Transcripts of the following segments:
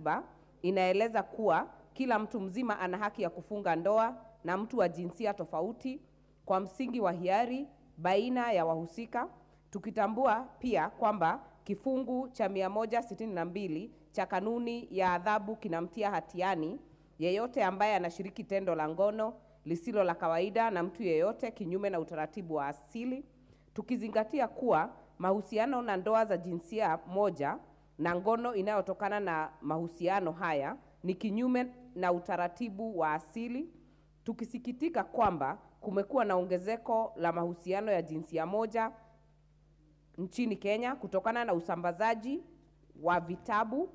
katiba inaeleza kuwa kila mtu mzima ana haki ya kufunga ndoa na mtu wa jinsia tofauti kwa msingi wa hiari baina ya wahusika, tukitambua pia kwamba kifungu cha 162 cha kanuni ya adhabu kinamtia hatiani yeyote ambaye anashiriki tendo la ngono lisilo la kawaida na mtu yeyote kinyume na utaratibu wa asili, tukizingatia kuwa mahusiano na ndoa za jinsia moja na ngono inayotokana na mahusiano haya ni kinyume na utaratibu wa asili, tukisikitika kwamba kumekuwa na ongezeko la mahusiano ya jinsia moja nchini Kenya kutokana na usambazaji wa vitabu,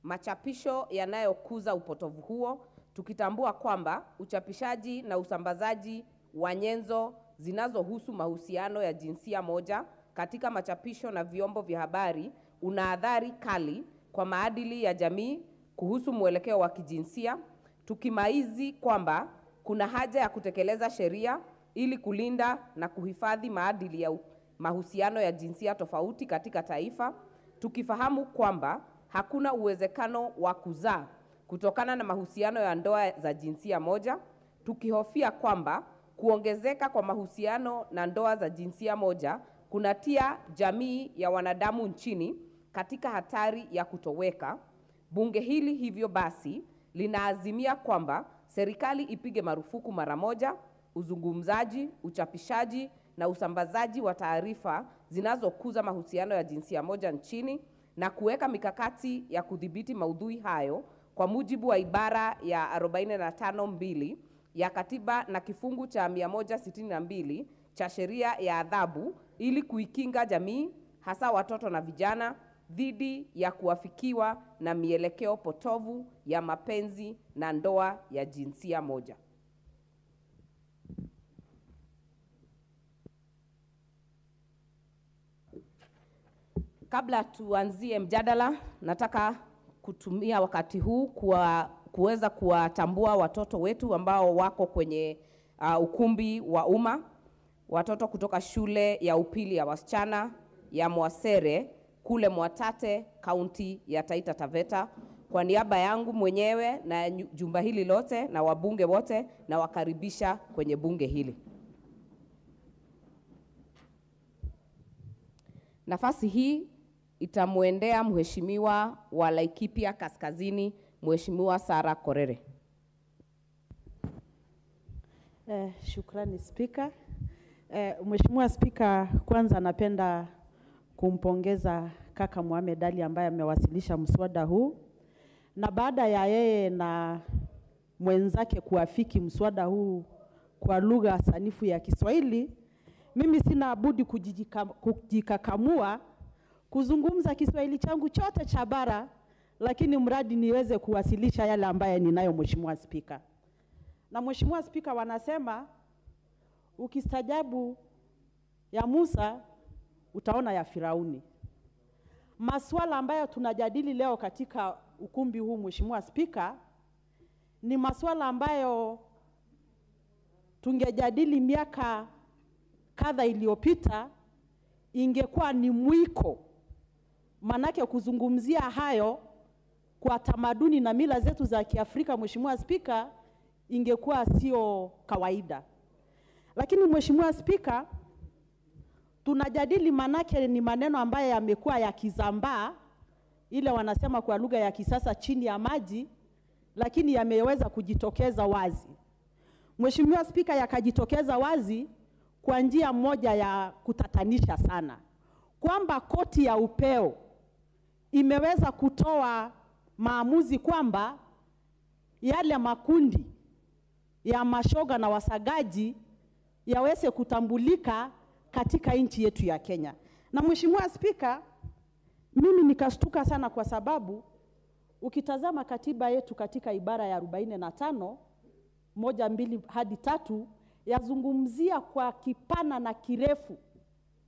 machapisho yanayokuza upotovu huo, tukitambua kwamba uchapishaji na usambazaji wa nyenzo zinazohusu mahusiano ya jinsia moja katika machapisho na vyombo vya habari una athari kali kwa maadili ya jamii kuhusu mwelekeo wa kijinsia, tukimaizi kwamba kuna haja ya kutekeleza sheria ili kulinda na kuhifadhi maadili ya mahusiano ya jinsia tofauti katika taifa, tukifahamu kwamba hakuna uwezekano wa kuzaa kutokana na mahusiano ya ndoa za jinsia moja, tukihofia kwamba kuongezeka kwa mahusiano na ndoa za jinsia moja kunatia jamii ya wanadamu nchini katika hatari ya kutoweka. Bunge hili hivyo basi linaazimia kwamba serikali ipige marufuku mara moja uzungumzaji, uchapishaji na usambazaji wa taarifa zinazokuza mahusiano ya jinsia moja nchini na kuweka mikakati ya kudhibiti maudhui hayo kwa mujibu wa ibara ya 45(2) ya katiba na kifungu cha 162 cha sheria ya adhabu ili kuikinga jamii hasa watoto na vijana dhidi ya kuafikiwa na mielekeo potovu ya mapenzi na ndoa ya jinsia moja. Kabla tuanzie mjadala, nataka kutumia wakati huu kuweza kuwatambua watoto wetu ambao wako kwenye ukumbi wa umma, watoto kutoka shule ya upili ya wasichana ya Mwasere kule Mwatate, kaunti ya Taita Taveta. Kwa niaba yangu mwenyewe na jumba hili lote na wabunge wote na wakaribisha kwenye bunge hili. Nafasi hii itamuendea mheshimiwa wa Laikipia Kaskazini, Mheshimiwa Sara Korere. Shukrani Spika. Mheshimiwa Spika, kwanza napenda kumpongeza kaka Mohamed Ali ambaye amewasilisha mswada huu, na baada ya yeye na mwenzake kuafiki mswada huu kwa lugha sanifu ya Kiswahili, mimi sina budi kujikakamua kuzungumza Kiswahili changu chote cha bara, lakini mradi niweze kuwasilisha yale ambaye ninayo Mheshimiwa Spika. Na Mheshimiwa Spika, wanasema ukistajabu ya Musa utaona ya Firauni. Masuala ambayo tunajadili leo katika ukumbi huu Mheshimiwa Spika ni masuala ambayo tungejadili miaka kadha iliyopita, ingekuwa ni mwiko. Manake kuzungumzia hayo kwa tamaduni na mila zetu za Kiafrika Mheshimiwa Spika ingekuwa sio kawaida. Lakini Mheshimiwa Spika, tunajadili manake ni maneno ambayo yamekuwa yakizambaa, ile wanasema kwa lugha ya kisasa chini ya maji, lakini yameweza kujitokeza wazi. Mheshimiwa Spika, yakajitokeza wazi kwa njia moja ya kutatanisha sana, kwamba koti ya upeo imeweza kutoa maamuzi kwamba yale makundi ya mashoga na wasagaji yaweze kutambulika katika nchi yetu ya Kenya. Na Mheshimiwa Spika, mimi nikashtuka sana kwa sababu ukitazama katiba yetu katika ibara ya 45 1, 2 hadi 3 yazungumzia kwa kipana na kirefu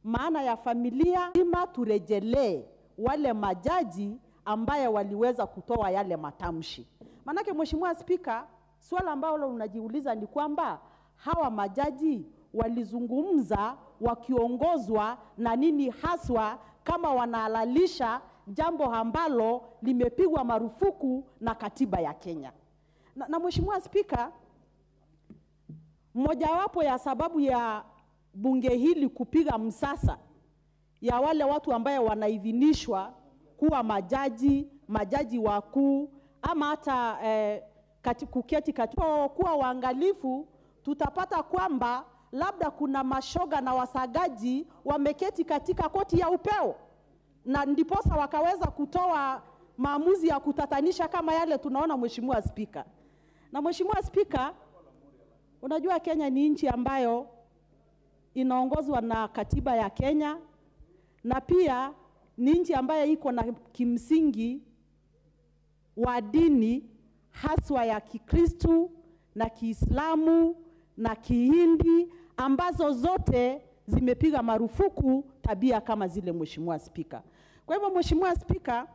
maana ya familia. Ima turejelee wale majaji ambaye waliweza kutoa yale matamshi. Manake Mheshimiwa Spika, swala ambalo unajiuliza ni kwamba hawa majaji walizungumza wakiongozwa na nini haswa kama wanahalalisha jambo ambalo limepigwa marufuku na katiba ya Kenya. Na Mheshimiwa Spika, mojawapo ya sababu ya bunge hili kupiga msasa ya wale watu ambaye wanaidhinishwa kuwa majaji wakuu ama hata kuketi katika kuwa waangalifu, tutapata kwamba labda kuna mashoga na wasagaji wameketi katika koti ya upeo, na ndiposa wakaweza kutoa maamuzi ya kutatanisha kama yale tunaona, Mheshimiwa Spika. Na Mheshimiwa Spika, unajua Kenya ni nchi ambayo inaongozwa na katiba ya Kenya, na pia ni nchi ambayo iko na kimsingi wa dini haswa ya Kikristo na Kiislamu na Kihindi, ambazo zote zimepiga marufuku tabia kama zile, Mheshimiwa Spika. Kwa hivyo Mheshimiwa Spika,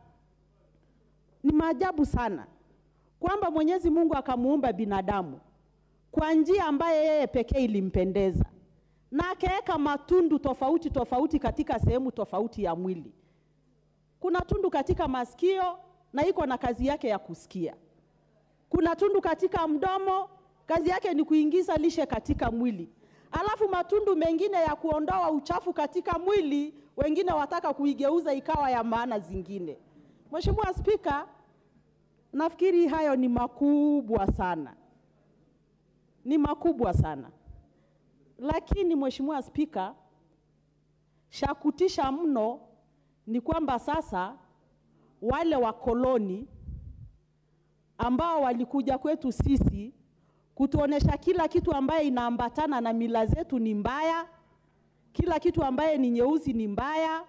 ni maajabu sana kwamba Mwenyezi Mungu akamuumba binadamu kwa njia ambaye yeye pekee ilimpendeza, na akaweka matundu tofauti tofauti katika sehemu tofauti ya mwili. Kuna tundu katika masikio na iko na kazi yake ya kusikia. Kuna tundu katika mdomo, kazi yake ni kuingiza lishe katika mwili. Alafu matundu mengine ya kuondoa uchafu katika mwili, wengine wataka kuigeuza ikawa ya maana zingine. Mheshimiwa Spika, nafikiri hayo ni makubwa sana. Ni makubwa sana. Lakini Mheshimiwa Spika, shakutisha mno ni kwamba sasa wale wakoloni ambao walikuja kwetu sisi kutuonesha kila kitu ambaye inaambatana na mila zetu ni mbaya, kila kitu ambaye ni nyeusi ni mbaya.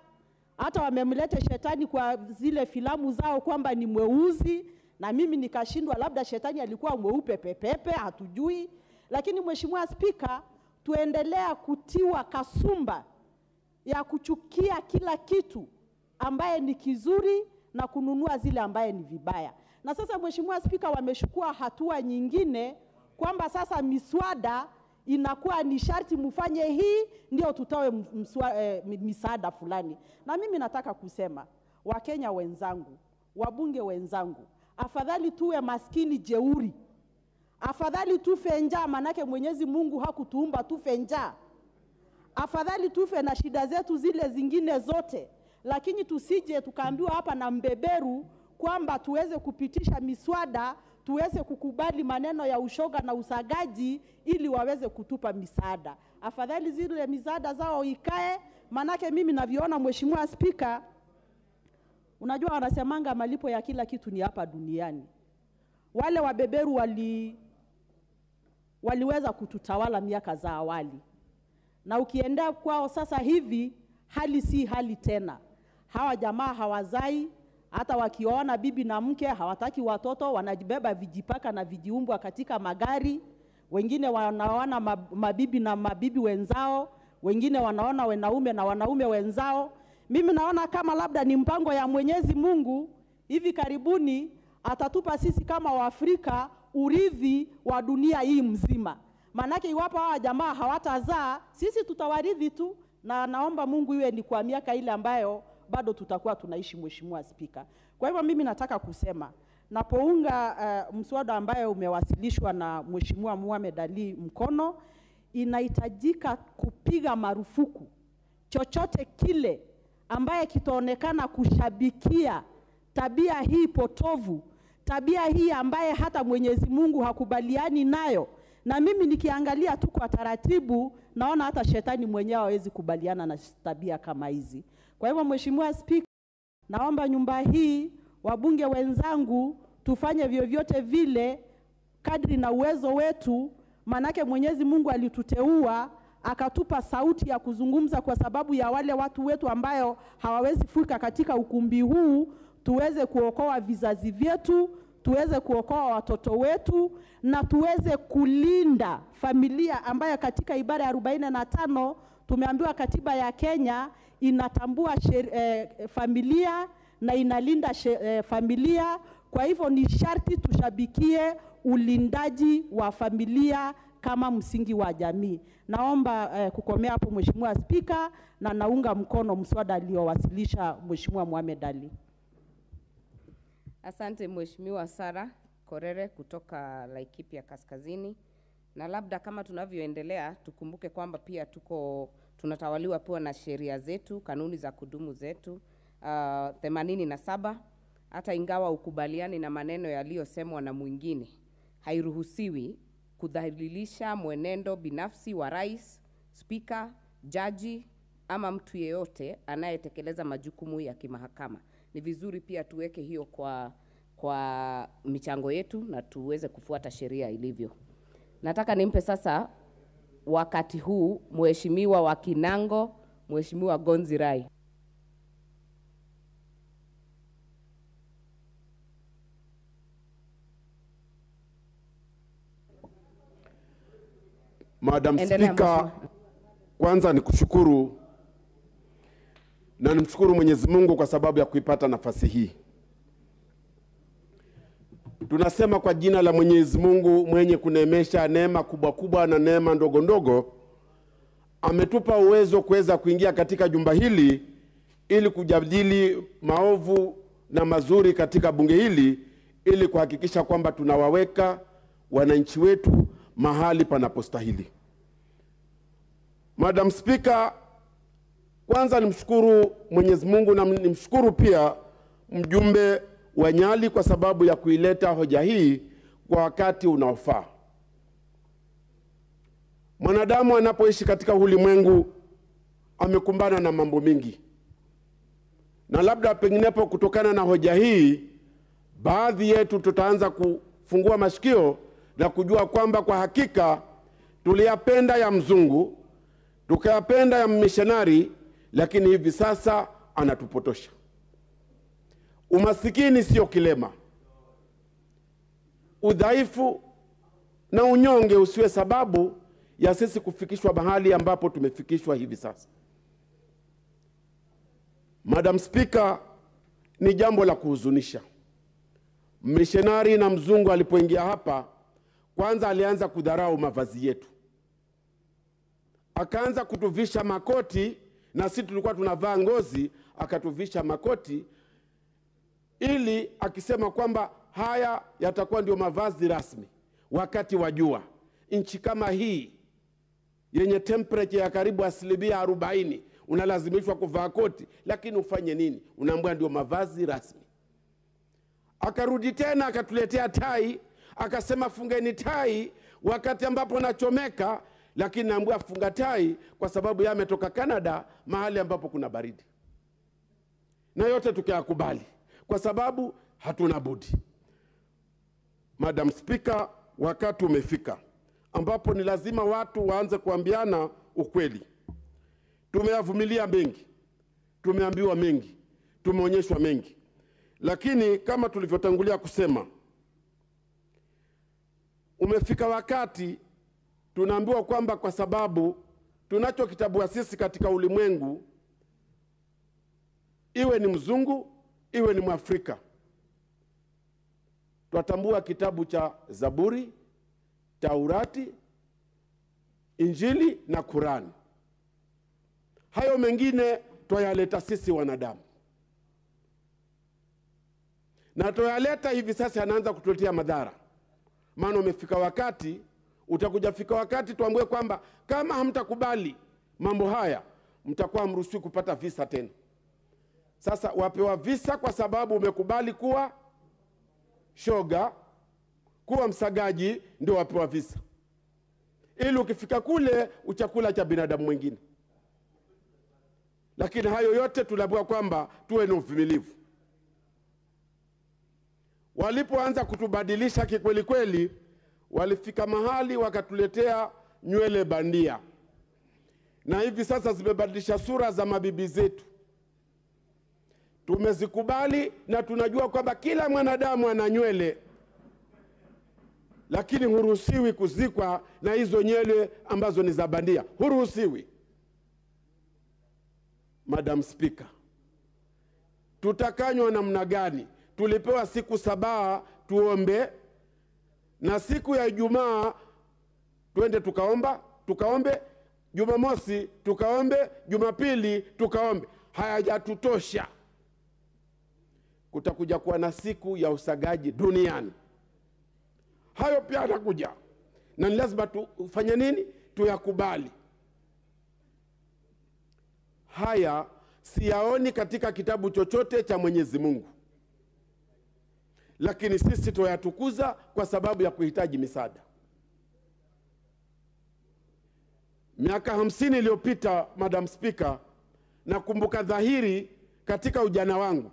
Hata wamemleta shetani kwa zile filamu zao kwamba ni mweusi, na mimi nikashindwa labda shetani alikuwa mweupe pepepe, hatujui. Lakini Mheshimiwa Spika, tuendelea kutiwa kasumba ya kuchukia kila kitu ambaye ni kizuri na kununua zile ambaye ni vibaya. Na sasa Mheshimiwa Spika, wameshukua hatua nyingine kwamba sasa miswada inakuwa ni sharti mfanye hii ndio tutoe misaada fulani. Na mimi nataka kusema, Wakenya wenzangu, wabunge wenzangu, afadhali tuwe maskini jeuri, afadhali tufe njaa, manake Mwenyezi Mungu hakutuumba tufe njaa. Afadhali tufe na shida zetu zile zingine zote, lakini tusije tukaambiwa hapa na mbeberu kwamba tuweze kupitisha miswada, tuweze kukubali maneno ya ushoga na usagaji ili waweze kutupa misaada. Afadhali zile misaada zao ikae, manake mimi naviona Mheshimiwa Spika, unajua wanasemanga malipo ya kila kitu ni hapa duniani. Wale wabeberu waliweza kututawala miaka za awali, na ukienda kwao sasa hivi hali si hali tena. Hawa jamaa hawazai, hata wakiona bibi na mke hawataki watoto, wanajibeba vijipaka na vijiumbwa katika magari. Wengine wanaona mabibi na mabibi wenzao, wengine wanaona wanaume na wanaume wenzao. Mimi naona kama labda ni mpango ya Mwenyezi Mungu, hivi karibuni atatupa sisi kama Waafrika urithi wa dunia hii mzima. Manake iwapo hawa jamaa hawatazaa, sisi tutawarithi tu, na naomba Mungu iwe ni kwa miaka ile ambayo bado tutakuwa tunaishi, Mheshimiwa Spika. Kwa hivyo mimi nataka kusema, napounga mswada ambayo umewasilishwa na Mheshimiwa Mohamed Ali mkono, inahitajika kupiga marufuku chochote kile ambaye kitaonekana kushabikia tabia hii potovu, tabia hii ambaye hata Mwenyezi Mungu hakubaliani nayo. Na mimi nikiangalia tu kwa taratibu, naona hata shetani mwenyewe hawezi kubaliana na tabia kama hizi. Kwa hivyo Mheshimiwa Spika, naomba nyumba hii, wabunge wenzangu, tufanye vyovyote vile kadri na uwezo wetu, manake Mwenyezi Mungu alituteua akatupa sauti ya kuzungumza kwa sababu ya wale watu wetu ambayo hawawezi fika katika ukumbi huu, tuweze kuokoa vizazi vyetu, tuweze kuokoa watoto wetu, na tuweze kulinda familia ambayo katika ibara ya 45 tumeambiwa katiba ya Kenya inatambua familia na inalinda familia. Kwa hivyo ni sharti tushabikie ulindaji wa familia kama msingi wa jamii. Naomba kukomea hapo Mheshimiwa Spika, na naunga mkono mswada aliowasilisha Mheshimiwa Mohamed Ali. Asante Mheshimiwa Sara Korere kutoka Laikipia Kaskazini. Na labda kama tunavyoendelea tukumbuke kwamba pia tunatawaliwa pia na sheria zetu, kanuni za kudumu zetu 87. Hata ingawa ukubaliani na maneno yaliyosemwa na mwingine, hairuhusiwi kudhalilisha mwenendo binafsi wa rais, spika, jaji ama mtu yeyote anayetekeleza majukumu ya kimahakama. Ni vizuri pia tuweke hiyo kwa michango yetu na tuweze kufuata sheria ilivyo. Nataka nimpe sasa wakati huu Mheshimiwa wa Kinango, Mheshimiwa Gonzi Rai. Madam Speaker, kwanza nikushukuru na nimshukuru Mwenyezi Mungu kwa sababu ya kuipata nafasi hii. Tunasema kwa jina la Mwenyezi Mungu mwenye kuneemesha neema kubwa kubwa na neema ndogo ndogo, ametupa uwezo kuweza kuingia katika jumba hili ili kujadili maovu na mazuri katika bunge hili, ili kuhakikisha kwamba tunawaweka wananchi wetu mahali panapostahili. Madam Speaker, kwanza nimshukuru Mwenyezi Mungu na nimshukuru pia mjumbe wa Nyali kwa sababu ya kuileta hoja hii kwa wakati unaofaa. Mwanadamu anapoishi katika ulimwengu amekumbana na mambo mingi. Na labda penginepo kutokana na hoja hii, baadhi yetu tutaanza kufungua masikio na kujua kwamba kwa hakika tuliyapenda ya mzungu, tukayapenda ya missionary, lakini hivi sasa anatupotosha. Umasikini sio kilema. Udhaifu na unyonge usiwe sababu ya sisi kufikishwa mahali ambapo tumefikishwa hivi sasa. Madam Speaker, ni jambo la kuhuzunisha. Missionary na mzungu alipoingia hapa, kwanza alianza kudharau mavazi yetu. Akaanza kutuvisha makoti, na sisi tulikuwa tunavaa ngozi, akatuvisha makoti ili akisema kwamba haya yatakuwa ndio mavazi rasmi. Wakati wa jua, nchi kama hii yenye temperature ya karibu 40%, unalazimishwa kuvaa koti, lakini ufanye nini? Unaambiwa ndio mavazi rasmi. Akarudi tena akatuletea tai, akasema fungeni tai wakati ambapo nachomeka, lakini naambiwa funga tai kwa sababu yeye ametoka Canada, mahali ambapo kuna baridi. Na yote tukayakubali kwa sababu hatuna budi. Madam Speaker, wakati umefika ambapo ni lazima watu waanze kuambiana ukweli. Tumeyavumilia mengi, tumeambiwa mengi, tumeonyeshwa mengi, lakini kama tulivyotangulia kusema, umefika wakati tunaambiwa kwamba kwa sababu tunachokitambua sisi katika ulimwengu, iwe ni mzungu iwe ni Mwafrika, twatambua kitabu cha Zaburi, Taurati, Injili na Qurani. Hayo mengine twayaleta sisi wanadamu, na twayaleta hivi sasa anaanza kutuletea madhara. Maana umefika wakati, utakuja fika wakati tuambie kwamba kama hamtakubali mambo haya, mtakuwa mruhusiwi kupata visa tena. Sasa wapewa visa kwa sababu umekubali kuwa shoga, kuwa msagaji, ndio wapewa visa, ili ukifika kule uchakula cha binadamu mwingine. Lakini hayo yote tunaambiwa kwamba tuwe na uvumilivu. Walipoanza kutubadilisha kikweli kweli, walifika mahali wakatuletea nywele bandia, na hivi sasa zimebadilisha sura za mabibi zetu. Tumezikubali na tunajua kwamba kila mwanadamu ana nywele, lakini huruhusiwi kuzikwa na hizo nywele ambazo ni za bandia. Huruhusiwi. Madam Speaker, tutakanywa namna gani? Tulipewa siku 7 tuombe, na siku ya Ijumaa twende tukaombe, Jumamosi tukaombe, Jumapili tukaombe. Hayajatutosha. Kutakuja kuwa na siku ya usagaji duniani. Hayo pia yanakuja, na ni lazima tufanye nini? Tuyakubali. Haya siyaoni katika kitabu chochote cha Mwenyezi Mungu, lakini sisi tuyatukuza kwa sababu ya kuhitaji misaada. Miaka 50 iliyopita, Madam Speaker, nakumbuka dhahiri katika ujana wangu.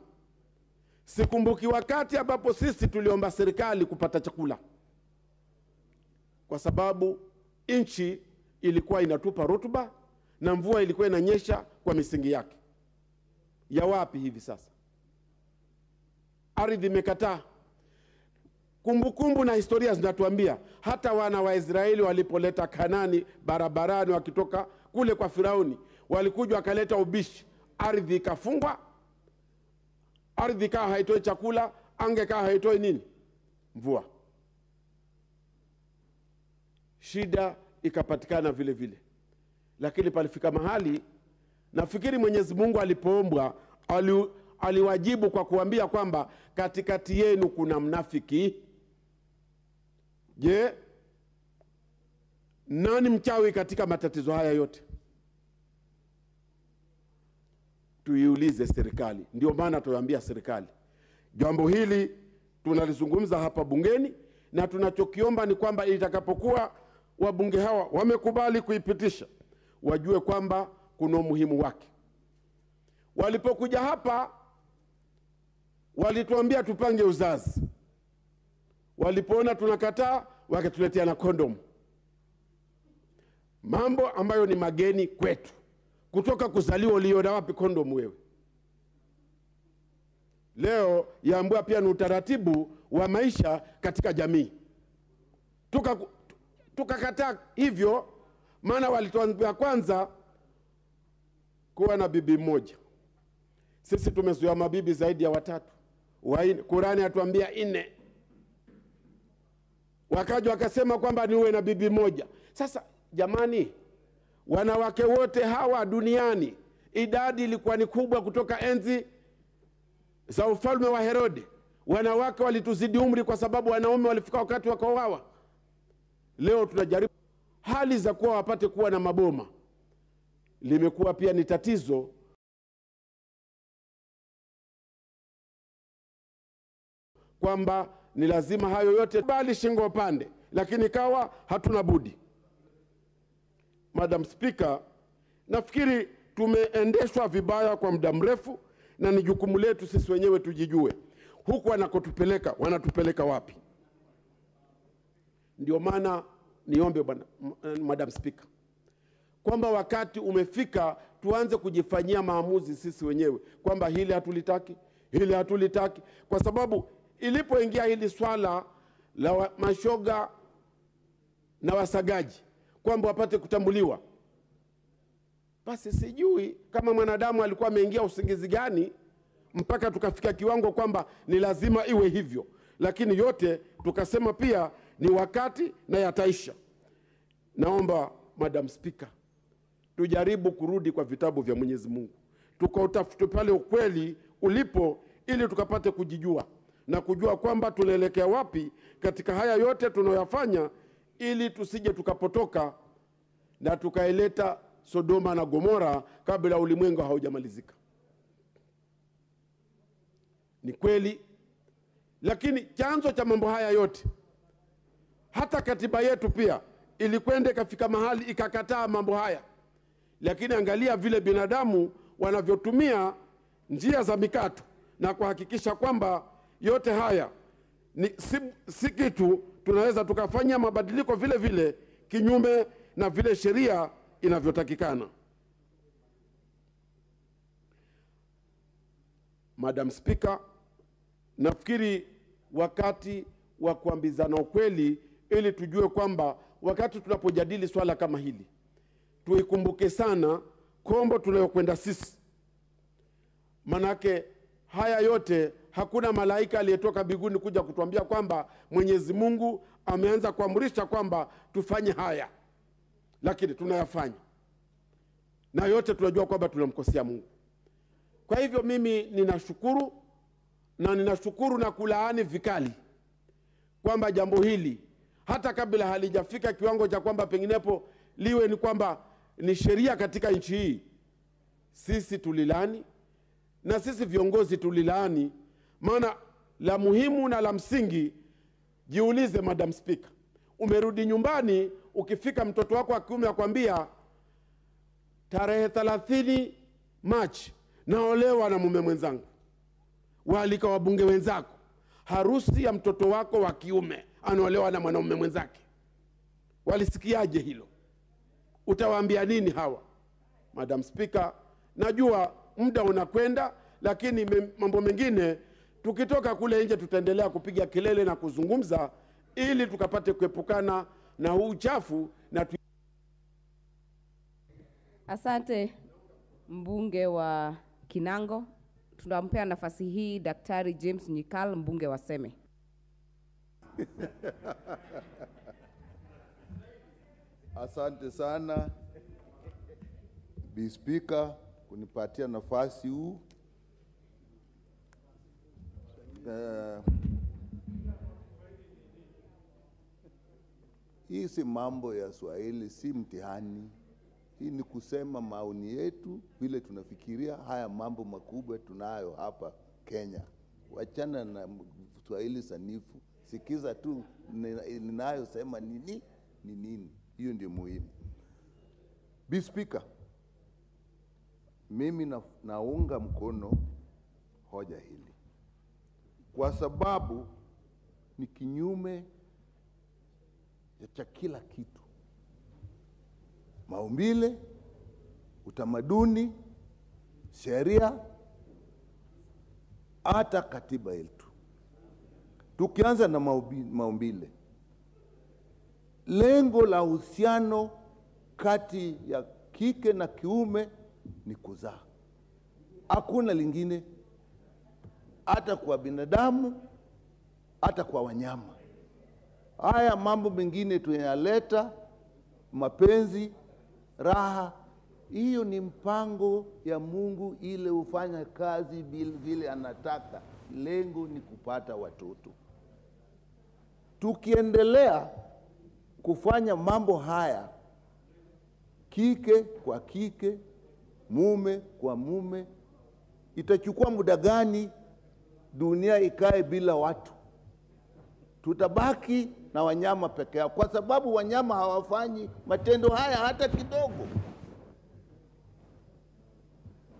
Sikumbuki wakati ambapo sisi tuliomba serikali kupata chakula, kwa sababu nchi ilikuwa inatupa rutuba na mvua ilikuwa inanyesha kwa misingi yake. Ya wapi hivi sasa? Ardhi imekataa. Kumbukumbu na historia zinatuambia hata wana wa Israeli walipoleta Kanani barabarani wakitoka kule kwa Firauni, walikuja wakaleta ubishi, ardhi ikafungwa, ardhi kaa haitoi chakula, anga kaa haitoi nini? Mvua. Shida ikapatikana vile vile. Lakini palifika mahali, nafikiri Mwenyezi Mungu alipoombwa aliwajibu kwa kuambia kwamba katikati yenu kuna mnafiki. Je, nani mchawi katika matatizo haya yote? Tuiulize serikali. Ndio maana tunaambia serikali jambo hili tunalizungumza hapa bungeni, na tunachokiomba ni kwamba itakapokuwa wabunge hawa wamekubali kuipitisha, wajue kwamba kuna umuhimu wake. Walipokuja hapa walituambia tupange uzazi. Walipoona tunakataa, wakatuletea na kondomu, mambo ambayo ni mageni kwetu. Kutoka kuzaliwa uliona wapi kondomu wewe? Leo yaambua pia ni utaratibu wa maisha katika jamii. Tukakataa hivyo, maana walituambia kwanza kuwa na bibi mmoja. Sisi tumezoea mabibi zaidi ya 3, 4. Qurani atuambia 4. Wakaja wakasema kwamba niwe na bibi moja. Sasa jamani, wanawake wote hawa duniani, idadi ilikuwa ni kubwa kutoka enzi za ufalme wa Herode. Wanawake walituzidi umri kwa sababu wanaume walifika wakati wakaoawa. Leo tunajaribu hali za kuwa wapate kuwa na maboma. Limekuwa pia ni tatizo. Kwamba ni lazima hayo yote bali shingo pande, lakini kawa hatuna budi. Madam Speaker, nafikiri tumeendeshwa vibaya kwa muda mrefu, na ni jukumu letu sisi wenyewe tujijue huku wanakotupeleka wanatupeleka wapi. Ndio maana niombe Madam Speaker kwamba wakati umefika tuanze kujifanyia maamuzi sisi wenyewe kwamba hili hatulitaki, hili hatulitaki, kwa sababu ilipoingia hili swala la mashoga na wasagaji kwamba wapate kutambuliwa, basi sijui kama mwanadamu alikuwa ameingia usingizi gani mpaka tukafika kiwango kwamba ni lazima iwe hivyo. Lakini yote tukasema pia ni wakati na yataisha. Naomba Madam Speaker, tujaribu kurudi kwa vitabu vya Mwenyezi Mungu, tukautafute pale ukweli ulipo, ili tukapate kujijua na kujua kwamba tunaelekea wapi katika haya yote tunayoyafanya, ili tusije tukapotoka na tukaileta Sodoma na Gomora kabla ulimwengu haujamalizika. Ni kweli, lakini chanzo cha mambo haya yote, hata katiba yetu pia ilikwenda ikafika mahali ikakataa mambo haya. Lakini angalia vile binadamu wanavyotumia njia za mikato na kuhakikisha kwamba yote haya ni si kitu tunaweza tukafanya mabadiliko vile vile kinyume na vile sheria inavyotakikana. Madam Speaker, nafikiri wakati wa kuambizana ukweli, ili tujue kwamba wakati tunapojadili swala kama hili tuikumbuke sana kombo tunayokwenda sisi. Manake haya yote hakuna malaika aliyetoka mbinguni kuja kutuambia kwamba Mwenyezi Mungu ameanza kuamrisha kwamba tufanye haya, lakini tunayafanya, na yote tunajua kwamba tunamkosea Mungu. Kwa hivyo mimi ninashukuru na kulaani vikali kwamba jambo hili hata kabla halijafika kiwango cha kwamba penginepo liwe ni kwamba ni sheria katika nchi hii, sisi tulilaani na sisi viongozi tulilaani. Maana la muhimu na la msingi, jiulize Madam Speaker, umerudi nyumbani, ukifika mtoto wako wa kiume akwambia tarehe 30 Machi naolewa na mume mwenzangu, waalika wabunge wenzako, harusi ya mtoto wako wa kiume anaolewa na mwanamume mwenzake, walisikiaje hilo? Utawaambia nini hawa? Madam Speaker, najua muda unakwenda, lakini mambo mengine tukitoka kule nje tutaendelea kupiga kelele na kuzungumza ili tukapate kuepukana na huu uchafu na Asante mbunge wa Kinango. Tunampea nafasi hii Daktari James Nyikal, mbunge wa Seme. Asante sana Bi Speaker kunipatia nafasi huu. Hii si mambo ya Swahili, si mtihani. Hii ni kusema maoni yetu, vile tunafikiria haya mambo makubwa tunayo hapa Kenya. Wachana na Swahili sanifu, sikiza tu ninayosema ni nini. Hiyo ndio muhimu. Bi Speaker, mimi naunga mkono hoja hili kwa sababu ni kinyume cha kila kitu: maumbile, utamaduni, sheria, hata katiba yetu. Tukianza na maumbile, lengo la uhusiano kati ya kike na kiume ni kuzaa, hakuna lingine, hata kwa binadamu, hata kwa wanyama. Haya mambo mengine tunayaleta, mapenzi, raha, hiyo ni mpango ya Mungu ile ufanya kazi vile anataka. Lengo ni kupata watoto. Tukiendelea kufanya mambo haya, kike kwa kike, mume kwa mume, itachukua muda gani dunia ikae bila watu? Tutabaki na wanyama peke yao, kwa sababu wanyama hawafanyi matendo haya hata kidogo.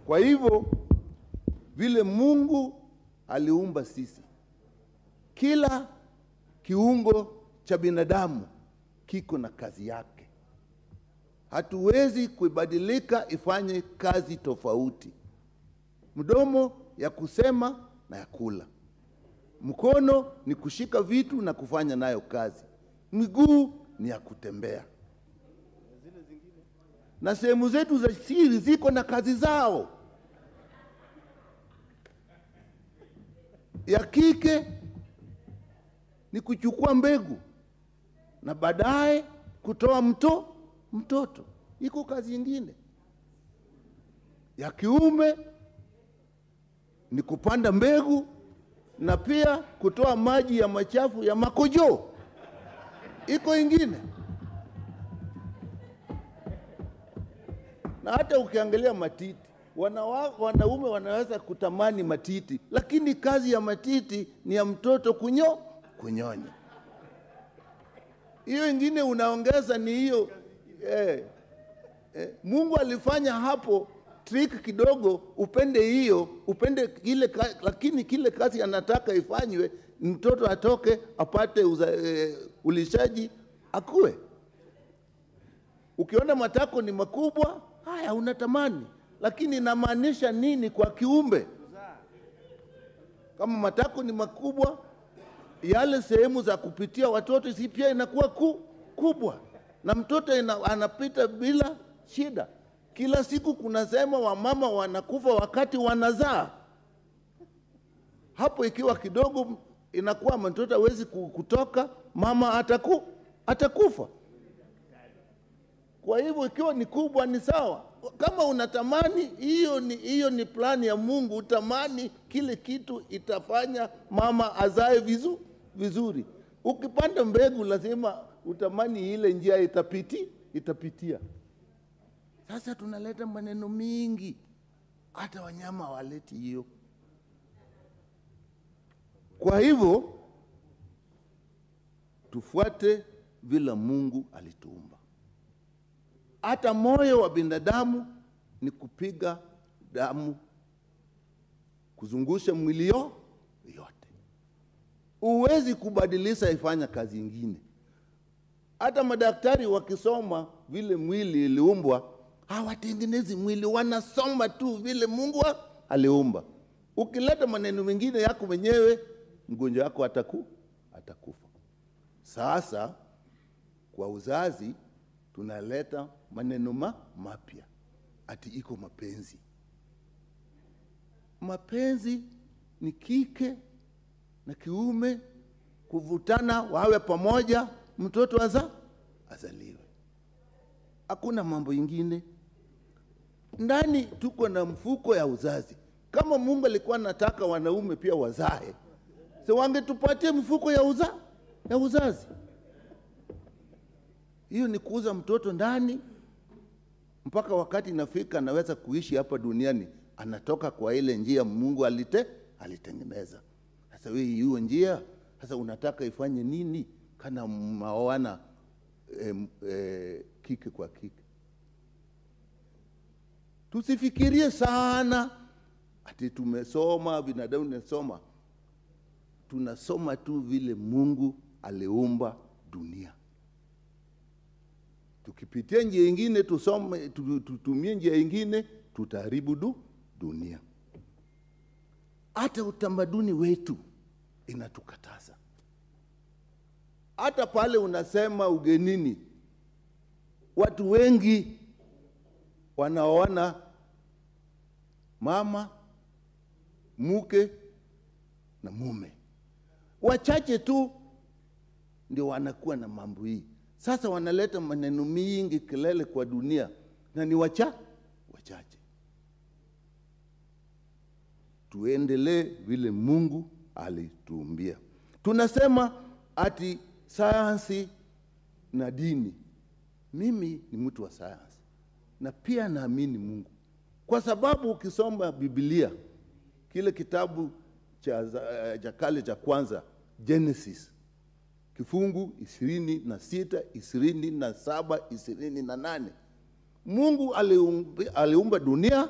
Kwa hivyo vile Mungu aliumba sisi, kila kiungo cha binadamu kiko na kazi yake. Hatuwezi kuibadilika ifanye kazi tofauti. Mdomo ya kusema na ya kula, mkono ni kushika vitu na kufanya nayo kazi, miguu ni ya kutembea, na sehemu zetu za siri ziko na kazi zao. Ya kike ni kuchukua mbegu na baadaye kutoa mtoto, iko kazi nyingine. Ya kiume ni kupanda mbegu na pia kutoa maji ya machafu ya makojo, iko ingine. Na hata ukiangalia matiti, wanaume wanaweza kutamani matiti, lakini kazi ya matiti ni ya mtoto kunyonya. Hiyo ingine unaongeza ni hiyo. Mungu alifanya hapo trick kidogo, upende hiyo, upende ile, lakini kile kazi anataka ifanywe, mtoto atoke apate ulishaji akue. Ukiona matako ni makubwa, haya unatamani, lakini inamaanisha nini kwa kiumbe? Kama matako ni makubwa, yale sehemu za kupitia watoto si pia inakuwa kubwa, na mtoto anapita bila shida. Kila siku kuna sema wamama wanakufa wakati wanazaa. Hapo ikiwa kidogo inakuwa mtoto hawezi kutoka, mama atakufa. Kwa hivyo ikiwa ni kubwa ni sawa. Kama unatamani, hiyo ni plani ya Mungu, utamani kile kitu itafanya mama azae vizuri. Ukipanda mbegu lazima utamani ile njia itapitia. Sasa tunaleta maneno mingi, hata wanyama waleti hiyo. Kwa hivyo tufuate vile Mungu alituumba. Hata moyo wa binadamu ni kupiga damu, kuzungusha mwili yote. Uwezi kubadilisha ifanya kazi ingine. Hata madaktari wakisoma vile mwili iliumbwa, hawatengenezi mwili, wanasoma tu vile Mungu aliumba. Ukileta maneno mengine yako mwenyewe, mgonjwa wako atakufa. Sasa kwa uzazi tunaleta maneno mapya, ati iko mapenzi. Mapenzi ni kike na kiume kuvutana, wawe pamoja, mtoto azaliwe. Hakuna mambo ingine. Ndani tuko na mfuko ya uzazi. Kama Mungu alikuwa anataka wanaume pia wazae, wangetupatie mfuko ya uzazi. Hiyo ni kuuza mtoto ndani, mpaka wakati inafika anaweza kuishi hapa duniani, anatoka kwa ile njia Mungu alitengeneza. Sasa wewe hiyo njia, sasa unataka ifanye nini? Kana maoana kike kwa kike. Tusifikirie sana ati tumesoma, binadamu nasoma. Tunasoma tu vile Mungu aliumba dunia. Tukipitia njia nyingine, tutumie njia nyingine, tutaharibu dunia. Hata utamaduni wetu inatukataza. Hata pale unasema ugenini, watu wengi wanaoana mama, mke na mume. Wachache tu ndio wanakuwa na mambo hii. Sasa wanaleta maneno mingi, kelele kwa dunia, na ni wachache. Tuendelee vile Mungu alituumbia. Tunasema ati sayansi na dini. Mimi ni mtu wa sayansi na pia naamini Mungu, kwa sababu ukisoma Biblia, kile kitabu cha kale cha kwanza, Genesis, kifungu 26, 27, 28, Mungu aliumba dunia,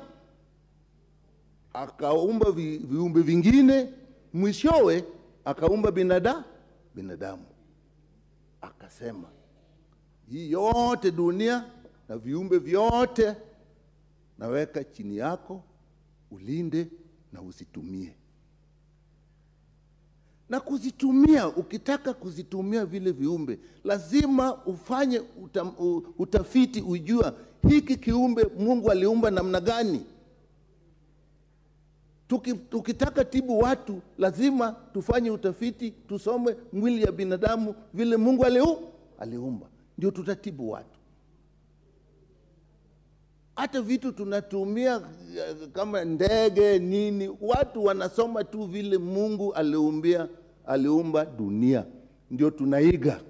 akaumba viumbe vingine, mwishowe akaumba binadamu. Akasema hii yote dunia na viumbe vyote naweka chini yako, ulinde na usitumie. Na kuzitumia, ukitaka kuzitumia vile viumbe, lazima ufanye utafiti, ujua hiki kiumbe Mungu aliumba namna gani. Tukitaka tibu watu, lazima tufanye utafiti, tusome mwili ya binadamu vile Mungu aliumba, ndio tutatibu watu. Hata vitu tunatumia kama ndege nini, watu wanasoma tu vile Mungu aliumba dunia, ndio tunaiga.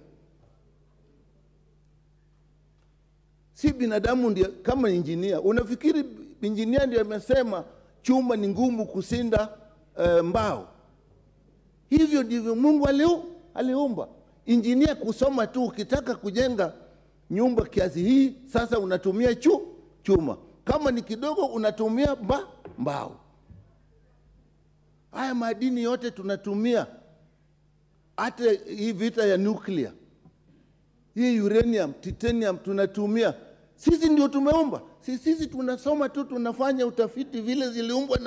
Si binadamu ndio kama injinia. Unafikiri injinia ndio amesema chuma ni ngumu kusinda mbao? Hivyo ndivyo Mungu aliumba. Injinia kusoma tu, ukitaka kujenga nyumba kiasi hii, sasa unatumia chuma. Kama ni kidogo unatumia mbao. Haya madini yote tunatumia. Hata hii vita ya nuclear, hii uranium, titanium tunatumia. Sisi ndio tumeumba. Sisi tunasoma tu, tunafanya utafiti vile ziliumbwa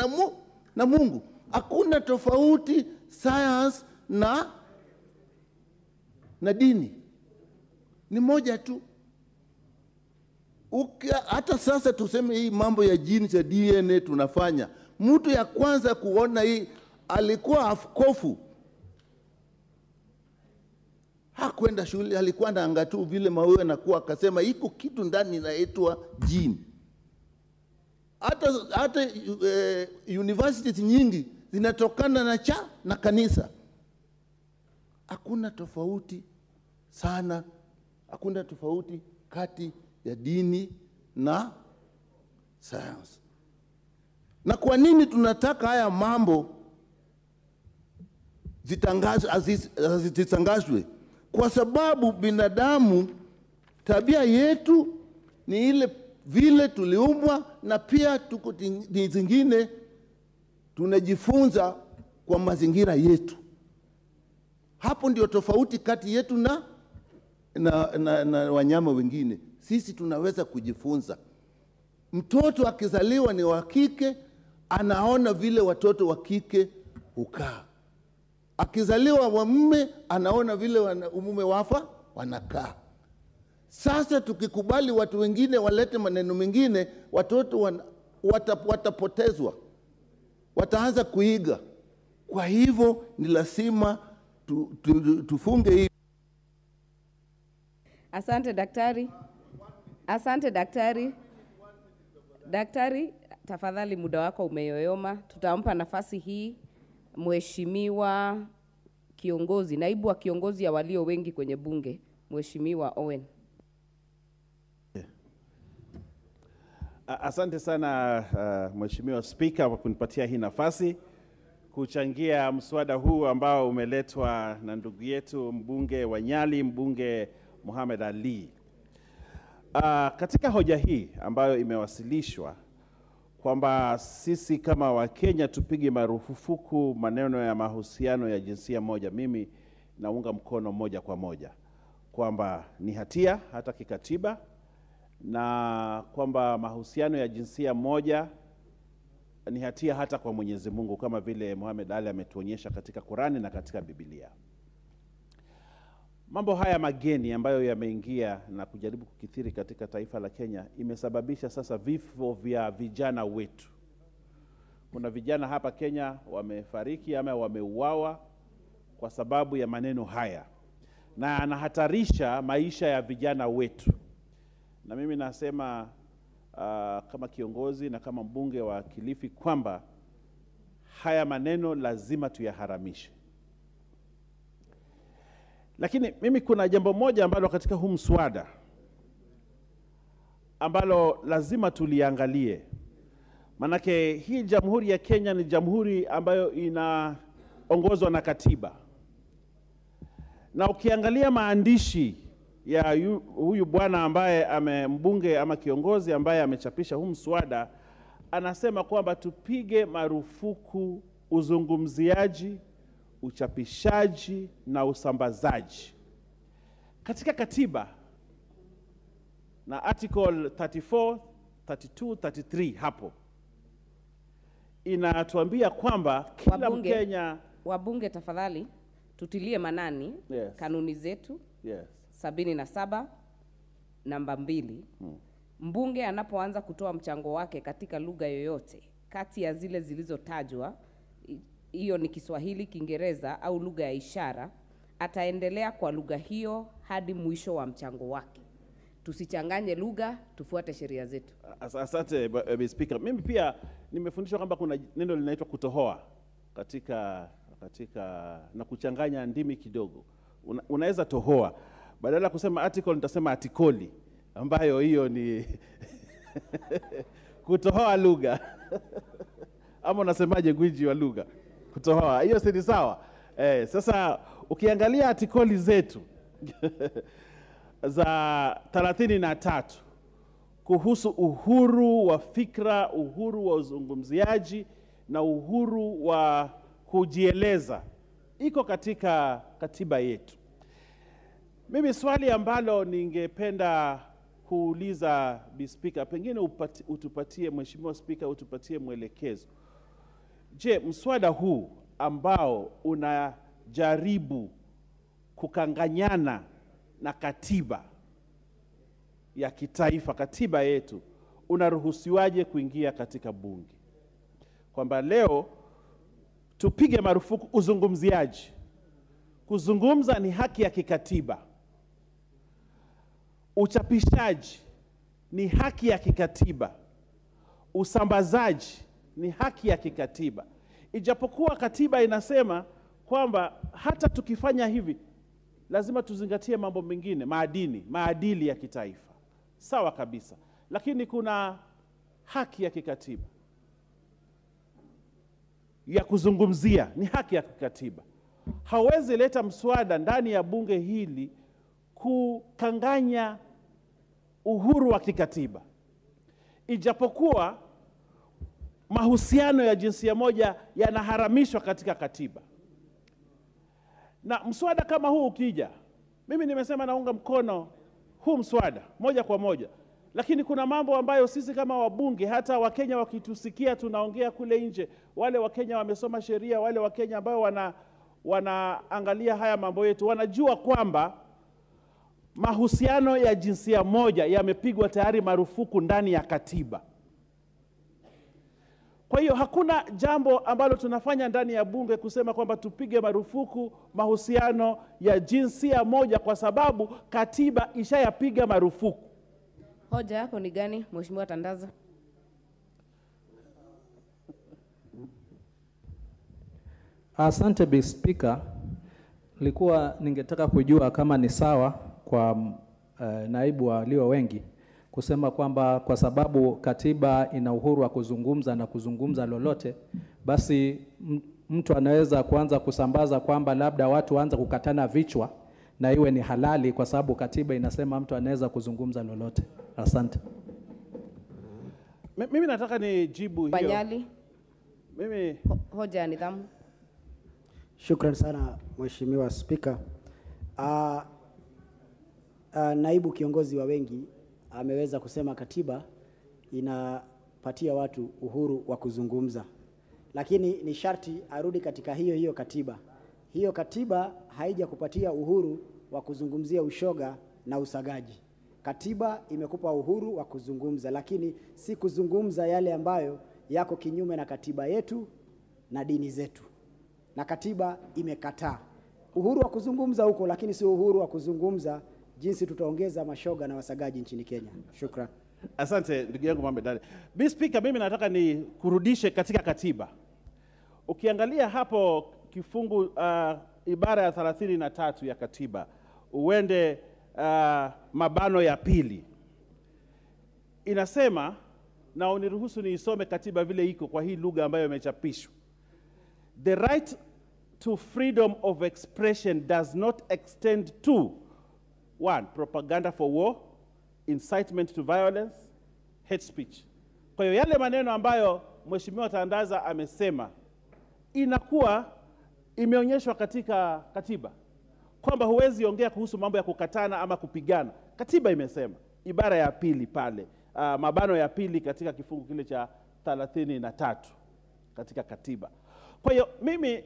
na Mungu. Hakuna tofauti science na dini. Ni moja tu. Hata sasa tuseme hii mambo ya genes ya DNA tunafanya. Mtu ya kwanza kuona hii alikuwa askofu, hakwenda shule, alikuwa anaangalia tu vile mawe anakuwa, akasema iko kitu ndani inaitwa jini. Hata universities nyingi zinatokana na kanisa. Hakuna tofauti sana, hakuna tofauti kati ya dini na science. Na kwa nini tunataka haya mambo zitangazwe? Kwa sababu binadamu, tabia yetu ni ile vile tuliumbwa, na pia tuko zingine tunajifunza kwa mazingira yetu. Hapo ndio tofauti kati yetu na wanyama wengine. Sisi tunaweza kujifunza. Mtoto akizaliwa ni wa kike, anaona vile watoto wa kike hukaa. Akizaliwa wa mume, anaona vile mume wafa wanakaa. Sasa tukikubali watu wengine walete maneno mengine, watoto watapotezwa, wataanza kuiga. Kwa hivyo ni lazima tufunge hii. Asante daktari. Asante daktari. Daktari, tafadhali muda wako umeyoyoma. Tutampa nafasi hii mheshimiwa kiongozi, naibu wa kiongozi ya walio wengi kwenye bunge, Mheshimiwa Owen. Asante sana Mheshimiwa Spika kwa kunipatia hii nafasi kuchangia mswada huu ambao umeletwa na ndugu yetu mbunge wa Nyali, mbunge Mohamed Ali. Katika hoja hii ambayo imewasilishwa kwamba sisi kama Wakenya tupige marufuku maneno ya mahusiano ya jinsia moja, mimi naunga mkono moja kwa moja kwamba ni hatia hata kikatiba, na kwamba mahusiano ya jinsia moja ni hatia hata kwa Mwenyezi Mungu, kama vile Mohamed Ali ametuonyesha katika Qurani na katika Biblia. Mambo haya mageni ambayo yameingia na kujaribu kukithiri katika taifa la Kenya imesababisha sasa vifo vya vijana wetu. Kuna vijana hapa Kenya wamefariki ama wameuawa kwa sababu ya maneno haya, na anahatarisha maisha ya vijana wetu. Na mimi nasema kama kiongozi na kama mbunge wa Kilifi kwamba haya maneno lazima tuyaharamishe. Lakini mimi kuna jambo moja ambalo katika huu mswada ambalo lazima tuliangalie. Manake hii Jamhuri ya Kenya ni jamhuri ambayo inaongozwa na katiba. Na ukiangalia maandishi ya huyu bwana ambaye mbunge ama kiongozi ambaye amechapisha huu mswada, anasema kwamba tupige marufuku uzungumziaji, uchapishaji na usambazaji. Katika katiba na article 34, 32, 33 hapo inatuambia kwamba kila Mkenya. Wabunge tafadhali tutilie manani, Yes. Kanuni zetu, Yes. 77 namba 2. Mbunge anapoanza kutoa mchango wake katika lugha yoyote kati ya zile zilizotajwa, hiyo ni Kiswahili, Kiingereza au lugha ya ishara, ataendelea kwa lugha hiyo hadi mwisho wa mchango wake. Tusichanganye lugha, tufuate sheria zetu. Asante Speaker. Mimi pia nimefundishwa kwamba kuna neno linaitwa kutohoa katika na kuchanganya ndimi kidogo. Unaweza tohoa, badala ya kusema article nitasema artikoli, ambayo hiyo ni kutohoa lugha. Ama unasemaje gwiji wa lugha? Kutohoa. Hiyo si sawa. Sasa ukiangalia artikoli zetu za 33 kuhusu uhuru wa fikra, uhuru wa uzungumziaji na uhuru wa kujieleza, iko katika katiba yetu. Mimi swali ambalo ningependa kuuliza Speaker, pengine utupatie, Mheshimiwa Speaker, utupatie mwelekezo. Je, mswada huu ambao unajaribu kukanganyana na katiba ya kitaifa, katiba yetu, unaruhusiwaje kuingia katika bunge? Kwamba leo tupige marufuku uzungumziaji. Kuzungumza ni haki ya kikatiba. Uchapishaji ni haki ya kikatiba. Usambazaji ni haki ya kikatiba. Ijapokuwa katiba inasema kwamba hata tukifanya hivi lazima tuzingatie mambo mengine, maadili ya kitaifa. Sawa kabisa. Lakini kuna haki ya kikatiba ya kuzungumzia, ni haki ya kikatiba. Hawezi leta mswada ndani ya bunge hili kukanganya uhuru wa kikatiba. Ijapokuwa mahusiano ya jinsia moja yanaharamishwa katika katiba. Na mswada kama huu ukija, mimi nimesema naunga mkono huu mswada moja kwa moja. Lakini kuna mambo ambayo sisi kama wabunge, hata Wakenya wakitusikia tunaongea kule nje, wale Wakenya wamesoma sheria, wale Wakenya ambao wanaangalia haya mambo yetu, wanajua kwamba mahusiano ya jinsia moja yamepigwa tayari marufuku ndani ya katiba. Kwa hiyo hakuna jambo ambalo tunafanya ndani ya bunge kusema kwamba tupige marufuku mahusiano ya jinsia moja kwa sababu katiba ishayapiga marufuku. Hoja yako ni gani, Mheshimiwa Tandaza? Asante Bi Speaker. Ningetaka kujua kama ni sawa kwa naibu walio wengi kusema kwamba kwa sababu katiba ina uhuru wa kuzungumza na kuzungumza lolote, basi mtu anaweza kuanza kusambaza kwamba labda watu waanze kukatana vichwa na iwe ni halali kwa sababu katiba inasema mtu anaweza kuzungumza lolote. Asante. Mimi nataka nijibu hiyo. Banyali. Mimi Hoja ya nidhamu. Shukran sana Mheshimiwa Speaker. Naibu kiongozi wa wengi ameweza kusema katiba inapatia watu uhuru wa kuzungumza. Lakini ni sharti arudi katika hiyo katiba. Hiyo katiba haija kupatia uhuru wa kuzungumzia ushoga na usagaji. Katiba imekupa uhuru wa kuzungumza, lakini si kuzungumza yale ambayo yako kinyume na katiba yetu na dini zetu. Na katiba imekataa. Uhuru wa kuzungumza huko, lakini si uhuru wa kuzungumza jinsi tutaongeza mashoga na wasagaji nchini Kenya. Shukran. Asante ndugu yangu Mohamed Ali. Bi Speaker, mimi nataka ni kurudishe katika katiba. Ukiangalia hapo kifungu ibara ya 33 ya katiba, uende mabano ya pili. Inasema, na uniruhusu niisome katiba vile iko kwa hii lugha ambayo imechapishwa. The right to freedom of expression does not extend to 1. Propaganda for war, incitement to violence, hate speech. Kwa hiyo yale maneno ambayo Mheshimiwa Tandaza amesema inakuwa imeonyeshwa katika katiba kwamba huwezi ongea kuhusu mambo ya kukatana ama kupigana. Katiba imesema, ibara ya pili pale, mabano ya pili katika kifungu kile cha 33 katika katiba. Kwa hiyo mimi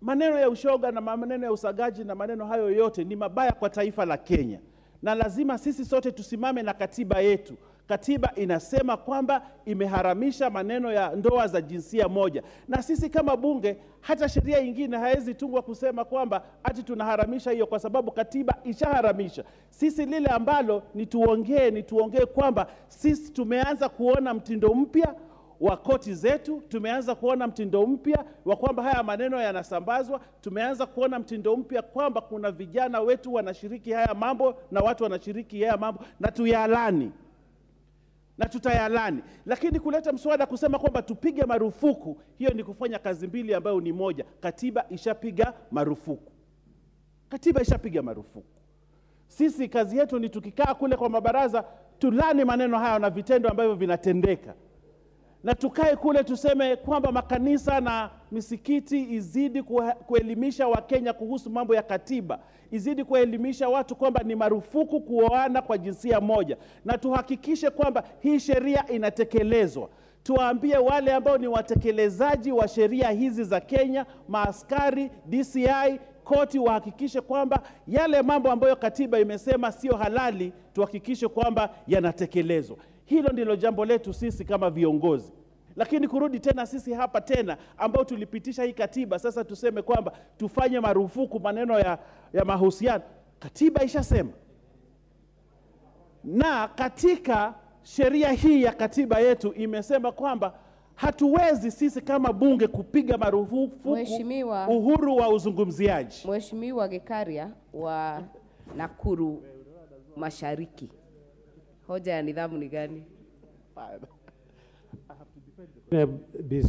maneno ya ushoga na maneno ya usagaji na maneno hayo yote ni mabaya kwa taifa la Kenya. Na lazima sisi sote tusimame na katiba yetu. Katiba inasema kwamba imeharamisha maneno ya ndoa za jinsia moja. Na sisi kama bunge, hata sheria nyingine haiwezi tungwa kusema kwamba ati tunaharamisha hiyo kwa sababu katiba ishaharamisha. Sisi lile ambalo ni tuongee kwamba sisi tumeanza kuona mtindo mpya wa koti zetu, tumeanza kuona mtindo mpya wa kwamba haya maneno yanasambazwa, tumeanza kuona mtindo mpya kwamba kuna vijana wetu wanashiriki haya mambo na watu wanashiriki haya mambo, na tuyalani. Na tutayalani. Lakini kuleta mswada kusema kwamba tupige marufuku, hiyo ni kufanya kazi mbili ambayo ni moja. Katiba ishapiga marufuku. Katiba ishapiga marufuku. Sisi kazi yetu ni tukikaa kule kwa mabaraza, tulani maneno haya na vitendo ambavyo vinatendeka. Na tukae kule tuseme kwamba makanisa na misikiti izidi kuelimisha Wakenya kuhusu mambo ya katiba. Izidi kuelimisha watu kwamba ni marufuku kuoana kwa jinsia moja. Na tuhakikishe kwamba hii sheria inatekelezwa. Tuwaambie wale ambao ni watekelezaji wa sheria hizi za Kenya, maaskari, DCI, koti, wahakikishe kwamba yale mambo ambayo katiba imesema sio halali, tuhakikishe kwamba yanatekelezwa. Hilo ndilo jambo letu sisi kama viongozi. Lakini kurudi tena sisi hapa tena ambao tulipitisha hii katiba, sasa tuseme kwamba tufanye marufuku maneno ya mahusiano. Katiba ishasema. Na katika sheria hii ya katiba yetu imesema kwamba hatuwezi sisi kama bunge kupiga marufuku uhuru wa uzungumziaji. Mheshimiwa Gikaria wa Nakuru Mashariki, hoja ya nidhamu ni gani?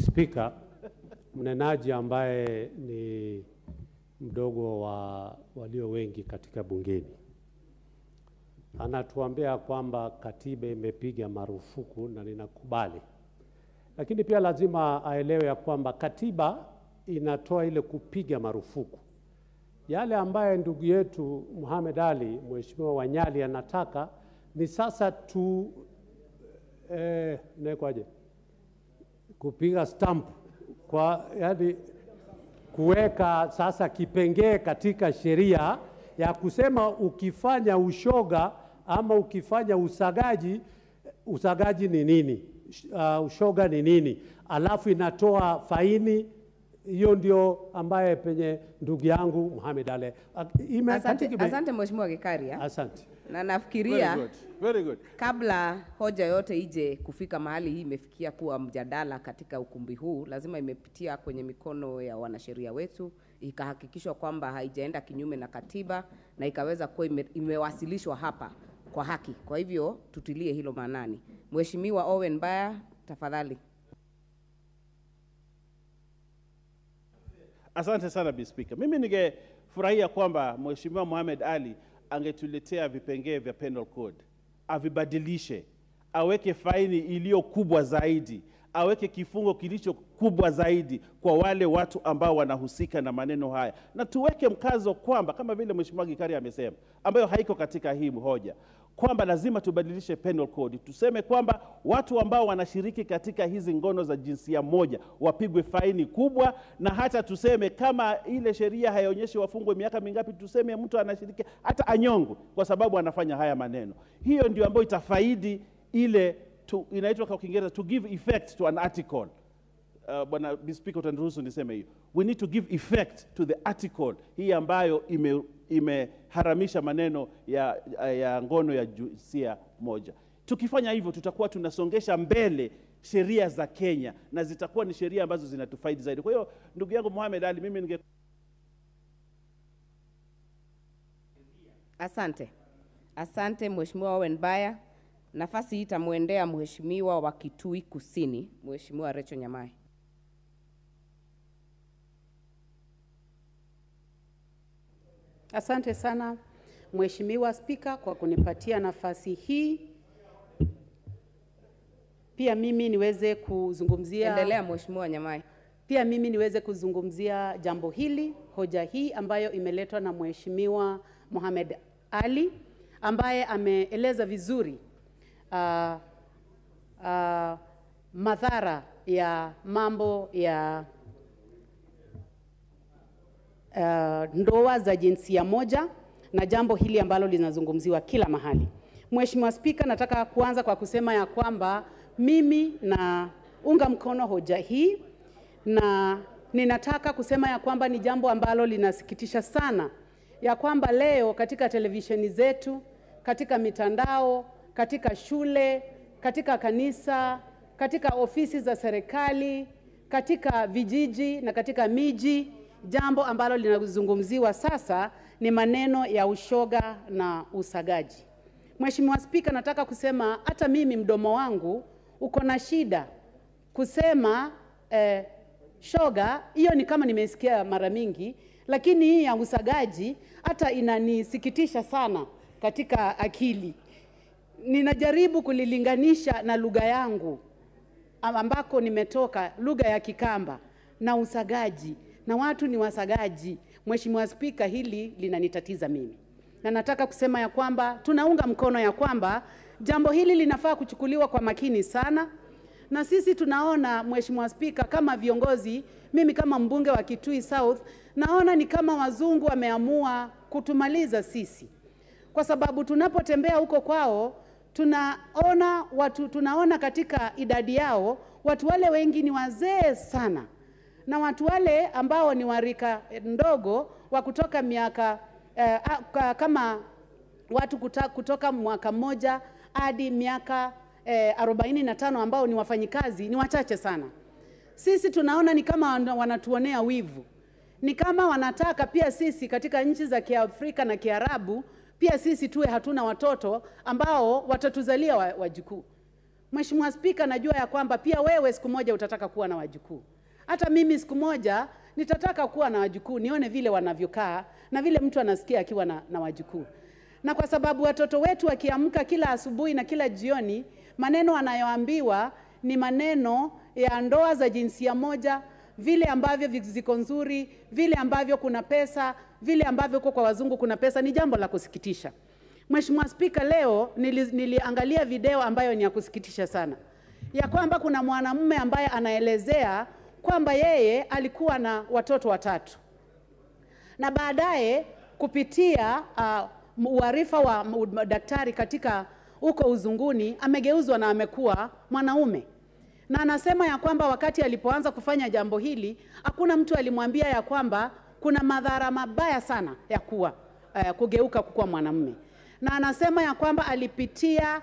Speaker, mnenaji ambaye ni mdogo wa walio wengi katika bungeni anatuambia kwamba katiba imepiga marufuku, na ninakubali. Lakini pia lazima aelewe ya kwamba katiba inatoa ile kupiga marufuku. Yale ambaye ndugu yetu Mohamed Ali, Mheshimiwa wa Nyali, anataka ni sasa kupiga stamp kwa, yani kuweka sasa kipengee katika sheria ya kusema ukifanya ushoga ama ukifanya usagaji ni nini, ushoga ni nini, alafu inatoa faini. Hiyo ndio ambaye penye ndugu yangu Mohamed Ali. Asante Mheshimiwa Gikaria. Asante. Na nafikiria Very good. Kabla hoja yote ije kufika mahali hii imefikia kuwa mjadala katika ukumbi huu, lazima imepitia kwenye mikono ya wanasheria wetu, ikahakikishwa kwamba haijaenda kinyume na katiba na ikaweza kuwa imewasilishwa hapa kwa haki. Kwa hivyo tutilie hilo maanani. Mheshimiwa Owen Baya, tafadhali. Asante sana Bi Speaker. Mimi ningefurahia kwamba Mheshimiwa Mohamed Ali angetuletea vipengee vya penal code, avibadilishe, aweke faini iliyo kubwa zaidi, aweke kifungo kilicho kubwa zaidi kwa wale watu ambao wanahusika na maneno haya, na tuweke mkazo kwamba kama vile Mheshimiwa Gikaria amesema, ambayo haiko katika hii hoja, kwamba lazima tubadilishe penal code. Tuseme kwamba watu ambao wanashiriki katika hizi ngono za jinsia moja wapigwe faini kubwa, na hata tuseme kama ile sheria haionyeshi wafungwe miaka mingapi, tuseme mtu anashiriki hata anyongwe kwa sababu anafanya haya maneno. Hiyo ndio ambayo itafaidi ile inaitwa kwa Kiingereza to give effect to an article. Bwana Speaker, utaniruhusu niseme hiyo. We need to give effect to the article hii ambayo imeharamisha maneno ya ngono ya jinsia moja. Tukifanya hivyo tutakuwa tunasongesha mbele sheria za Kenya na zitakuwa ni sheria ambazo zinatufaidi zaidi. Kwa hiyo ndugu yangu Mohamed Ali, mimi Asante Mheshimiwa Owen Baya. Nafasi hii itamuendea Mheshimiwa wa Kitui Kusini, Mheshimiwa Rachel Nyamai. Asante sana Mheshimiwa Spika kwa kunipatia nafasi hii. Pia mimi niweze kuzungumzia... Endelea Mheshimiwa Nyamai. Pia mimi niweze kuzungumzia jambo hili, hoja hii ambayo imeletwa na Mheshimiwa Mohamed Ali, ambaye ameeleza vizuri madhara ya mambo ya ndoa za jinsia moja na jambo hili ambalo linazungumziwa kila mahali. Mheshimiwa Spika, nataka kuanza kwa kusema ya kwamba mimi naunga mkono hoja hii, na ninataka kusema ya kwamba ni jambo ambalo linasikitisha sana ya kwamba leo katika televisheni zetu, katika mitandao, katika shule, katika kanisa, katika ofisi za serikali, katika vijiji na katika miji, jambo ambalo linazungumziwa sasa ni maneno ya ushoga na usagaji. Mheshimiwa Spika, nataka kusema hata mimi mdomo wangu uko na shida kusema shoga, hiyo ni kama nimesikia mara mingi, lakini hii ya usagaji hata inanisikitisha sana katika akili. Ninajaribu kulilinganisha na lugha yangu ambako nimetoka, lugha ya Kikamba, na usagaji, na watu ni wasagaji. Mheshimiwa Spika, hili linanitatiza mimi, na nataka kusema ya kwamba tunaunga mkono ya kwamba jambo hili linafaa kuchukuliwa kwa makini sana. Na sisi tunaona Mheshimiwa Spika, kama viongozi, mimi kama mbunge wa Kitui South, naona ni kama wazungu wameamua kutumaliza sisi, kwa sababu tunapotembea huko kwao tunaona katika idadi yao watu wale wengi ni wazee sana, na watu wale ambao ni warika ndogo wa kutoka miaka kama watu kutoka mwaka mmoja hadi miaka 45 ambao ni wafanyikazi ni wachache sana. Sisi tunaona ni kama wanatuonea wivu, ni kama wanataka pia sisi katika nchi za Kiafrika na Kiarabu pia sisi tuwe hatuna watoto ambao watatuzalia wajukuu. Mheshimiwa Spika, najua ya kwamba pia wewe siku moja utataka kuwa na wajukuu. Hata mimi siku moja nitataka kuwa na wajukuu, nione vile wanavyokaa na vile mtu anasikia akiwa na wajukuu. Na kwa sababu watoto wetu wakiamka kila asubuhi na kila jioni, maneno anayoambiwa ni maneno ya ndoa za jinsia moja, vile ambavyo ziko nzuri, vile ambavyo kuna pesa, vile ambavyo kwa wazungu kuna pesa, ni jambo la kusikitisha. Mheshimiwa Spika, leo niliangalia video ambayo ni ya kusikitisha sana, ya kwamba kuna mwanamume ambaye anaelezea kwamba yeye alikuwa na watoto 3, na baadaye kupitia uarifa wa daktari katika huko uzunguni amegeuzwa na amekuwa mwanaume. Na anasema ya kwamba wakati alipoanza kufanya jambo hili hakuna mtu alimwambia ya kwamba kuna madhara mabaya sana ya kugeuka kuwa mwanamume. Na anasema ya kwamba alipitia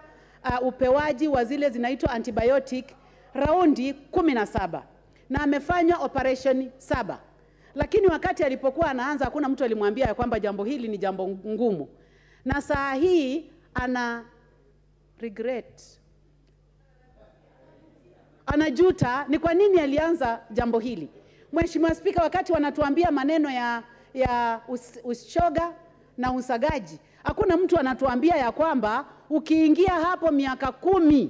upewaji wa zile zinaitwa antibiotic raundi 17 na amefanya operation 7. Lakini wakati alipokuwa anaanza hakuna mtu alimwambia ya kwamba jambo hili ni jambo ngumu. Na saa hii ana regret, anajuta ni kwa nini alianza jambo hili. Mheshimiwa Spika, wakati wanatuambia maneno ya ushoga na usagaji, hakuna mtu anatuambia ya kwamba ukiingia hapo miaka 10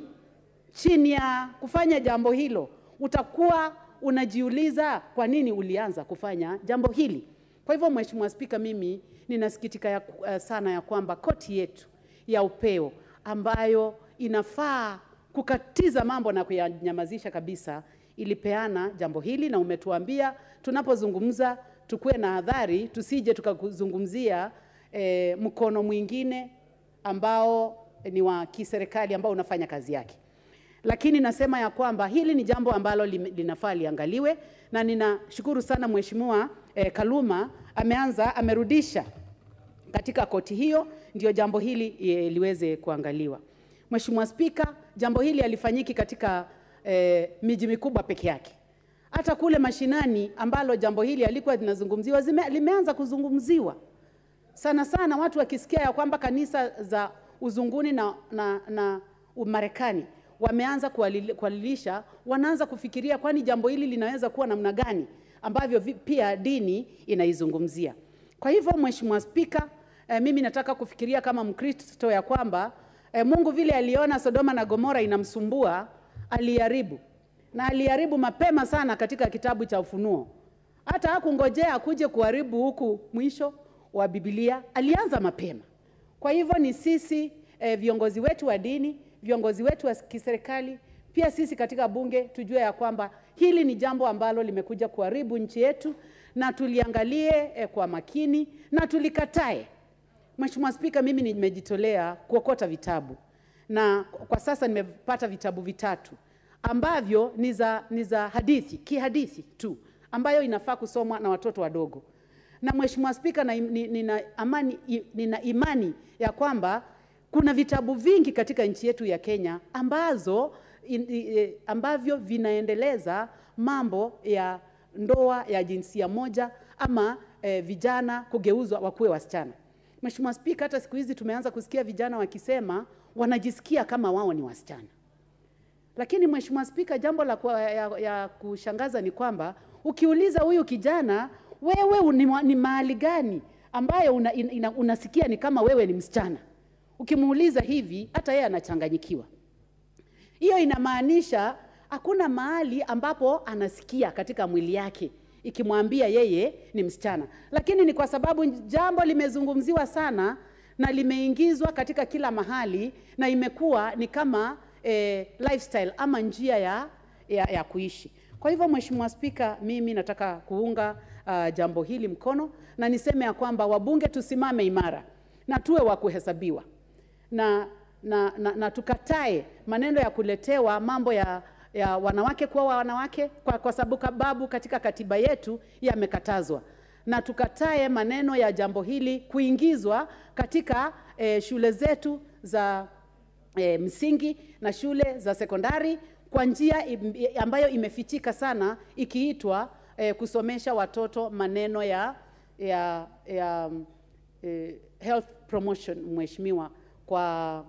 chini ya kufanya jambo hilo utakuwa unajiuliza kwa nini ulianza kufanya jambo hili. Kwa hivyo Mheshimiwa Spika, mimi ninasikitika sana ya kwamba koti yetu ya upeo ambayo inafaa kukatiza mambo na kuyanyamazisha kabisa ilipeana jambo hili, na umetuambia tunapozungumza tukue na hadhari, tusije tukazungumzia mkono mwingine ambao ni wa kiserikali ambao unafanya kazi yake. Lakini nasema ya kwamba hili ni jambo ambalo linafaa liangaliwe, na ninashukuru sana Mheshimiwa Kaluma amerudisha katika koti hiyo ndio jambo hili liweze kuangaliwa. Mheshimiwa Spika, jambo hili halifanyiki katika miji mikubwa peke yake. Hata kule mashinani ambalo jambo hili halikuwa linazungumziwa limeanza kuzungumziwa. Sana sana watu wakisikia ya kwamba kanisa za uzunguni na Marekani wameanza kualilisha, wanaanza kufikiria kwani jambo hili linaweza kuwa namna gani ambavyo pia dini inaizungumzia. Kwa hivyo Mheshimiwa Spika, mimi nataka kufikiria kama Mkristo ya kwamba Mungu vile aliona Sodoma na Gomora inamsumbua, aliharibu. Na aliharibu mapema sana katika kitabu cha Ufunuo. Hata hakungojea akuje kuharibu huku mwisho wa Biblia, alianza mapema. Kwa hivyo ni sisi viongozi wetu wa dini, viongozi wetu wa kiserikali, pia sisi katika bunge tujue ya kwamba hili ni jambo ambalo limekuja kuharibu nchi yetu, na tuliangalie kwa makini na tulikatae. Mheshimiwa Spika, mimi nimejitolea kuokota vitabu, na kwa sasa nimepata vitabu 3 ambavyo ni za hadithi, kihadithi tu, ambayo inafaa kusomwa na watoto wadogo. Na Mheshimiwa Spika, nina imani ya kwamba kuna vitabu vingi katika nchi yetu ya Kenya ambavyo vinaendeleza mambo ya ndoa ya jinsia moja ama vijana kugeuzwa wakuwe wasichana. Mheshimiwa Spika, hata siku hizi tumeanza kusikia vijana wakisema wanajisikia kama wao ni wasichana. Lakini Mheshimiwa Spika, jambo ya kushangaza ni kwamba ukiuliza huyu kijana, wewe ni mahali gani ambayo unasikia ni kama wewe ni msichana, ukimuuliza hivi hata yeye anachanganyikiwa. Hiyo inamaanisha hakuna mahali ambapo anasikia katika mwili yake ikimwambia yeye ni msichana. Lakini ni kwa sababu jambo limezungumziwa sana na limeingizwa katika kila mahali, na imekuwa ni kama lifestyle ama njia ya kuishi. Kwa hivyo Mheshimiwa Spika, mimi nataka kuunga jambo hili mkono, na niseme ya kwamba wabunge tusimame imara na tuwe wa kuhesabiwa. Na na tukatae maneno ya kuletewa mambo ya wanawake kuwa wanawake kwa sababu katika katiba yetu yamekatazwa, na tukatae maneno ya jambo hili kuingizwa katika shule zetu za msingi na shule za sekondari kwa njia ambayo imefichika sana, ikiitwa kusomesha watoto maneno ya health promotion. Mheshimiwa, kwa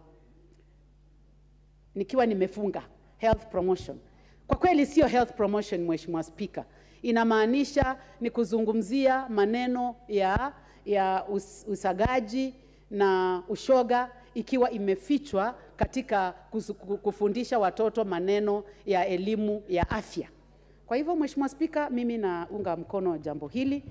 nikiwa nimefunga health promotion, kwa kweli sio health promotion Mheshimiwa Speaker. Inamaanisha ni kuzungumzia maneno ya usagaji na ushoga, ikiwa imefichwa katika kufundisha watoto maneno ya elimu ya afya. Kwa hivyo Mheshimiwa Speaker, mimi naunga mkono jambo hili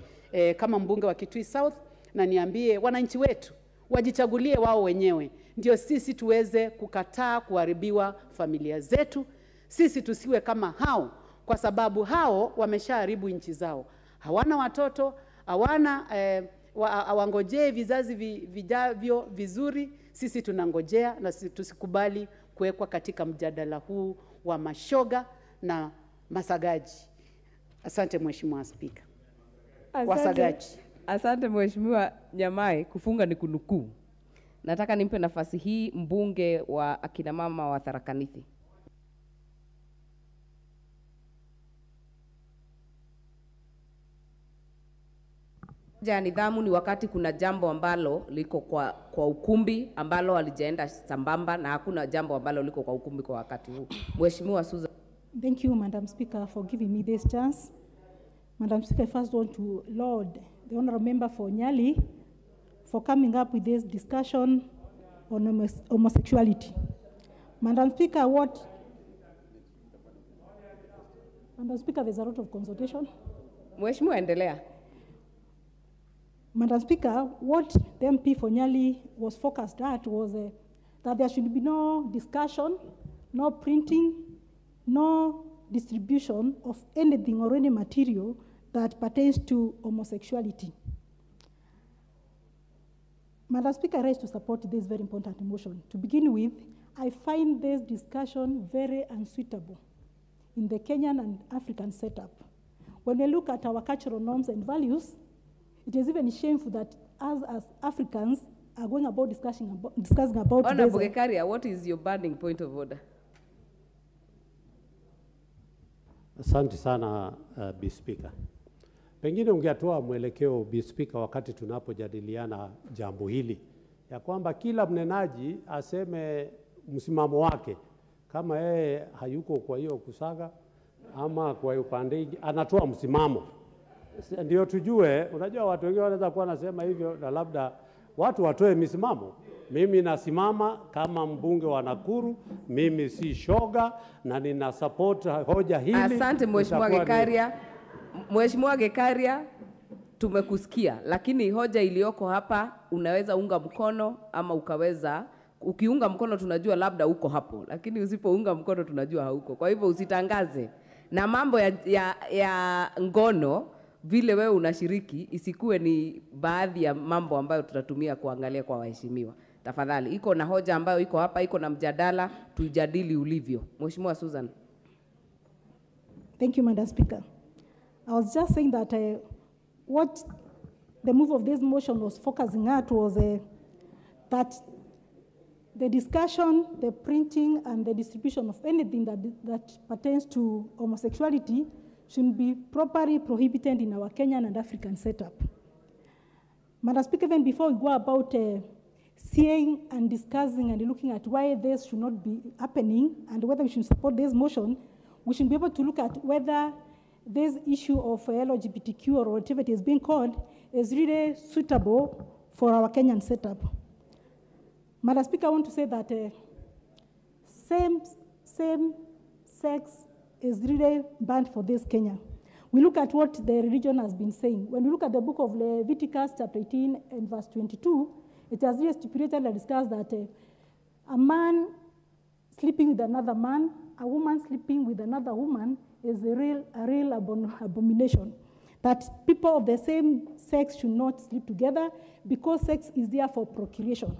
kama mbunge wa Kitui South, na niambie wananchi wetu wajichagulie wao wenyewe, ndio sisi tuweze kukataa kuharibiwa familia zetu. Sisi tusiwe kama hao, kwa sababu hao wameshaharibu nchi zao. Hawana watoto, hawana awangojee vizazi vijavyo vizuri. Sisi tunangojea, na tusikubali kuwekwa katika mjadala huu wa mashoga na masagaji. Asante Mheshimiwa Speaker. Wasagaji. Asante Mheshimiwa Nyamai, kufunga ni kunukuu. Nataka nimpe nafasi hii mbunge wa akina mama wa Tharaka Nithi. Nidhamu ni wakati kuna jambo ambalo liko kwa ukumbi ambalo halijaenda sambamba, na hakuna jambo ambalo liko kwa ukumbi kwa wakati huu. Mheshimiwa Susan. Thank you, Madam Speaker, for giving me this chance. Madam Speaker, I first want to laud the honorable member for Nyali for coming up with this discussion on homosexuality. Madam Speaker, Madam Speaker, there's a lot of consultation. Mheshimiwa, endelea. Madam Speaker, what the MP for Nyali was focused at was that there should be no discussion, no printing, no distribution of anything or any material that pertains to homosexuality. Madam Speaker, I rise to support this very important motion. To begin with, I find this discussion very unsuitable in the Kenyan and African setup. When we look at our cultural norms and values, it is even shameful that us as Africans are going about discussing about Honorable Gekaria, what is your burning point of order? Asante sana Bi Speaker. Pengine ungetoa mwelekeo Bi Speaker wakati tunapojadiliana jambo hili, ya kwamba kila mnenaji aseme msimamo wake, kama yeye hayuko kwa hiyo kusaga ama kwa upande anatoa msimamo, ndio tujue. Unajua watu wengine wanaweza kuwa nasema hivyo, na labda watu watoe misimamo. Mimi nasimama kama mbunge wa Nakuru, mimi si shoga, na nina support hoja hili. Asante Mheshimiwa Gekaria. Mheshimiwa Gekaria, tumekusikia, lakini hoja iliyoko hapa unaweza unga mkono ama ukaweza, ukiunga mkono tunajua labda uko hapo, lakini usipounga mkono tunajua hauko. Kwa hivyo usitangaze na mambo ya ngono vile wewe unashiriki, isikuwe ni baadhi ya mambo ambayo tutatumia kuangalia kwa waheshimiwa. Tafadhali, iko na hoja ambayo iko hapa, iko na mjadala, tujadili ulivyo. Mheshimiwa Susan. Thank you, Madam Speaker. I was just saying that what the move of this motion was focusing at was that the discussion, the printing, and the distribution of anything that pertains to homosexuality should be properly prohibited in our Kenyan and African setup. Madam Speaker, even before we go about seeing and discussing and looking at why this should not be happening and whether we should support this motion, we should be able to look at whether this issue of LGBTQ or whatever it is being called is really suitable for our Kenyan setup. Madam Speaker, I want to say that same sex is really banned for this Kenya. We look at what the religion has been saying. When we look at the book of Leviticus chapter 18 and verse 22, it has really stipulated and discussed that a man sleeping with another man, a woman sleeping with another woman is a real abomination. That people of the same sex should not sleep together because sex is there for procreation.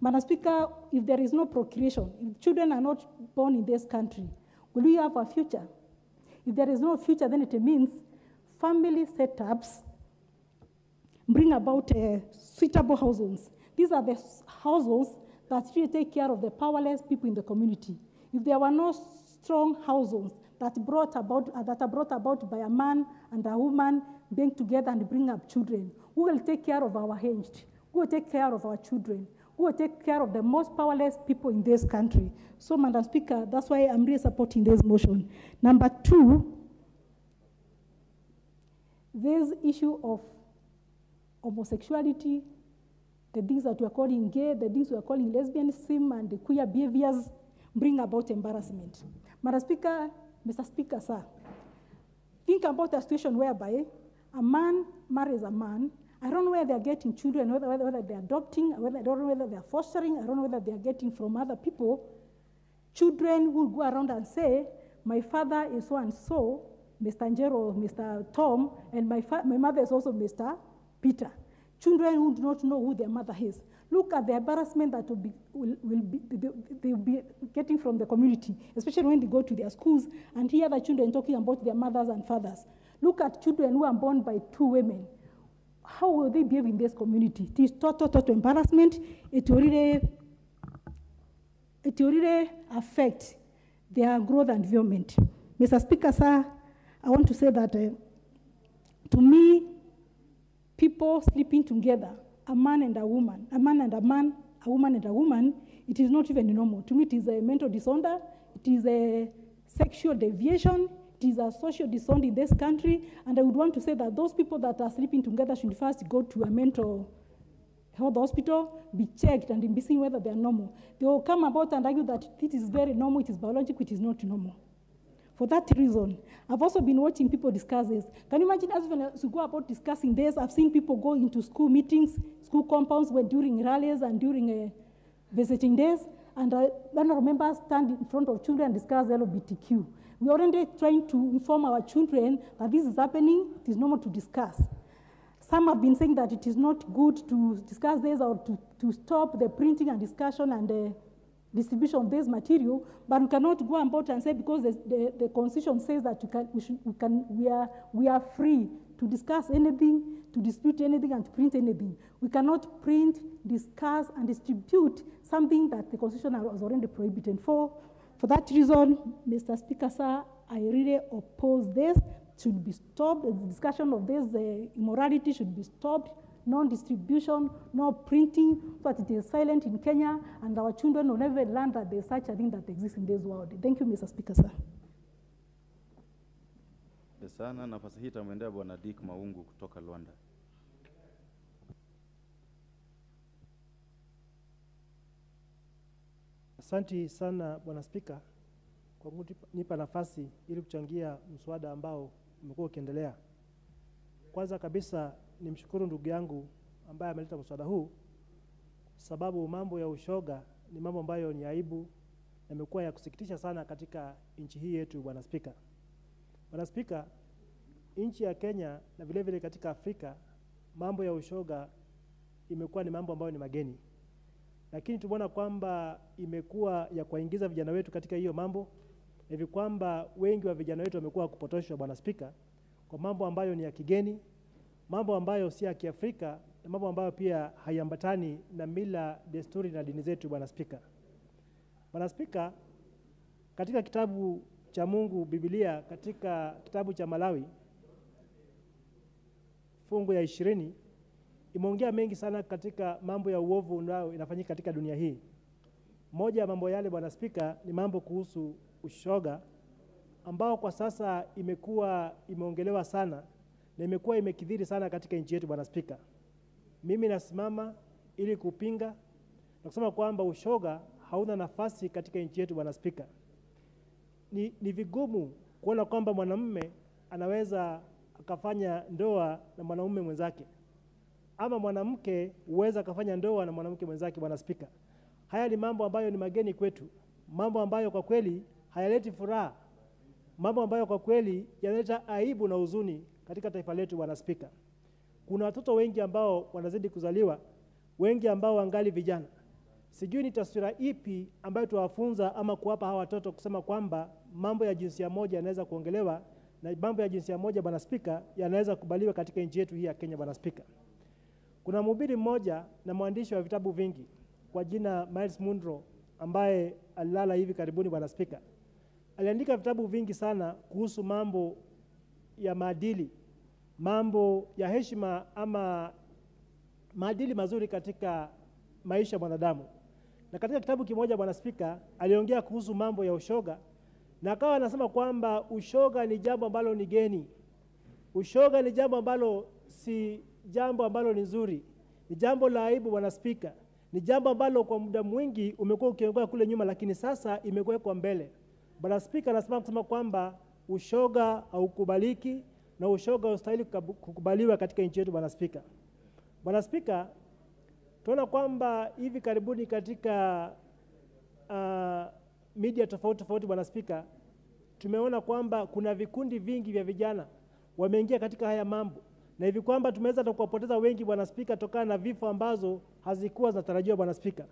Madam Speaker, if there is no procreation, if children are not born in this country, will we have a future? If there is no future, then it means family setups bring about suitable households. These are the households that really take care of the powerless people in the community. If there were no strong households that are brought about by a man and a woman being together and bring up children, who will take care of our aged? Who will take care of our children? Who will take care of the most powerless people in this country? So, Madam Speaker, that's why I'm really supporting this motion. Number 2, this issue of homosexuality, the things that we are calling gay, the things we are calling lesbianism, and the queer behaviors bring about embarrassment. Madam Speaker, Mr. Speaker, sir, think about a situation whereby a man marries a man. I don't know where they're getting children, whether they're adopting, I don't know whether they're fostering, I don't know whether they're getting from other people. Children will go around and say, my father is so-and-so, Mr. Njero, Mr. Tom, and my mother is also Mr. Peter. Children who do not know who their mother is. Look at the embarrassment that they'll be getting from the community, especially when they go to their schools and hear the children talking about their mothers and fathers. Look at children who are born by 2 women. How will they behave in this community? It is total embarrassment. It will really affect their growth and development. Mr. Speaker, sir, I want to say that to me, people sleeping together, a man and a woman, a man and a man, a woman and a woman, it is not even normal. To me, it is a mental disorder, it is a sexual deviation, it is a social disorder in this country, and I would want to say that those people that are sleeping together should first go to a mental health hospital, be checked, and be seen whether they are normal. They will come about and argue that it is very normal, it is biological, it is not normal. For that reason, I've also been watching people discuss this. Can you imagine as we go about discussing this, I've seen people go into school meetings, school compounds during rallies and during visiting days, and I remember stand in front of children and discuss Lgbtq. We are already trying to inform our children that this is happening, it is normal to discuss. Some have been saying that it is not good to discuss this or to stop the printing and discussion and the distribution of this material, but we cannot go about and say because the Constitution says that we are free to discuss anything, to dispute anything, and to print anything. We cannot print, discuss, and distribute something that the Constitution has already prohibited. For that reason, Mr. Speaker, sir, I really oppose this. It should be stopped. The discussion of this immorality should be stopped. Non-distribution, no printing, but it is silent in Kenya, and our children will never learn that there is such a thing that exists in this world. Thank you, Mr. Speaker, sir. Sana, nafasi hii tamwendea Bwana Dick Maungu kutoka Luanda. Asante sana Bwana Spika kwa kunipa nafasi ili kuchangia mswada ambao umekuwa ukiendelea. Kwanza kabisa nimshukuru ndugu yangu ambaye ameleta mswada huu, sababu mambo ya ushoga ni mambo ambayo ni aibu na yamekuwa ya kusikitisha sana katika nchi hii yetu. Bwana Spika, Bwana Spika, nchi ya Kenya na vile vile katika Afrika mambo ya ushoga imekuwa ni mambo ambayo ni mageni, lakini tumeona kwamba imekuwa ya kuingiza vijana wetu katika hiyo mambo, hivi kwamba wengi wa vijana wetu wamekuwa kupotoshwa, Bwana Spika, kwa mambo ambayo ni ya kigeni, mambo ambayo si ya Kiafrika, na mambo ambayo pia haiambatani na mila, desturi na dini zetu. Bwana Spika, Bwana Spika, katika kitabu cha Mungu Biblia, katika kitabu cha Malawi fungu ya 20 imeongea mengi sana katika mambo ya uovu nao inafanyika katika dunia hii. Moja ya mambo yale, Bwana Spika, ni mambo kuhusu ushoga ambao kwa sasa imekuwa imeongelewa sana na imekuwa imekithiri sana katika nchi yetu. Bwana Spika, mimi nasimama ili kupinga na kusema kwamba ushoga hauna nafasi katika nchi yetu. Bwana Spika, ni vigumu kuona kwamba mwanamume anaweza akafanya ndoa na mwanamume mwenzake, ama mwanamke uweza akafanya ndoa na mwanamke mwenzake. Bwana Spika, haya ni mambo ambayo ni mageni kwetu, mambo ambayo kwa kweli hayaleti furaha, mambo ambayo kwa kweli yanaleta aibu na huzuni katika taifa letu. Bwana Spika, kuna watoto wengi ambao wanazidi kuzaliwa, wengi ambao wangali vijana. Sijui ni taswira ipi ambayo tuwafunza ama kuwapa hawa watoto kusema kwamba mambo ya jinsia moja yanaweza kuongelewa na mambo ya jinsia moja, Bwana Spika, yanaweza kubaliwa katika nchi yetu hii ya Kenya, Bwana Spika. Kuna mhubiri mmoja na mwandishi wa vitabu vingi kwa jina Miles Munro ambaye alilala hivi karibuni, Bwana Spika. Aliandika vitabu vingi sana kuhusu mambo ya maadili, mambo ya heshima ama maadili mazuri katika maisha ya mwanadamu. Na katika kitabu kimoja, Bwana Spika, aliongea kuhusu mambo ya ushoga, na akawa anasema kwamba ushoga ni jambo ambalo ni geni. Ushoga ni jambo ambalo si jambo ambalo ni nzuri. Ni jambo la aibu, Bwana Spika. Ni jambo ambalo kwa muda mwingi umekuwa ukiongoza kule nyuma, lakini sasa imekuwekwa mbele. Bwana Spika anasema kusema kwamba ushoga haukubaliki na ushoga ustahili kukubaliwa katika nchi yetu, Bwana Spika. Bwana Spika, tunaona kwamba hivi karibuni katika media tofauti tofauti, Bwana Spika, tumeona kwamba kuna vikundi vingi vya vijana wameingia katika haya mambo, na hivi kwamba tumeweza kuwapoteza wengi, Bwana Spika, tokana na vifo ambazo hazikuwa zinatarajiwa, Bwana Spika.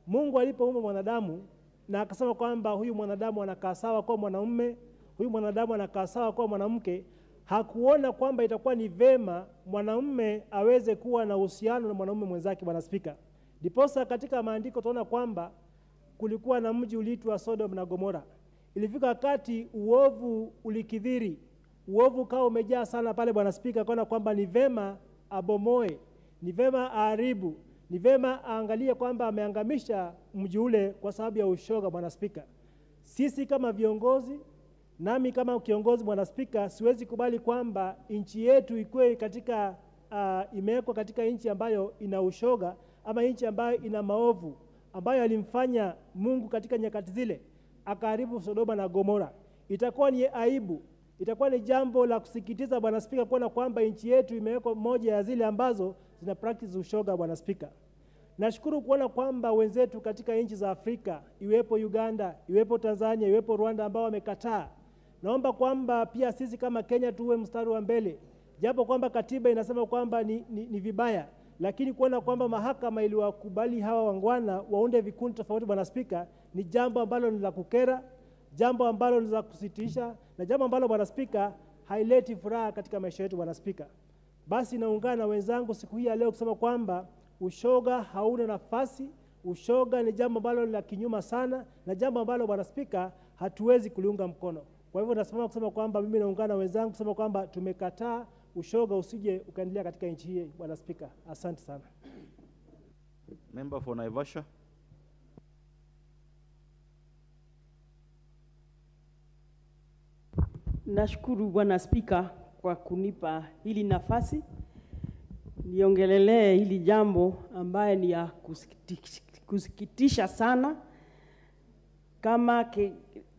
Mungu alipoumba mwanadamu na akasema kwamba huyu mwanadamu anakaa sawa kwa mwanamume, huyu mwanadamu anakaa sawa kwa mwanamke, hakuona kwamba itakuwa ni vema mwanamume aweze kuwa na uhusiano na mwanamume mwenzake, Bwana Spika. Diposa katika maandiko tunaona kwamba kulikuwa na mji uliitwa Sodom na Gomora. Ilifika wakati uovu ulikithiri, uovu kao umejaa sana pale, Bwana Spika, akaona kwamba ni vema abomoe, ni vema aharibu, ni vema aangalie kwamba ameangamisha mji ule kwa sababu ya ushoga, Bwana Spika. Sisi kama viongozi, nami kama kiongozi, Bwana Spika, siwezi kubali kwamba nchi yetu ikuwe katika imewekwa katika nchi ambayo ina ushoga ama nchi ambayo ina maovu ambayo alimfanya Mungu katika nyakati zile akaharibu Sodoma na Gomora. Itakuwa ni aibu, itakuwa ni jambo la kusikitiza, Bwana Spika, kuona kwamba nchi yetu imewekwa moja ya zile ambazo zina practice ushoga, Bwana Spika. Nashukuru kuona kwamba wenzetu katika nchi za Afrika, iwepo Uganda, iwepo Tanzania, iwepo Rwanda, ambao wamekataa. Naomba kwamba pia sisi kama Kenya tuwe mstari wa mbele. Japo kwamba katiba inasema kwamba ni vibaya, lakini kuona kwamba mahakama iliwakubali hawa wangwana waunde vikundi tofauti, Bwana Spika, ni jambo ambalo ni la kukera, jambo ambalo ni la kusitisha, na jambo ambalo, Bwana Spika, haileti furaha katika maisha yetu, Bwana Spika. Basi naungana na wenzangu siku hii ya leo kusema kwamba ushoga hauna nafasi. Ushoga ni jambo ambalo ni la kinyuma sana, na jambo ambalo, Bwana Spika, hatuwezi kuliunga mkono. Kwa hivyo nasimama kusema kwamba mimi naungana na wenzangu kusema kwamba tumekataa ushoga usije ukaendelea katika nchi hii, Bwana Spika. Asante sana. Member for Naivasha. Nashukuru Bwana Spika kwa kunipa hili nafasi niongelelee hili jambo ambaye ni ya kusikitisha sana. Kama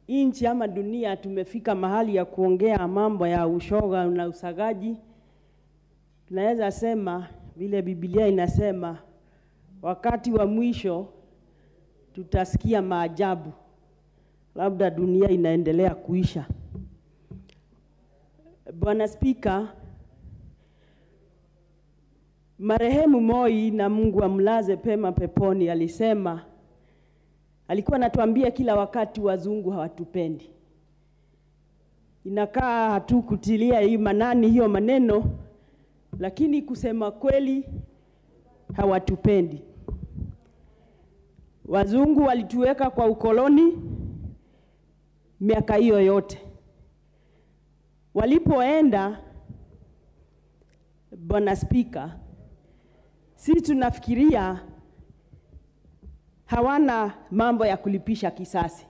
nchi ama dunia tumefika mahali ya kuongea mambo ya ushoga na usagaji, tunaweza sema vile Biblia inasema wakati wa mwisho tutasikia maajabu, labda dunia inaendelea kuisha. Bwana Spika, marehemu Moi, na Mungu amlaze pema peponi, alisema, alikuwa anatuambia kila wakati wazungu hawatupendi. Inakaa hatukutilia hii manani hiyo maneno, lakini kusema kweli hawatupendi. Wazungu walituweka kwa ukoloni miaka hiyo yote. Walipoenda, Bwana Spika, sisi tunafikiria hawana mambo ya kulipisha kisasi.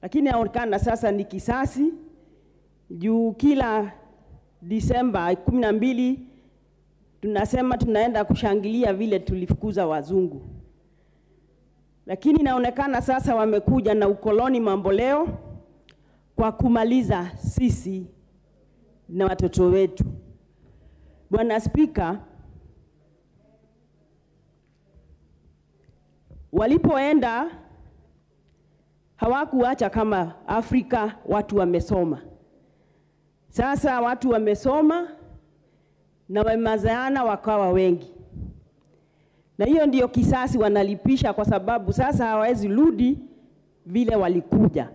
Lakini inaonekana sasa ni kisasi, juu kila Disemba 12 tunasema tunaenda kushangilia vile tulifukuza wazungu. Lakini inaonekana sasa wamekuja na ukoloni mambo leo kwa kumaliza sisi na watoto wetu. Bwana Spika, walipoenda hawakuacha kama Afrika watu wamesoma. Sasa watu wamesoma na wamezaana wakawa wengi. na hiyo ndiyo kisasi wanalipisha, kwa sababu sasa hawawezi rudi vile walikuja.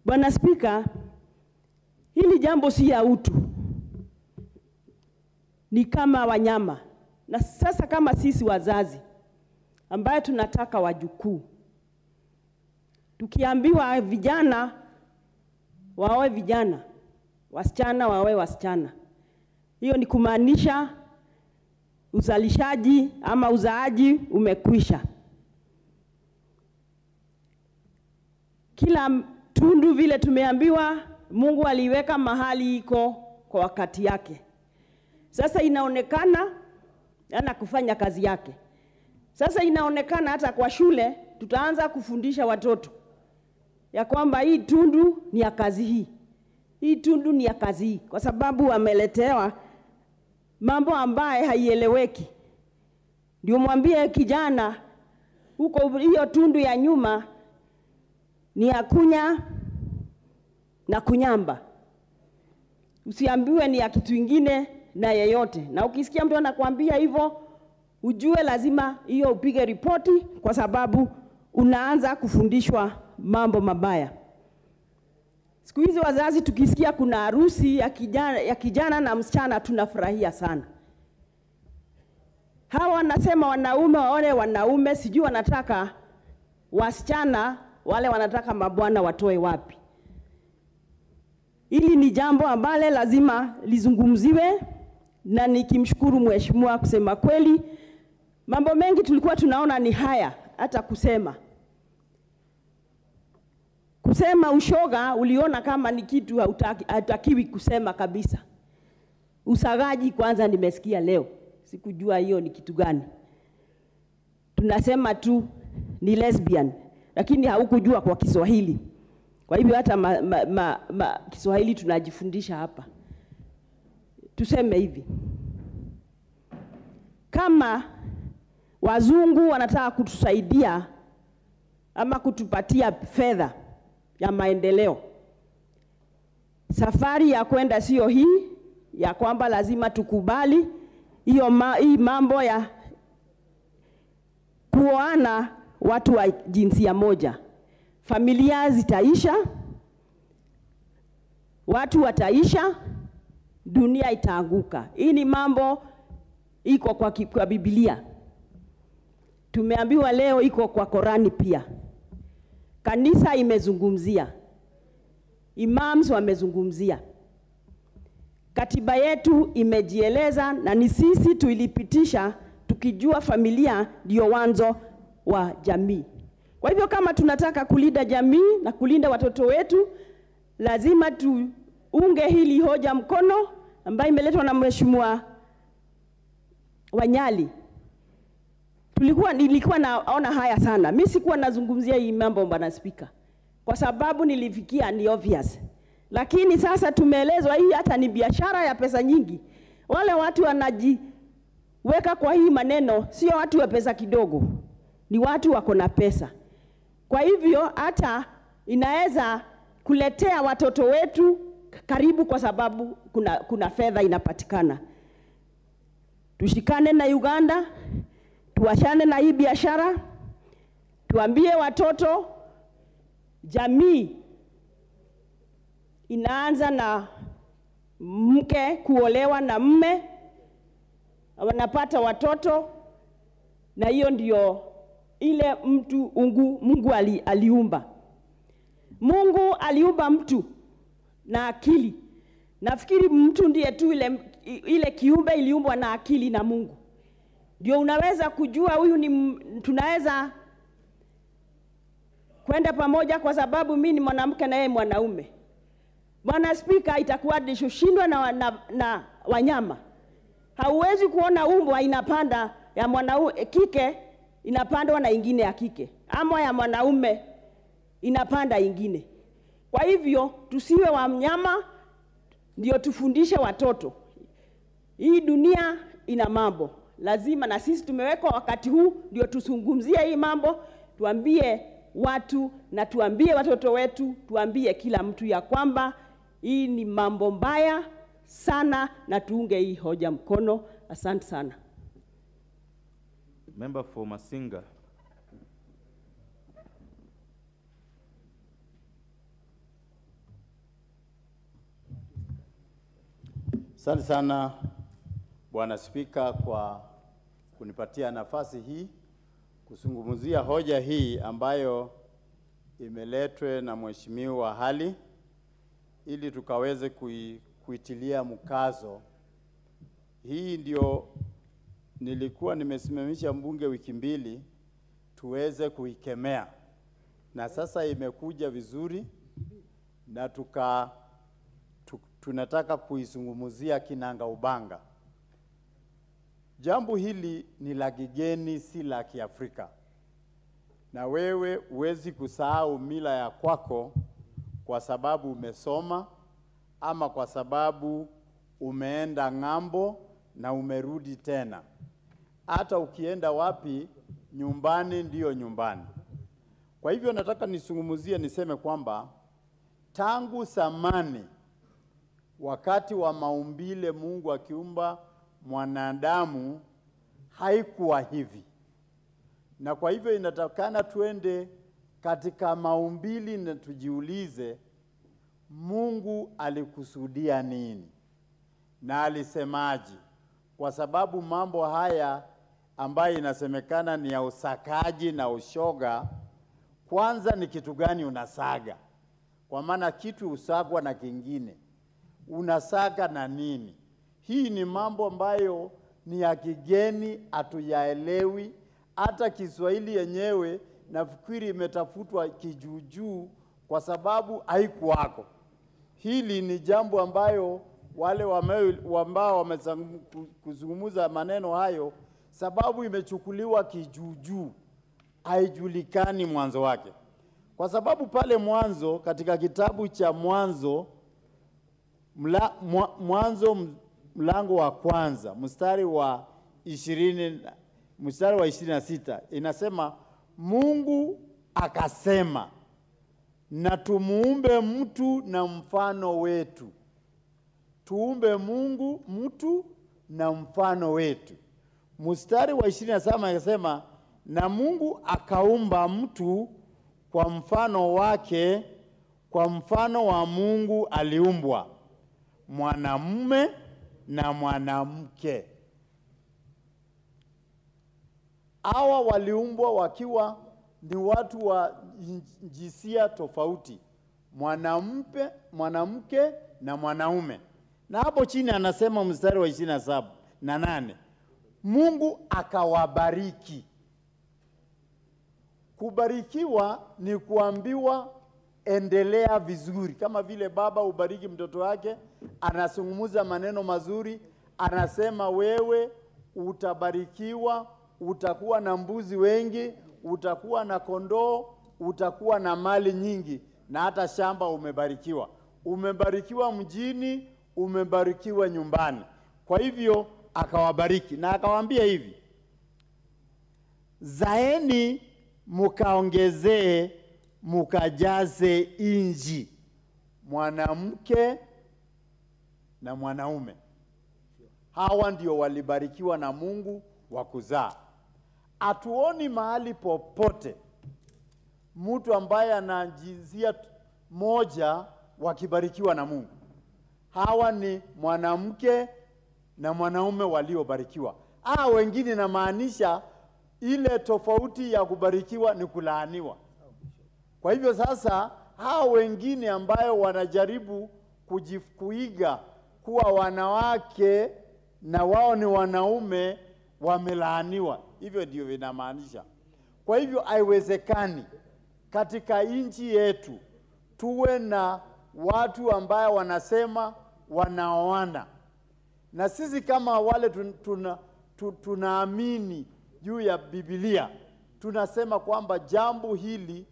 Bwana Spika, hili jambo si ya utu, ni kama wanyama. Na sasa kama sisi wazazi ambaye tunataka wajukuu, tukiambiwa vijana waoe vijana, wasichana waoe wasichana, hiyo ni kumaanisha uzalishaji ama uzaaji umekwisha. Kila tundu vile tumeambiwa, Mungu aliweka mahali iko kwa wakati yake. Sasa inaonekana ana kufanya kazi yake. Sasa inaonekana hata kwa shule tutaanza kufundisha watoto ya kwamba hii tundu ni ya kazi hii, hii tundu ni ya kazi hii, kwa sababu wameletewa mambo ambaye haieleweki. Ndio mwambie kijana huko, hiyo tundu ya nyuma ni ya kunya na kunyamba, usiambiwe ni ya kitu ingine na yeyote. Na ukisikia mtu anakuambia hivyo, ujue lazima hiyo upige ripoti, kwa sababu unaanza kufundishwa mambo mabaya. Siku hizi wazazi tukisikia kuna harusi ya kijana na msichana tunafurahia sana. Hawa wanasema wanaume waone wanaume, sijui wanataka wasichana wale wanataka mabwana watoe wapi. Hili ni jambo ambalo lazima lizungumziwe, na nikimshukuru mheshimiwa kusema kweli, mambo mengi tulikuwa tunaona ni haya hata kusema ushoga uliona kama ni kitu hautakiwi kusema kabisa. Usagaji kwanza nimesikia leo, sikujua hiyo ni kitu gani. Tunasema tu ni lesbian, lakini haukujua kwa Kiswahili. Kwa hivyo hata Kiswahili tunajifundisha hapa. Tuseme hivi, kama wazungu wanataka kutusaidia ama kutupatia fedha ya maendeleo, safari ya kwenda sio hii ya kwamba lazima tukubali hii mambo ya kuoana watu wa jinsia moja. Familia zitaisha, watu wataisha, dunia itaanguka. Hii ni mambo iko kwa Biblia. Tumeambiwa leo iko kwa Korani pia. Kanisa imezungumzia, imams wamezungumzia, katiba yetu imejieleza, na ni sisi tuilipitisha tukijua familia ndio wanzo wa jamii. Kwa hivyo kama tunataka kulinda jamii na kulinda watoto wetu, lazima tuunge hili hoja mkono ambayo imeletwa na mheshimiwa Wanyali. Nilikuwa naona haya sana. Mimi sikuwa nazungumzia hii mambo Bwana Spika, kwa sababu nilifikia ni obvious. Lakini sasa tumeelezwa hii hata ni biashara ya pesa nyingi. Wale watu wanajiweka kwa hii maneno sio watu wa pesa kidogo, ni watu wako na pesa. Kwa hivyo hata inaweza kuletea watoto wetu karibu, kwa sababu kuna fedha inapatikana. Tushikane na Uganda, tuachane na hii biashara, tuambie watoto jamii inaanza na mke kuolewa na mume, wanapata watoto, na hiyo ndio ile Mungu aliumba. Mungu aliumba mtu na akili. Nafikiri mtu ndiye tu ile kiumbe iliumbwa na akili na Mungu. Ndio unaweza kujua huyu tunaweza kwenda pamoja, kwa sababu mimi ni mwanamke na yeye mwanaume. Bwana Spika, itakuwa dishushindwa na wanyama. Hauwezi kuona umbwa inapanda ya mwanaume kike inapandwa na ingine ya kike, ama ya mwanaume inapanda ingine. Kwa hivyo tusiwe wanyama, ndio tufundishe watoto. Hii dunia ina mambo, lazima na sisi tumewekwa wakati huu ndio tuzungumzie hii mambo, tuambie watu na tuambie watoto wetu, tuambie kila mtu ya kwamba hii ni mambo mbaya sana na tuunge hii hoja mkono. Asante sana. Member for Masinga. Asante sana Bwana Spika kwa kunipatia nafasi hii kuzungumzia hoja hii ambayo imeletwe na Mheshimiwa Hali ili tukaweze kuitilia mkazo. Hii ndio nilikuwa nimesimamisha mbunge wiki mbili tuweze kuikemea, na sasa imekuja vizuri na tunataka kuizungumzia kinanga ubanga. Jambo hili ni la kigeni, si la Kiafrika, na wewe huwezi kusahau mila ya kwako kwa sababu umesoma ama kwa sababu umeenda ng'ambo na umerudi tena. Hata ukienda wapi, nyumbani ndiyo nyumbani. Kwa hivyo nataka nisungumuzie, niseme kwamba tangu zamani, wakati wa maumbile, Mungu akiumba mwanadamu, haikuwa hivi. Na kwa hivyo inatakana tuende katika maumbili na tujiulize, Mungu alikusudia nini na alisemaje? Kwa sababu mambo haya ambayo inasemekana ni ya usakaji na ushoga, kwanza ni kitu gani unasaga? Kwa maana kitu usagwa na kingine, unasaga na nini? Hii ni mambo ambayo ni ya kigeni, hatuyaelewi. Hata Kiswahili yenyewe nafikiri imetafutwa kijuujuu kwa sababu haikuwako. Hili ni jambo ambayo wale ambao wamezungumza maneno hayo, sababu imechukuliwa kijuujuu, haijulikani mwanzo wake. Kwa sababu pale mwanzo, katika kitabu cha Mwanzo, mlango wa kwanza, mstari wa 26, inasema Mungu akasema, na tumuumbe mtu na mfano wetu. Tuumbe Mungu mtu na mfano wetu. Mstari wa 27 inasema, na Mungu akaumba mtu kwa mfano wake, kwa mfano wa Mungu aliumbwa, mwanamume na mwanamke. Hawa waliumbwa wakiwa ni watu wa jinsia tofauti, mwanamke na mwanaume. Na hapo chini anasema mstari wa 28, Mungu akawabariki. Kubarikiwa ni kuambiwa endelea vizuri. Kama vile baba ubariki mtoto wake, anazungumza maneno mazuri, anasema wewe utabarikiwa, utakuwa na mbuzi wengi, utakuwa na kondoo, utakuwa na mali nyingi, na hata shamba umebarikiwa. Umebarikiwa mjini, umebarikiwa nyumbani. Kwa hivyo akawabariki na akawaambia hivi, zaeni mukaongezee, mukajaze inji, mwanamke na mwanaume. Hawa ndio walibarikiwa na Mungu wa kuzaa. Hatuoni mahali popote mtu ambaye ana jinsia moja wakibarikiwa na Mungu. Hawa ni mwanamke na mwanaume waliobarikiwa. Wengine na maanisha ile tofauti ya kubarikiwa ni kulaaniwa. Kwa hivyo sasa hao wengine ambayo wanajaribu kuiga kuwa wanawake na wao ni wanaume wamelaaniwa. Hivyo ndio vinamaanisha. Kwa hivyo haiwezekani katika nchi yetu tuwe na watu ambao wanasema wanaoana. Na sisi kama wale tunaamini juu ya Biblia, tunasema kwamba jambo hili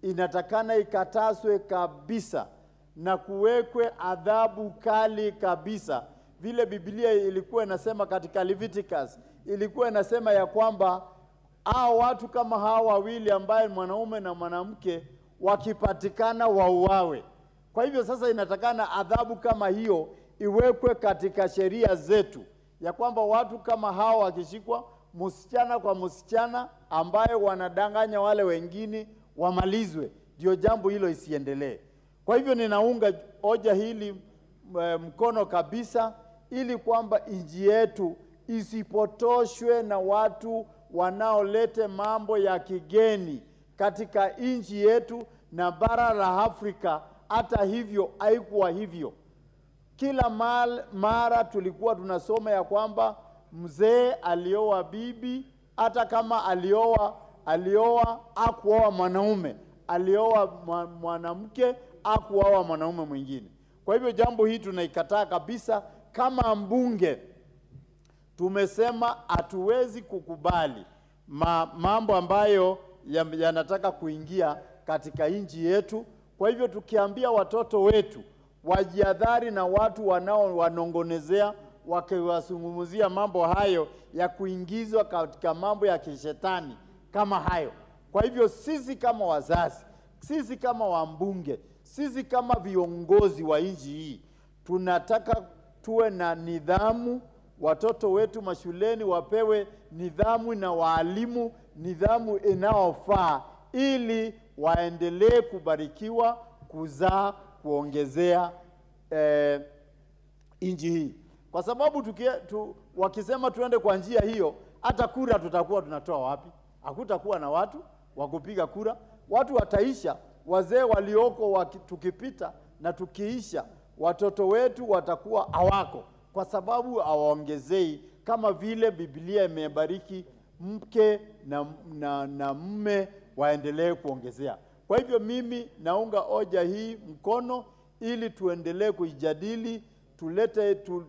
inatakana ikataswe kabisa na kuwekwe adhabu kali kabisa. Vile Biblia ilikuwa inasema katika Leviticus, ilikuwa inasema ya kwamba hao watu kama hao wawili ambaye mwanaume na mwanamke wakipatikana wauawe. Kwa hivyo sasa inatakana adhabu kama hiyo iwekwe katika sheria zetu, ya kwamba watu kama hao wakishikwa, msichana kwa msichana ambaye wanadanganya wale wengine wamalizwe, ndio jambo hilo isiendelee. Kwa hivyo ninaunga hoja hili mkono kabisa, ili kwamba nchi yetu isipotoshwe na watu wanaolete mambo ya kigeni katika nchi yetu na bara la Afrika. Hata hivyo haikuwa hivyo. Kila mara tulikuwa tunasoma ya kwamba mzee alioa bibi, hata kama alioa hakuoa mwanaume, alioa mwanamke hakuoa mwanaume mwingine. Kwa hivyo jambo hili tunaikataa kabisa. Kama mbunge tumesema hatuwezi kukubali mambo ambayo yanataka kuingia katika nchi yetu. Kwa hivyo tukiambia watoto wetu wajihadhari na watu wanongonezea wakiwazungumzia mambo hayo ya kuingizwa katika mambo ya kishetani kama hayo. Kwa hivyo sisi kama wazazi, sisi kama wambunge, sisi kama viongozi wa nchi hii, tunataka tuwe na nidhamu. Watoto wetu mashuleni wapewe nidhamu na waalimu nidhamu inaofaa, ili waendelee kubarikiwa, kuzaa, kuongezea nchi hii. Kwa sababu wakisema tuende kwa njia hiyo, hata kura tutakuwa tunatoa wapi? Hakutakuwa na watu wa kupiga kura. Watu wataisha, wazee walioko tukipita na tukiisha, watoto wetu watakuwa hawako, kwa sababu hawaongezei kama vile Biblia imebariki mke na mume waendelee kuongezea. Kwa hivyo mimi naunga hoja hii mkono, ili tuendelee kuijadili,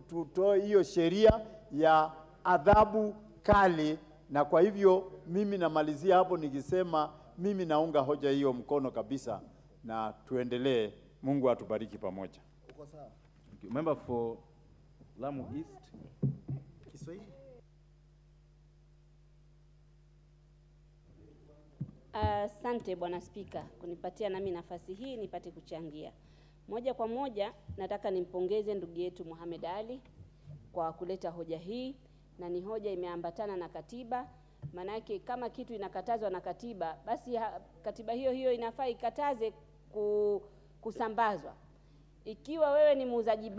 tutoe hiyo sheria ya adhabu kali. Na kwa hivyo mimi namalizia hapo nikisema mimi naunga hoja hiyo mkono kabisa, na tuendelee. Mungu atubariki pamoja. Uko sawa? Member for Lamu East. Kiswahili. Asante Bwana Spika kunipatia nami nafasi hii nipate kuchangia. Moja kwa moja nataka nimpongeze ndugu yetu Mohamed Ali kwa kuleta hoja hii, na ni hoja imeambatana na katiba. Manake kama kitu inakatazwa na katiba, basi katiba hiyo inafaa ikataze kusambazwa. Ikiwa wewe ni muuzaji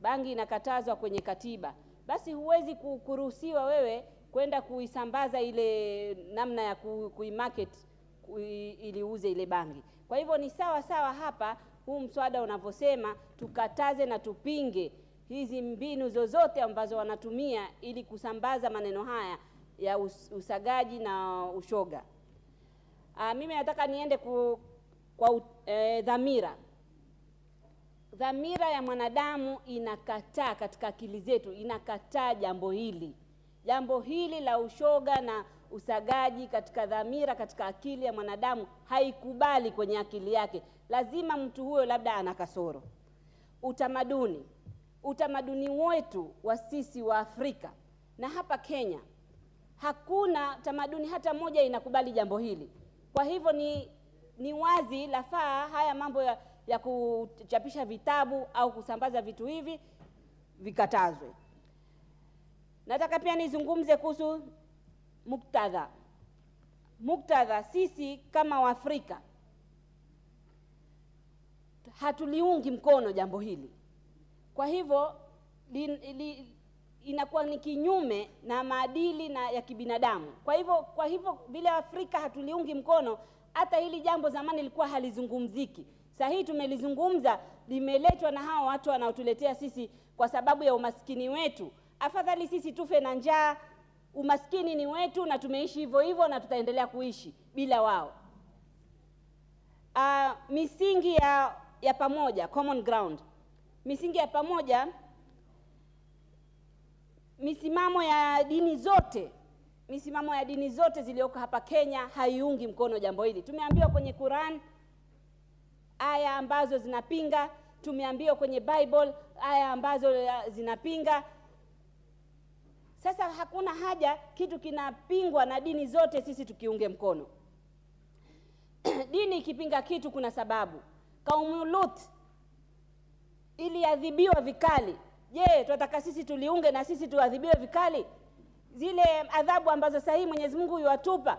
bangi inakatazwa kwenye katiba, basi huwezi kuruhusiwa wewe kwenda kuisambaza ile namna ya kuimarket ili uze ile bangi. Kwa hivyo ni sawa sawa hapa huu mswada unavyosema tukataze na tupinge hizi mbinu zozote ambazo wanatumia ili kusambaza maneno haya ya usagaji na ushoga. Mimi nataka niende kwa dhamira. Dhamira ya mwanadamu inakataa, katika akili zetu inakataa jambo hili la ushoga na usagaji. Katika dhamira, katika akili ya mwanadamu haikubali kwenye akili yake. Lazima mtu huyo labda ana kasoro. Utamaduni wetu wa sisi wa Afrika na hapa Kenya, hakuna tamaduni hata moja inakubali jambo hili. Kwa hivyo ni wazi lafaa haya mambo ya kuchapisha vitabu au kusambaza vitu hivi vikatazwe. Nataka pia nizungumze kuhusu muktadha. Sisi kama Waafrika hatuliungi mkono jambo hili. Kwa hivyo inakuwa ni kinyume na maadili ya kibinadamu. Kwa hivyo vile Afrika hatuliungi mkono, hata hili jambo zamani lilikuwa halizungumziki. Sasa hii tumelizungumza, limeletwa na hao watu wanaotuletea sisi kwa sababu ya umaskini wetu. Afadhali sisi tufe na njaa, umaskini ni wetu na tumeishi hivyo na tutaendelea kuishi bila wao. Misingi ya pamoja, common ground. Misingi ya pamoja, misimamo ya dini zote zilioko hapa Kenya haiungi mkono jambo hili. Tumeambiwa kwenye Quran aya ambazo zinapinga, tumeambiwa kwenye Bible aya ambazo zinapinga. Sasa hakuna haja kitu kinapingwa na dini zote sisi tukiunge mkono. Dini ikipinga kitu kuna sababu. Kaumu Lut iliadhibiwa vikali. Je, tunataka sisi tuliunge na sisi tuadhibiwe vikali? Zile adhabu ambazo sahihi Mwenyezi Mungu yuwatupa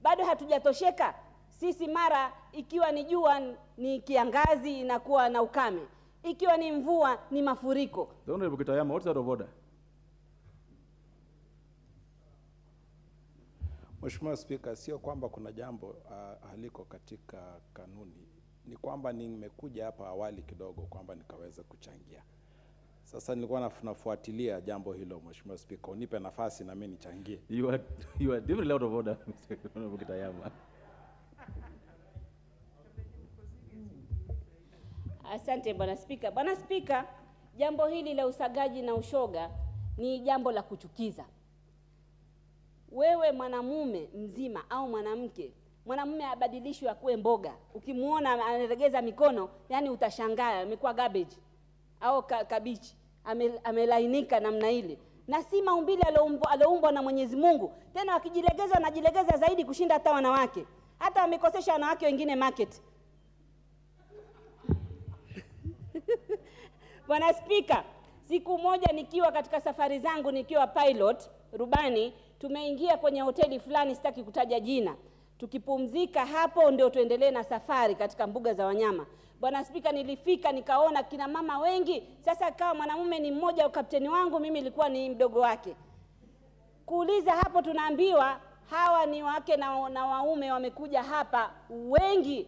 bado hatujatosheka. Sisi mara ikiwa ni jua ni kiangazi inakuwa na ukame. Ikiwa ni mvua ni mafuriko. The Honorable Kitayama, what's out of order? Mheshimiwa Spika, sio kwamba kuna jambo haliko katika kanuni. Ni kwamba nimekuja hapa awali kidogo kwamba nikaweza kuchangia. Sasa nilikuwa nafuatilia jambo hilo, Mheshimiwa Spika, unipe nafasi na mimi nichangie. You are definitely out of order, Mr. Honorable Kitayama. Asante Bwana Spika. Bwana Spika, jambo hili la usagaji na ushoga ni jambo la kuchukiza. Wewe mwanamume mzima au mwanamke, mwanamume abadilishwe akuwe mboga. Ukimuona anaregeza mikono, yani utashangaa amekuwa garbage au kabichi. Amelainika namna ile. Na si maumbile alioumbwa na Mwenyezi Mungu. Tena wakijilegeza wanajilegeza zaidi kushinda hata wanawake. Hata wamekosesha wanawake wengine market. Bwana Spika, siku moja nikiwa katika safari zangu nikiwa pilot, rubani, tumeingia kwenye hoteli fulani sitaki kutaja jina. Tukipumzika hapo ndio tuendelee na safari katika mbuga za wanyama. Bwana Spika, nilifika nikaona kina mama wengi. Sasa kama mwanamume ni mmoja wa kapteni wangu, mimi nilikuwa ni mdogo wake. Kuuliza hapo tunaambiwa hawa ni wake na waume wamekuja hapa wengi.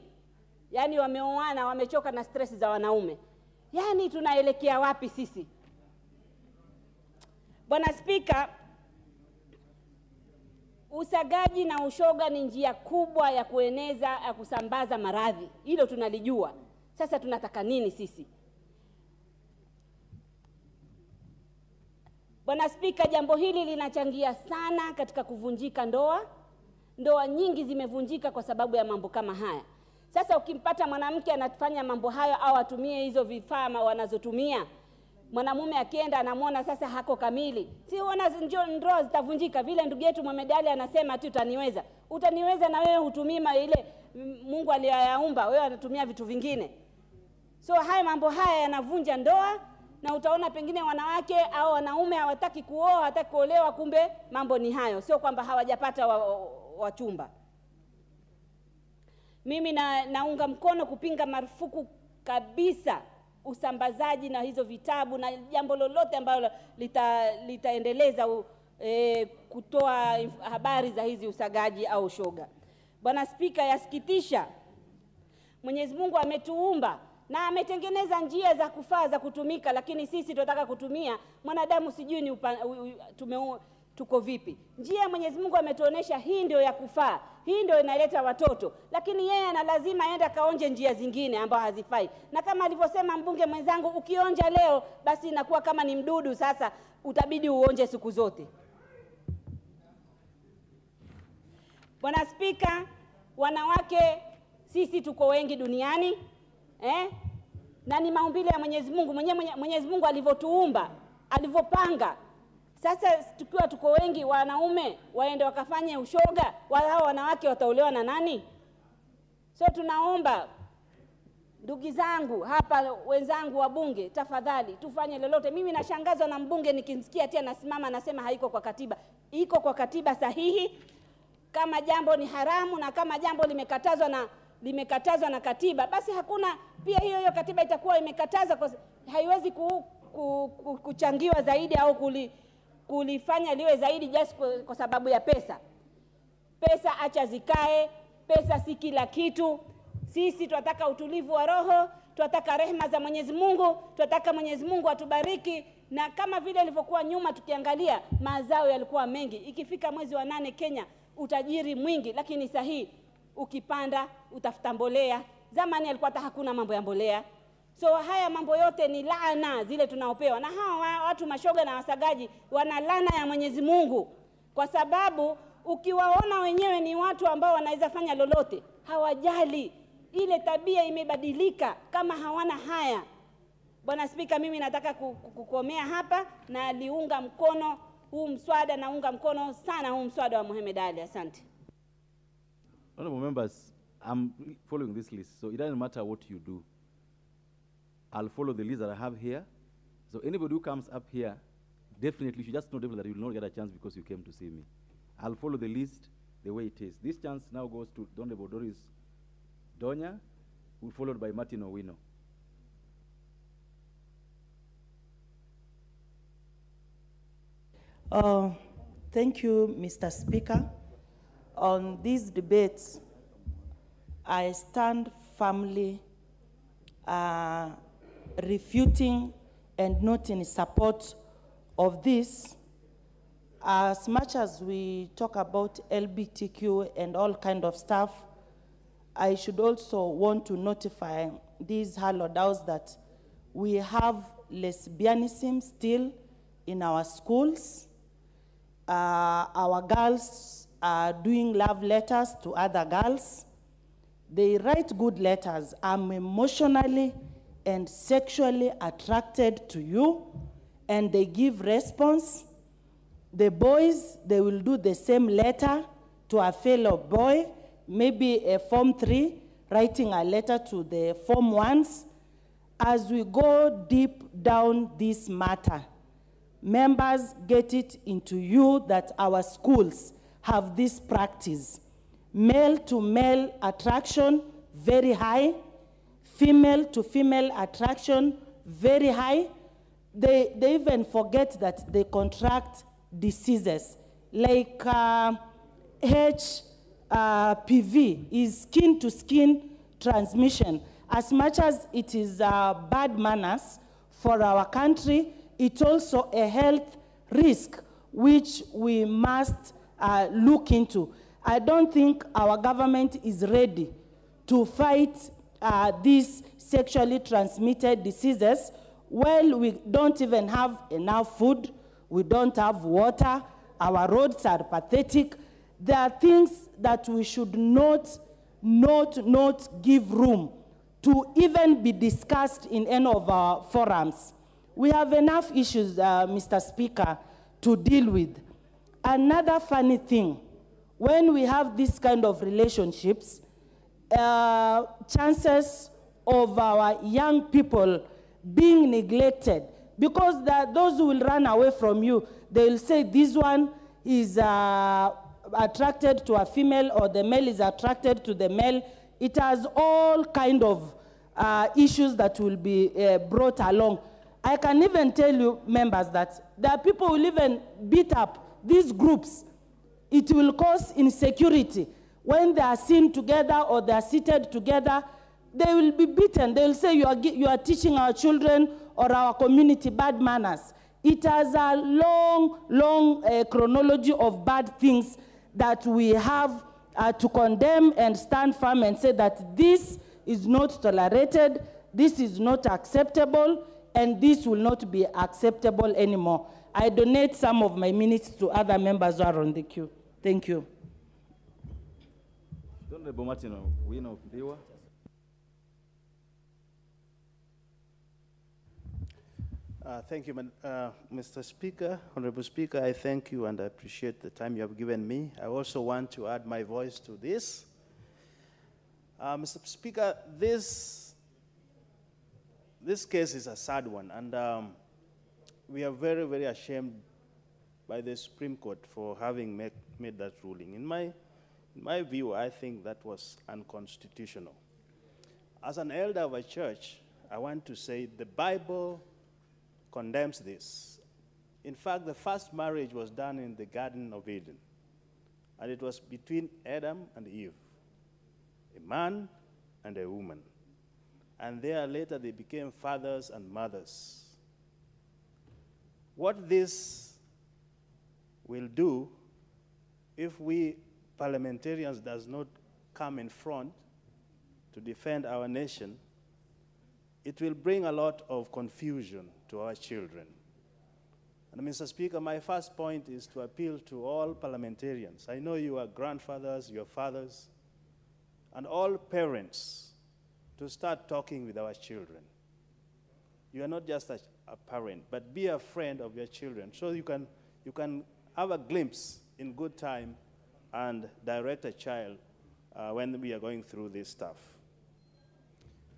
Yani wameoana, wamechoka na stress za wanaume. Yani tunaelekea wapi sisi? Bwana Spika, usagaji na ushoga ni njia kubwa ya kueneza, ya kusambaza maradhi. Hilo tunalijua. Sasa tunataka nini sisi? Bwana Spika, jambo hili linachangia sana katika kuvunjika ndoa. Ndoa nyingi zimevunjika kwa sababu ya mambo kama haya. Sasa ukimpata mwanamke anafanya mambo hayo au atumie hizo vifaa wanazotumia, mwanamume akienda anamuona sasa hako kamili. Si uona ndoa zitavunjika vile ndugu yetu Mohamed Ali anasema tu utaniweza. Utaniweza na wewe hutumia ile Mungu aliyoyaumba, wewe unatumia vitu vingine. So haya mambo haya yanavunja ndoa, na utaona pengine wanawake au wanaume hawataki kuoa, hawataki kuolewa, kumbe mambo ni hayo. Sio kwamba hawajapata wachumba. Mimi naunga mkono kupinga marufuku kabisa usambazaji na hizo vitabu na jambo lolote ambalo litaendeleza kutoa habari za hizi usagaji au shoga. Bwana Spika, yasikitisha. Mwenyezi Mungu ametuumba na ametengeneza njia za kufaa za kutumika, lakini sisi tunataka kutumia mwanadamu sijui ni tuko vipi. Njia Mwenyezi Mungu ametuonesha hii ndio ya kufaa, hii ndio inaleta watoto, lakini yeye ana lazima aende kaonje njia zingine ambazo hazifai. Na kama alivyosema mbunge mwenzangu, ukionja leo basi inakuwa kama ni mdudu, sasa utabidi uonje siku zote. Bwana Spika, wanawake sisi tuko wengi duniani, na ni maumbile ya Mwenyezi Mungu. Mwenyezi Mungu alivyotuumba, alivyopanga. Sasa tukiwa tuko wengi, wanaume waende wakafanye ushoga, hao wanawake wataolewa na nani? So tunaomba ndugu zangu hapa, wenzangu wabunge, tafadhali tufanye lolote. Mimi nashangazwa na mbunge nikimsikia tia nasimama anasema haiko kwa katiba. Iko kwa katiba sahihi. Kama jambo ni haramu na kama jambo limekatazwa na katiba, basi hakuna pia hiyo katiba itakuwa imekataza, kwa haiwezi kuchangiwa zaidi au kulifanya liwe zaidi just kwa sababu ya pesa. Pesa acha zikae, pesa si kila kitu. Sisi tunataka utulivu wa roho, tunataka rehema za Mwenyezi Mungu, tunataka Mwenyezi Mungu atubariki. Na kama vile ilivyokuwa nyuma tukiangalia, mazao yalikuwa mengi. Ikifika mwezi wa 8 Kenya utajiri mwingi, lakini sahihi ukipanda utafuta mbolea. Zamani alikuwa hata hakuna mambo ya mbolea. So haya mambo yote ni laana zile tunaopewa. Na hawa watu mashoga na wasagaji wana laana ya Mwenyezi Mungu, kwa sababu ukiwaona wenyewe ni watu ambao wanaweza fanya lolote, hawajali. Ile tabia imebadilika, kama hawana haya. Bwana Spika, mimi nataka kukomea hapa na aliunga mkono huu mswada, naunga mkono sana huu mswada wa Mohamed Ali. Asante. Honorable members, I'm following this list, so it doesn't matter what you do. I'll follow the list that I have here. So anybody who comes up here, definitely, you should just know definitely that you will not get a chance because you came to see me. I'll follow the list the way it is. This chance now goes to Honorable Doris Donya, who followed by Martin Owino. Thank you, Mr. Speaker. On these debates, I stand firmly refuting and not in support of this. As much as we talk about LGBTQ and all kind of stuff, I should also want to notify these hallowed house that we have lesbianism still in our schools. Our girls are doing love letters to other girls. They write good letters. I'm emotionally and sexually attracted to you, and they give response. The boys, they will do the same letter to a fellow boy, maybe a Form 3, writing a letter to the Form 1s. As we go deep down this matter, members get it into you that our schools have this practice. Male to male attraction, very high. Female to female attraction, very high. They even forget that they contract diseases like HPV is skin to skin transmission. As much as it is bad manners for our country, it's also a health risk which we must look into. I don't think our government is ready to fight these sexually transmitted diseases. Well, we don't even have enough food, we don't have water, our roads are pathetic. There are things that we should not give room to even be discussed in any of our forums. We have enough issues, Mr. Speaker, to deal with. Another funny thing, when we have this kind of relationships, chances of our young people being neglected, because there are those who will run away from you. They will say this one is attracted to a female, or the male is attracted to the male. It has all kind of issues that will be brought along. I can even tell you, members, that there are people who will even beat up these groups. It will cause insecurity. When they are seen together or they are seated together, they will be beaten. They will say, you are teaching our children or our community bad manners. It has a long chronology of bad things that we have to condemn and stand firm and say that this is not tolerated, this is not acceptable, and this will not be acceptable anymore. I donate some of my minutes to other members who are on the queue. Thank you. Honorable Martin Owino Mbiwa. Thank you, Mr. Speaker. Honorable Speaker, I thank you and I appreciate the time you have given me. I also want to add my voice to this. Mr. Speaker, this case is a sad one, and we are very, very ashamed by the Supreme Court for having made that ruling. In my view, I think that was unconstitutional. As an elder of a church, I want to say the Bible condemns this. In fact, the first marriage was done in the Garden of Eden, and it was between Adam and Eve, a man and a woman. And there later they became fathers and mothers. What this will do, if we parliamentarians does not come in front to defend our nation, it will bring a lot of confusion to our children. And Mr. Speaker, my first point is to appeal to all parliamentarians. I know you are grandfathers, you are fathers, and all parents to start talking with our children. You are not just a parent, but be a friend of your children so you can you can have a glimpse in good time and direct a child when we are going through this stuff.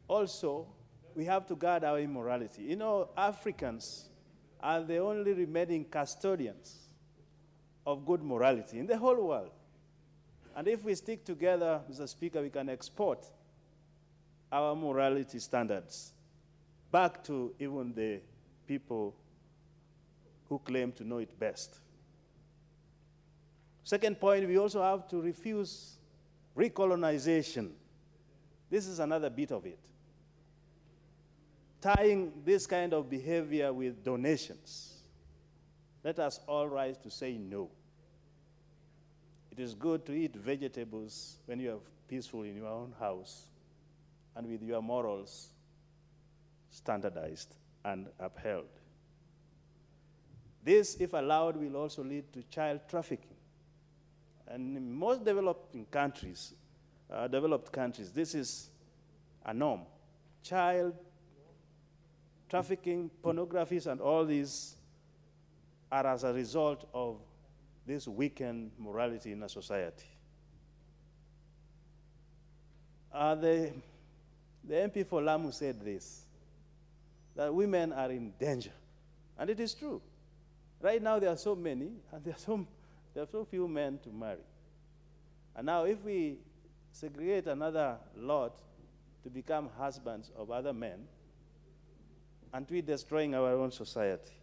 Also, we have to guard our immorality. You know, Africans are the only remaining custodians of good morality in the whole world. And if we stick together, Mr. Speaker, we can export our morality standards back to even the people who claim to know it best. Second point, we also have to refuse recolonization. This is another bit of it. Tying this kind of behavior with donations, let us all rise to say no. It is good to eat vegetables when you are peaceful in your own house and with your morals standardized and upheld. This, if allowed, will also lead to child trafficking. And in most developed countries, this is a norm. Child trafficking, pornographies, and all these are as a result of this weakened morality in a society. The MP for Lamu said this, that women are in danger. And it is true. Right now there are so many, and there are so few men to marry. And now if we segregate another lot to become husbands of other men, and we're destroying our own society.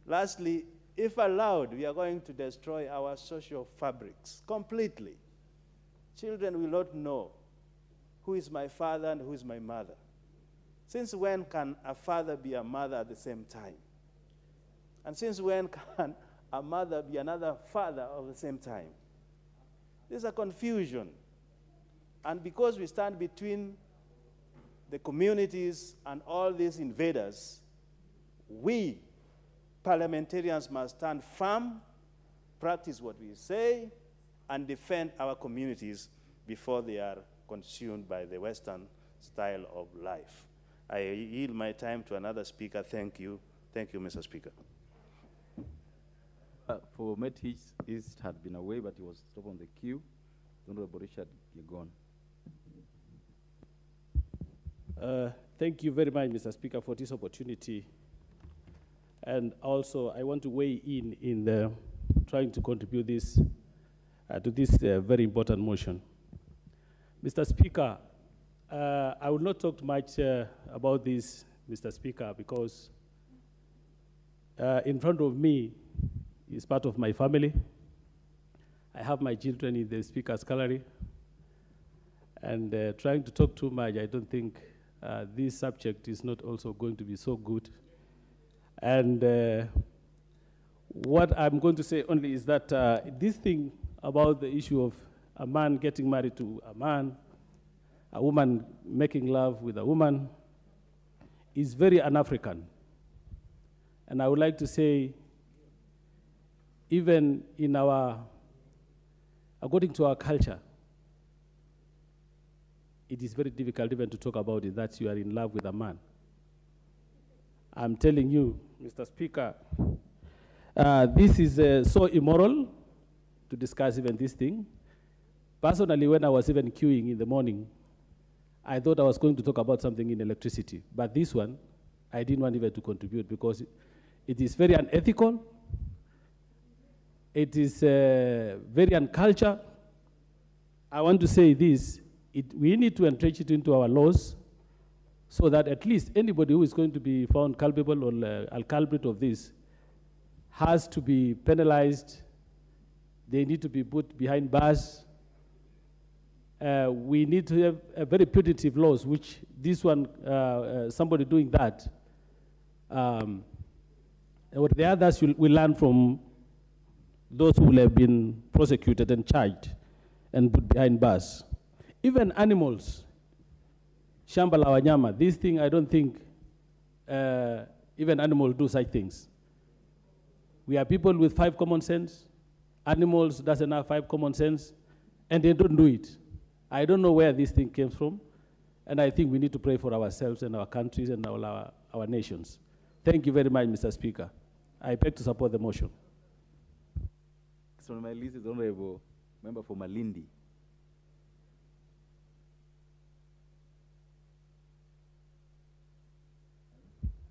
Lastly, if allowed, we are going to destroy our social fabrics completely. Children will not know who is my father and who is my mother. Since when can a father be a mother at the same time? And since when can a mother be another father at the same time? There's a confusion. And because we stand between the communities and all these invaders, we parliamentarians must stand firm, practice what we say, and defend our communities before they are consumed by the Western style of life. I yield my time to another speaker. Thank you. Thank you, Mr. Speaker. For Met East had been away, but he was top on the queue. Honorable Richard Gigon. Thank you very much, Mr. Speaker, for this opportunity. And also, I want to weigh in trying to contribute to this very important motion. Mr. Speaker, I will not talk much about this, Mr. Speaker, because in front of me is part of my family. I have my children in the Speaker's gallery. And trying to talk too much, I don't think this subject is not also going to be so good. And what I'm going to say only is that this thing about the issue of a man getting married to a man, a woman making love with a woman, is very un-African. And I would like to say, even in according to our culture, it is very difficult even to talk about it, that you are in love with a man. I'm telling you, Mr. Speaker, this is so immoral to discuss even this thing. Personally, when I was even queuing in the morning, I thought I was going to talk about something in electricity. But this one, I didn't want even to contribute because it is very unethical. It is very uncultured. I want to say this. We need to entrench it into our laws so that at least anybody who is going to be found culpable or a culprit of this has to be penalized. They need to be put behind bars. We need to have a very punitive laws, which this one, somebody doing that, or the others will learn from those who will have been prosecuted and charged and put behind bars. Even animals, shamba la wanyama, this thing I don't think even animals do such things. We are people with 5 common sense. Animals doesn't have 5 common sense, and they don't do it. I don't know where this thing came from, and I think we need to pray for ourselves and our countries and our nations. Thank you very much, Mr. Speaker. I beg to support the motion. So on my list is Honorable Member for Malindi.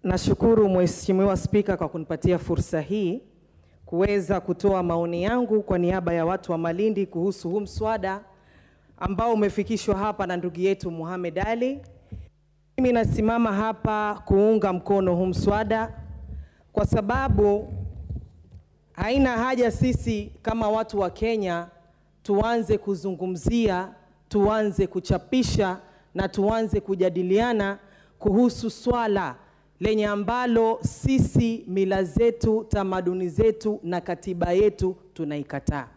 Nashukuru Mheshimiwa Spika kwa kunipatia fursa hii kuweza kutoa maoni yangu kwa niaba ya watu wa Malindi kuhusu huu mswada ambao umefikishwa hapa na ndugu yetu Mohamed Ali. Mimi nasimama hapa kuunga mkono huu mswada kwa sababu haina haja sisi kama watu wa Kenya tuanze kuzungumzia, tuanze kuchapisha na tuanze kujadiliana kuhusu swala lenye ambalo sisi mila zetu, tamaduni zetu na katiba yetu tunaikataa.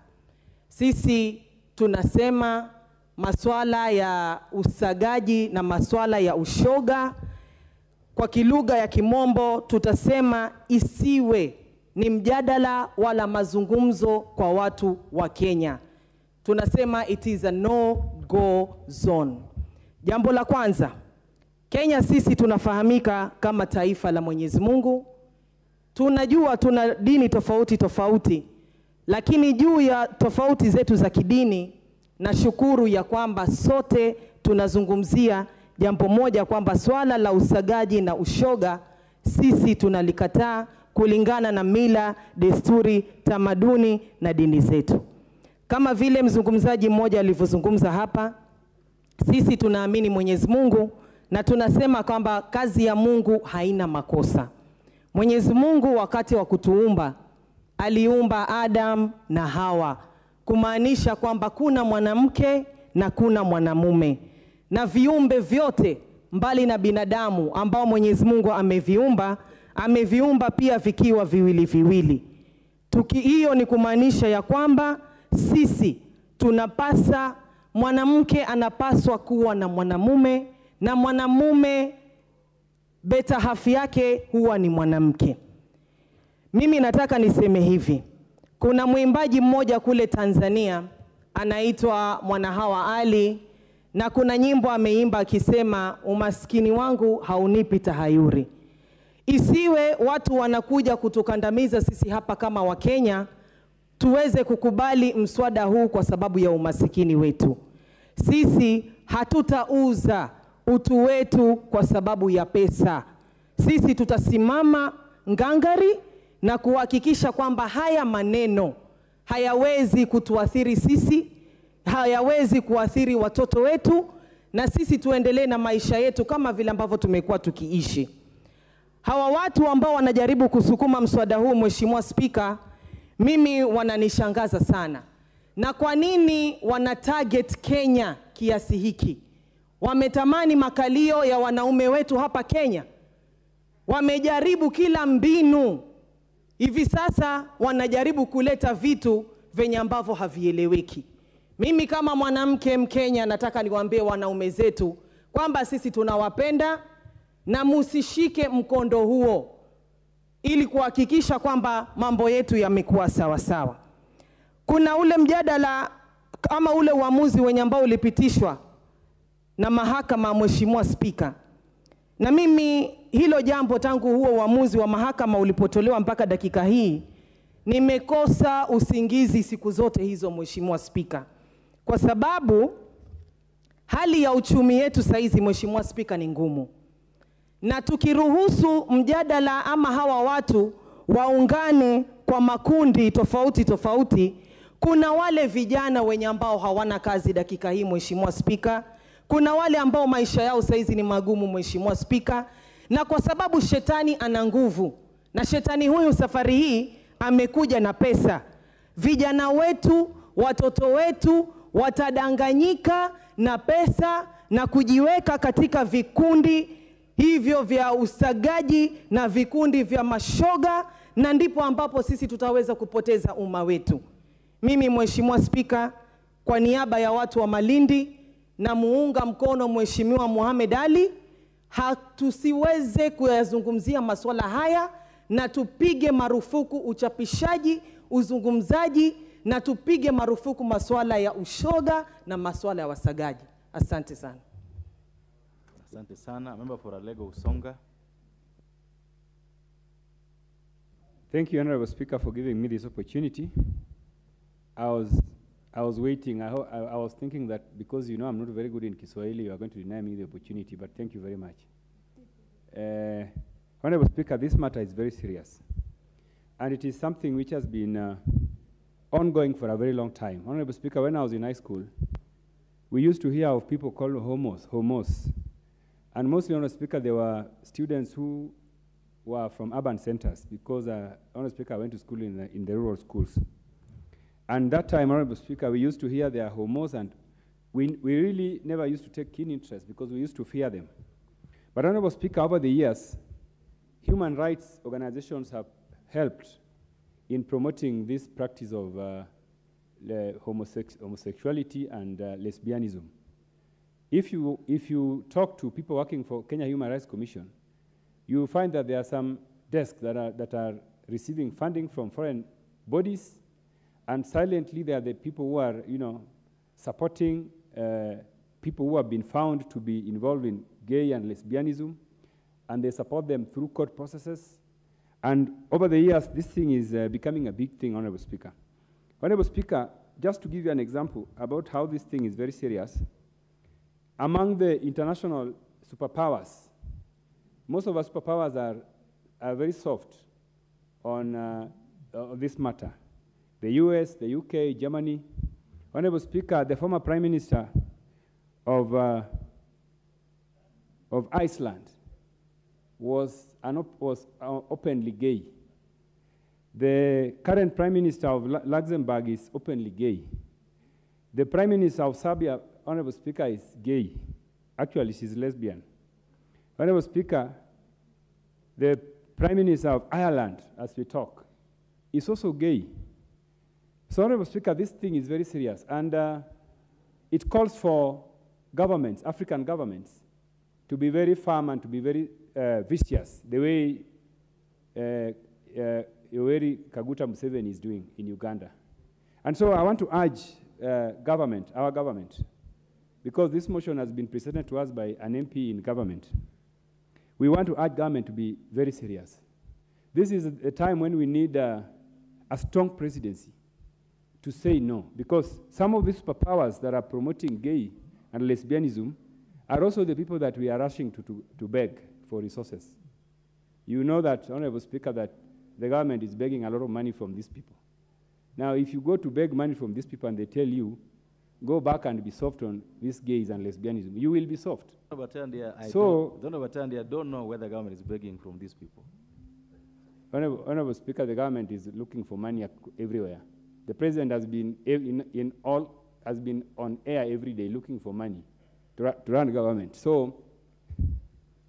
Sisi tunasema maswala ya usagaji na maswala ya ushoga, kwa kilugha ya Kimombo tutasema isiwe ni mjadala wala mazungumzo kwa watu wa Kenya. Tunasema it is a no-go zone. Jambo la kwanza, Kenya sisi tunafahamika kama taifa la Mwenyezi Mungu. Tunajua tuna dini tofauti tofauti, lakini juu ya tofauti zetu za kidini, nashukuru ya kwamba sote tunazungumzia jambo moja, kwamba swala la usagaji na ushoga sisi tunalikataa kulingana na mila, desturi, tamaduni na dini zetu. Kama vile mzungumzaji mmoja alivyozungumza hapa, sisi tunaamini Mwenyezi Mungu na tunasema kwamba kazi ya Mungu haina makosa. Mwenyezi Mungu wakati wa kutuumba aliumba Adam na Hawa, kumaanisha kwamba kuna mwanamke na kuna mwanamume, na viumbe vyote mbali na binadamu ambao Mwenyezi Mungu ameviumba pia vikiwa viwili viwili. Hiyo ni kumaanisha ya kwamba sisi tunapasa, mwanamke anapaswa kuwa na mwanamume na mwanamume beta half yake huwa ni mwanamke. Mimi nataka niseme hivi, kuna mwimbaji mmoja kule Tanzania anaitwa Mwanahawa Ali, na kuna nyimbo ameimba akisema umaskini wangu haunipi tahayuri. Isiwe watu wanakuja kutukandamiza sisi hapa kama Wakenya tuweze kukubali mswada huu kwa sababu ya umasikini wetu. Sisi hatutauza utu wetu kwa sababu ya pesa. Sisi tutasimama ngangari na kuhakikisha kwamba haya maneno hayawezi kutuathiri sisi, hayawezi kuathiri watoto wetu, na sisi tuendelee na maisha yetu kama vile ambavyo tumekuwa tukiishi. Hawa watu ambao wanajaribu kusukuma mswada huu, Mheshimiwa Spika, mimi wananishangaza sana. Na kwa nini wana target Kenya kiasi hiki? Wametamani makalio ya wanaume wetu hapa Kenya. Wamejaribu kila mbinu. Hivi sasa wanajaribu kuleta vitu venye ambavyo havieleweki. Mimi kama mwanamke Mkenya nataka niwaambie wanaume zetu kwamba sisi tunawapenda na musishike mkondo huo ili kuhakikisha kwamba mambo yetu yamekuwa sawa sawa. Kuna ule mjadala ama ule uamuzi wenye ambao ulipitishwa na mahakama, Mheshimiwa Spika. Na mimi hilo jambo tangu huo uamuzi wa mahakama ulipotolewa mpaka dakika hii nimekosa usingizi siku zote hizo, Mheshimiwa Spika. Kwa sababu hali ya uchumi yetu saizi, Mheshimiwa Spika, ni ngumu. Na tukiruhusu mjadala ama hawa watu waungane kwa makundi tofauti tofauti, kuna wale vijana wenye ambao hawana kazi dakika hii, Mheshimiwa Spika. Kuna wale ambao maisha yao saizi ni magumu, Mheshimiwa Spika. Na kwa sababu shetani ana nguvu, na shetani huyu safari hii amekuja na pesa, vijana wetu, watoto wetu watadanganyika na pesa na kujiweka katika vikundi hivyo vya usagaji na vikundi vya mashoga, na ndipo ambapo sisi tutaweza kupoteza umma wetu. Mimi, Mheshimiwa Spika, kwa niaba ya watu wa Malindi na muunga mkono Mheshimiwa Mohamed Ali, hatusiweze kuyazungumzia masuala haya, na tupige marufuku uchapishaji, uzungumzaji, na tupige marufuku masuala ya ushoga na masuala ya wasagaji. Asante sana. Asante sana. Member for Alego Usonga. Thank you, Honorable Speaker, for giving me this opportunity. I was waiting. I was thinking that because you know I'm not very good in Kiswahili, you are going to deny me the opportunity, but thank you very much. Honorable Speaker, this matter is very serious. And it is something which has been ongoing for a very long time. Honorable Speaker, when I was in high school, we used to hear of people called homos. And mostly, Honorable Speaker, there were students who were from urban centers because, Honorable Speaker, I went to school in the rural schools. And that time, Honorable Speaker, we used to hear they are homos, and we really never used to take keen interest because we used to fear them. But Honorable Speaker, over the years, human rights organizations have helped in promoting this practice of homosexuality and lesbianism. If you talk to people working for Kenya Human Rights Commission, you will find that there are some desks that are receiving funding from foreign bodies, and silently there are the people who are, supporting people who have been found to be involved in gay and lesbianism, and they support them through court processes. And over the years, this thing is becoming a big thing, Honorable Speaker. Honorable Speaker, just to give you an example about how this thing is very serious, among the international superpowers, most of our superpowers are very soft on this matter. The US, the UK, Germany. Honorable Speaker, the former Prime Minister of Iceland was openly gay. The current Prime Minister of Luxembourg is openly gay. The Prime Minister of Serbia, Honorable Speaker, is gay. Actually, she's lesbian. Honorable Speaker, the Prime Minister of Ireland, as we talk, is also gay. So, Honorable Speaker, this thing is very serious, and it calls for governments, African governments, to be very firm and to be very vicious, the way Yoweri Kaguta Museveni is doing in Uganda. And so I want to urge our government, because this motion has been presented to us by an MP in government. We want to urge government to be very serious. This is a time when we need a strong presidency to say no, because some of these superpowers that are promoting gay and lesbianism are also the people that we are rushing to beg for resources. You know that, Honorable Speaker, that the government is begging a lot of money from these people. Now, if you go to beg money from these people and they tell you, go back and be soft on these gays and lesbianism, you will be soft. I don't know where the government is begging from these people. Honorable Speaker, the government is looking for money everywhere. The president has been has been on air every day looking for money to run the government. So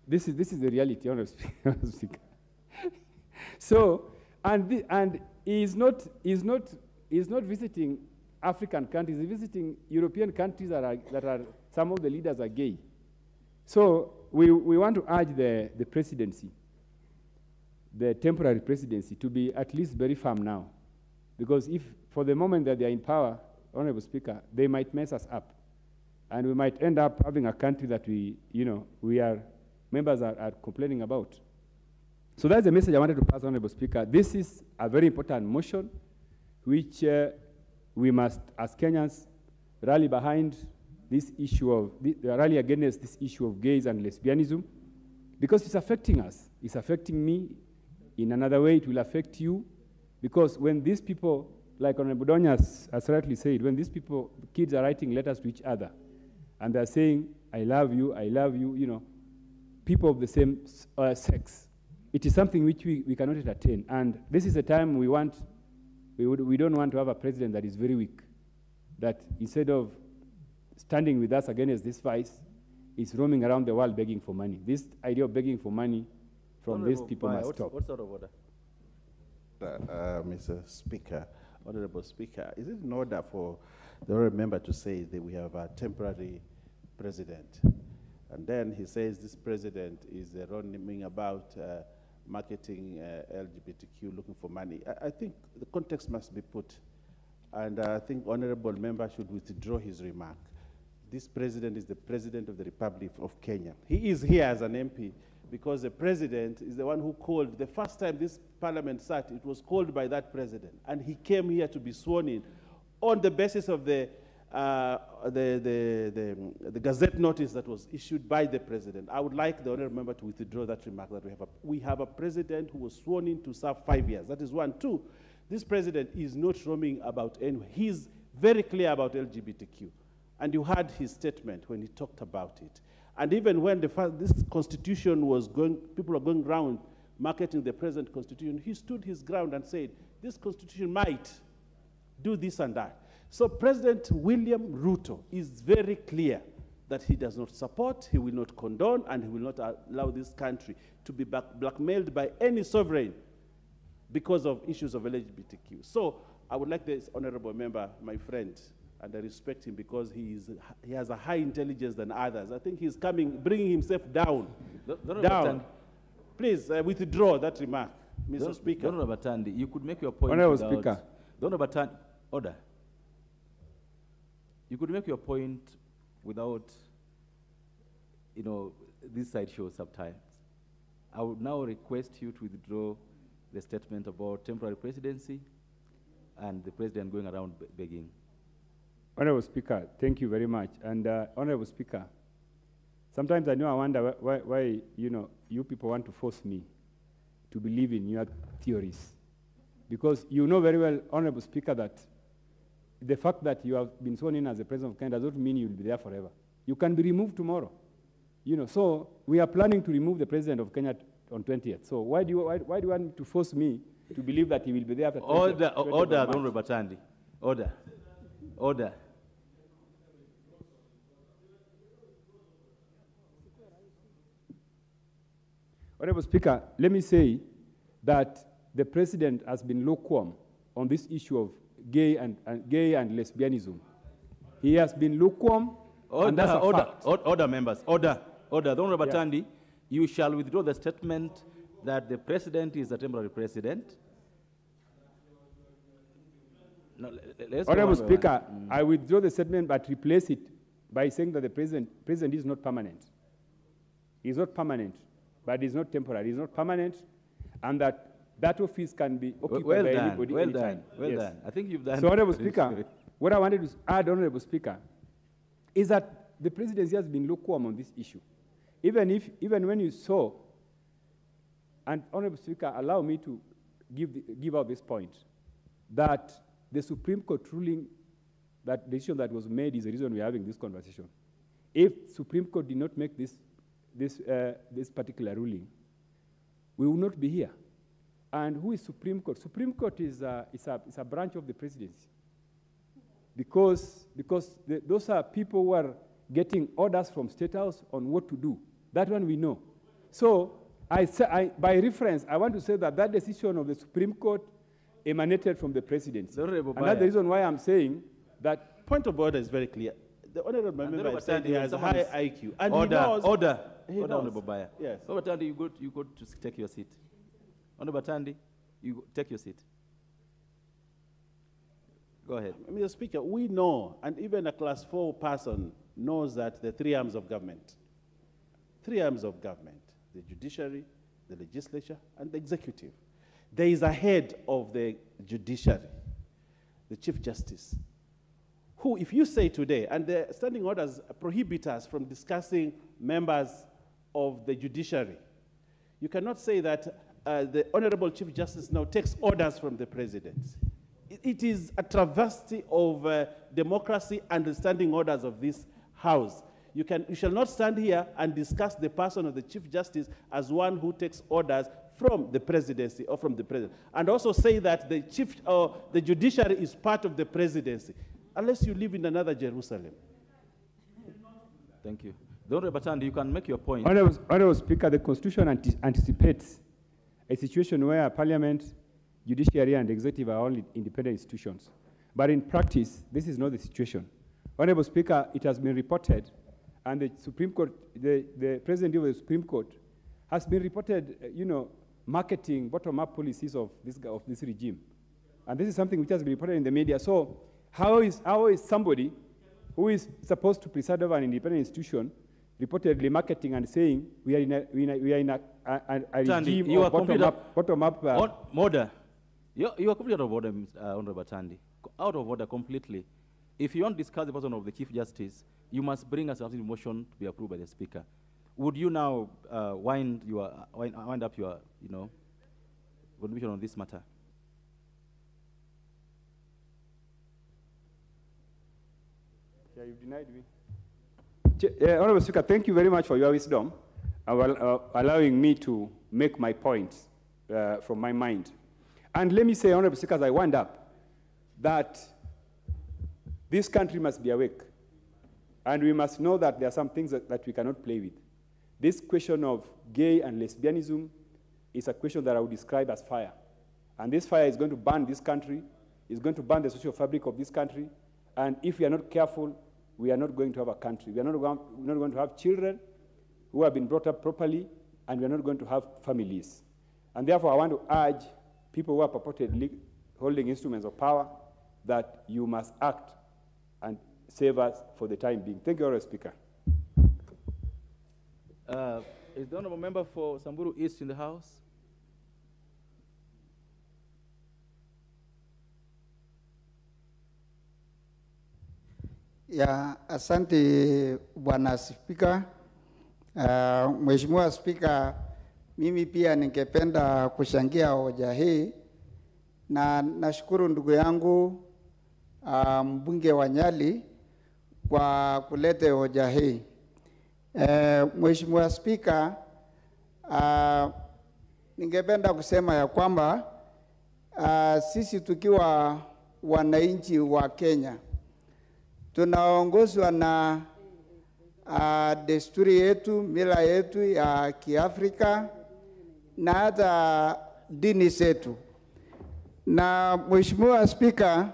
this is the reality, Honorable Speaker. So and he is not visiting African countries. He's visiting European countries that are some of the leaders are gay. So we want to urge the presidency, the temporary presidency, to be at least very firm now. Because if, for the moment that they are in power, Honorable Speaker, they might mess us up. And we might end up having a country that members are complaining about. So that's the message I wanted to pass, Honorable Speaker. This is a very important motion, which we must, as Kenyans, rally behind this issue rally against this issue of gays and lesbianism, because it's affecting us. It's affecting me. In another way, it will affect you. Because when these people, like Honorable Donya has rightly said, when these people, kids are writing letters to each other, and they're saying, I love you, people of the same sex, it is something which we cannot entertain. And this is a time we don't want to have a president that is very weak, that instead of standing with us against this vice, is roaming around the world begging for money. This idea of begging for money from these people must stop. What's out of order? Mr. Speaker, Honorable Speaker, is it in order for the honorable member to say that we have a temporary president, and then he says this president is roaming about marketing LGBTQ, looking for money? I think the context must be put, and I think honorable member should withdraw his remark. This president is the president of the Republic of Kenya. He is here as an MP because the president is the one who called. The first time this parliament sat, it was called by that president, and he came here to be sworn in on the basis of the Gazette notice that was issued by the president. I would like the honourable member to withdraw that remark that we have a president who was sworn in to serve 5 years. That is one. Two, this president is not roaming about anywhere. He's very clear about LGBTQ. And you heard his statement when he talked about it. And even when this constitution was going, people are going around marketing the present constitution, he stood his ground and said, this constitution might do this and that. So President William Ruto is very clear that he does not support, he will not condone, and he will not allow this country to be blackmailed by any sovereign because of issues of LGBTQ. So I would like this honorable member, my friend, and I respect him because he has a high intelligence than others. I think he's bringing himself down. Please withdraw that remark, Mr. Speaker. Honorable Batandi, you could make your point Honorable without... Speaker. Honorable Batandi, order. You could make your point without, this side show sometimes. I would now request you to withdraw the statement about temporary presidency and the president going around begging. Honorable Speaker, thank you very much. And Honorable Speaker, sometimes I wonder why you people want to force me to believe in your theories. Because you know very well, Honorable Speaker, that the fact that you have been sworn in as the President of Kenya does not mean you will be there forever. You can be removed tomorrow. So we are planning to remove the President of Kenya on 20th. So why do you want to force me to believe that he will be there after 20th? Order, Honorable Batandi. Order. Order. Honorable Speaker, let me say that the President has been lukewarm on this issue of gay and lesbianism. He has been lukewarm. Order, members. Order. The Honorable Batandi, you shall withdraw the statement that the president is a temporary president. No, Honorable Speaker, I withdraw the statement but replace it by saying that the president is not permanent. He is not permanent, but he is not temporary. He is not permanent, and that office can be occupied by anybody anytime. Well done. I think you've done. So, Honorable Speaker, what I wanted to add, Honorable Speaker, is that the presidency has been lukewarm on this issue. Even when you saw, and Honorable Speaker, allow me to give out this point, that the Supreme Court ruling, that decision that was made is the reason we are having this conversation. If Supreme Court did not make this particular ruling, we will not be here. And who is Supreme Court? Supreme Court is a branch of the presidency. Because those are people who are getting orders from State House on what to do. That one we know. So by reference, I want to say that decision of the Supreme Court emanated from the presidency. And that's the reason why I'm saying that... Point of order is very clear. The honorable member said he has a high IQ. And order, he knows... Order, Honorable Honorable Baya. Yes. Honorable Batandi, you go to take your seat. Honorable Batandi, you take your seat. Go ahead. Mr. Speaker, we know, and even a class 4 person knows that the three arms of government, the judiciary, the legislature, and the executive. There is a head of the judiciary, the Chief Justice, who, if you say today, and the standing orders prohibit us from discussing members of the judiciary, you cannot say that the Honorable Chief Justice now takes orders from the President. It is a travesty of democracy and the standing orders of this House. You shall not stand here and discuss the person of the Chief Justice as one who takes orders from the presidency or from the president, and also say that the judiciary is part of the presidency, unless you live in another Jerusalem. Thank you. Honorable Batandi, you can make your point. Honorable Speaker, the Constitution anticipates a situation where Parliament, judiciary, and executive are all independent institutions. But in practice, this is not the situation. Honorable Speaker, it has been reported, and the Supreme Court, the President of the Supreme Court, has been reported, marketing bottom-up policies of this regime. And this is something which has been reported in the media. So how is somebody who is supposed to preside over an independent institution reportedly marketing and saying we are in a Tandi, regime you are of bottom up. Order. You are completely out of order, Honorable Tandi. Out of order completely. If you want to discuss the person of the Chief Justice, you must bring us something in motion to be approved by the Speaker. Would you now wind up your, contribution on this matter? Yeah, you denied me. Honorable Speaker, thank you very much for your wisdom and allowing me to make my points from my mind. And let me say, Honorable Speaker, as I wind up, that this country must be awake. And we must know that there are some things that we cannot play with. This question of gay and lesbianism is a question that I would describe as fire. And this fire is going to burn this country, is going to burn the social fabric of this country, and if we are not careful, we are not going to have a country. We are not going to have children who have been brought up properly, and we are not going to have families. And therefore, I want to urge people who are purportedly holding instruments of power that you must act and save us for the time being. Thank you, Honorable Speaker. Is the honorable member for Samburu East in the House? Ya, asante Bwana Spika. Mheshimiwa Spika, mimi pia ningependa kuchangia hoja hii na nashukuru ndugu yangu mbunge wa Nyali kwa kuleta hoja hii. Mheshimiwa Spika, ningependa kusema ya kwamba sisi tukiwa wananchi wa Kenya tunaongozwa na desturi yetu, mila yetu ya Kiafrika na hata dini zetu. Na Mheshimiwa Spika,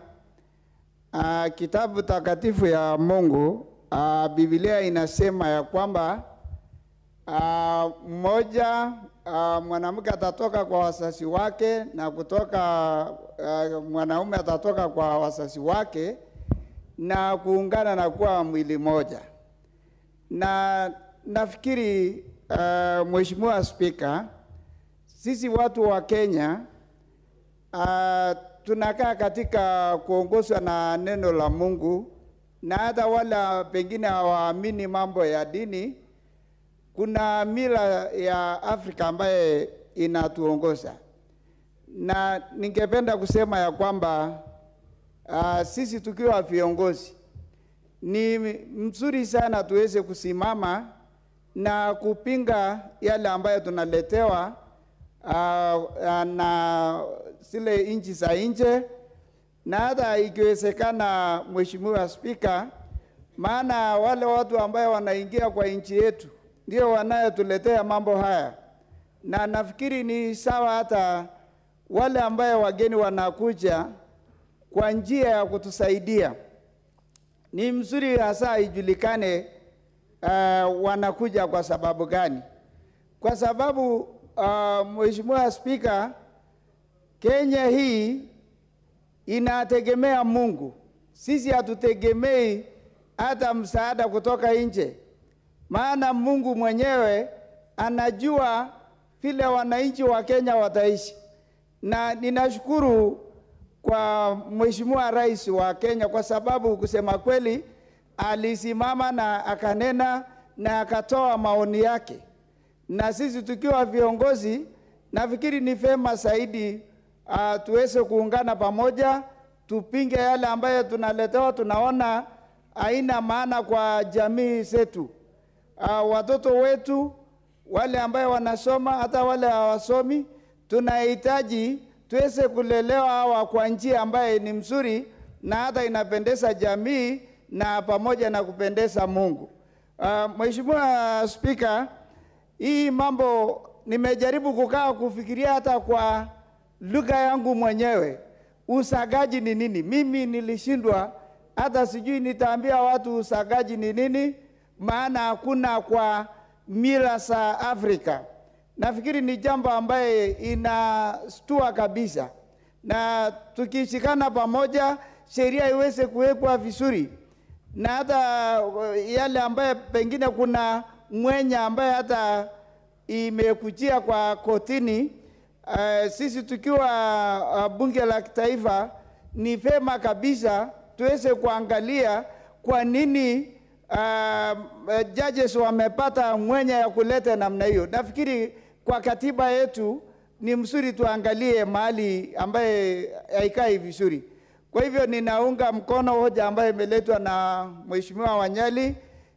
kitabu takatifu ya Mungu, Biblia inasema ya kwamba mmoja mwanamke atatoka kwa wazazi wake na kutoka mwanaume atatoka kwa wazazi wake na kuungana na kuwa mwili moja. Na nafikiri Mheshimiwa Spika, sisi watu wa Kenya tunakaa katika kuongozwa na neno la Mungu, na hata wala pengine hawaamini mambo ya dini, kuna mila ya Afrika ambaye inatuongoza. Na ningependa kusema ya kwamba sisi tukiwa viongozi ni mzuri sana tuweze kusimama na kupinga yale ambayo tunaletewa na zile nchi za nje, na hata ikiwezekana, Mheshimiwa Spika, maana wale watu ambao wanaingia kwa nchi yetu ndio wanayotuletea mambo haya, na nafikiri ni sawa hata wale ambao wageni wanakuja kwa njia ya kutusaidia. Ni mzuri hasa ijulikane wanakuja kwa sababu gani. Kwa sababu Mheshimiwa Spika, Kenya hii inategemea Mungu. Sisi hatutegemei hata msaada kutoka nje. Maana Mungu mwenyewe anajua vile wananchi wa Kenya wataishi. Na ninashukuru kwa Mheshimiwa Rais wa Kenya kwa sababu kusema kweli alisimama na akanena na akatoa maoni yake. Na sisi tukiwa viongozi, nafikiri ni vema zaidi tuweze kuungana pamoja, tupinge yale ambayo tunaletewa tunaona haina maana kwa jamii zetu. Watoto wetu, wale ambao wanasoma, hata wale hawasomi, tunahitaji tuweze kulelewa hawa kwa njia ambaye ni mzuri na hata inapendeza jamii na pamoja na kupendeza Mungu. Mheshimiwa Spika, hii mambo nimejaribu kukaa kufikiria hata kwa lugha yangu mwenyewe. Usagaji ni nini? Mimi nilishindwa, hata sijui nitaambia watu usagaji ni nini, maana hakuna kwa mila za Afrika. Nafikiri ni jambo ambaye inastua kabisa, na tukishikana pamoja sheria iweze kuwekwa vizuri, na hata yale ambaye pengine kuna mwenya ambaye hata imekujia kwa kotini, sisi tukiwa bunge la kitaifa ni vema kabisa tuweze kuangalia kwa nini judges wamepata mwenya ya kuleta namna hiyo. Nafikiri kwa katiba yetu ni mzuri tuangalie mahali ambaye haikai vizuri. Kwa hivyo ninaunga mkono hoja ambayo imeletwa na Mheshimiwa Wanyali.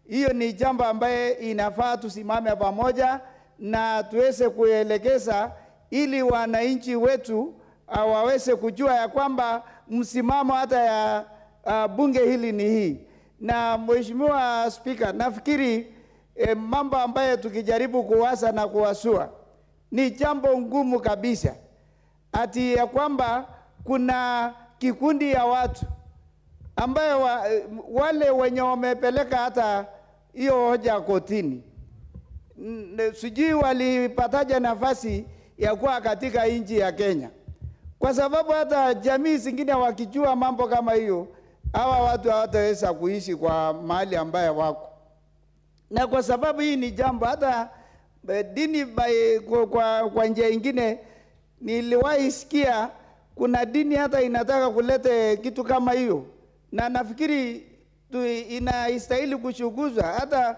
Hiyo ni jambo ambaye inafaa tusimame pamoja na tuweze kuelekeza ili wananchi wetu waweze kujua ya kwamba msimamo hata ya bunge hili ni hii. Na Mheshimiwa Speaker, nafikiri mambo ambayo tukijaribu kuwasa na kuwasua ni jambo ngumu kabisa, ati ya kwamba kuna kikundi ya watu ambayo wale wenye wamepeleka hata hiyo hoja kotini, sijui walipataje nafasi ya kuwa katika nchi ya Kenya, kwa sababu hata jamii zingine wakijua mambo kama hiyo, hawa watu hawataweza kuishi kwa mahali ambaye wako. Na kwa sababu hii ni jambo hata dini kwa njia ingine, niliwahi sikia kuna dini hata inataka kulete kitu kama hiyo, na nafikiri inastahili kuchunguzwa. Hata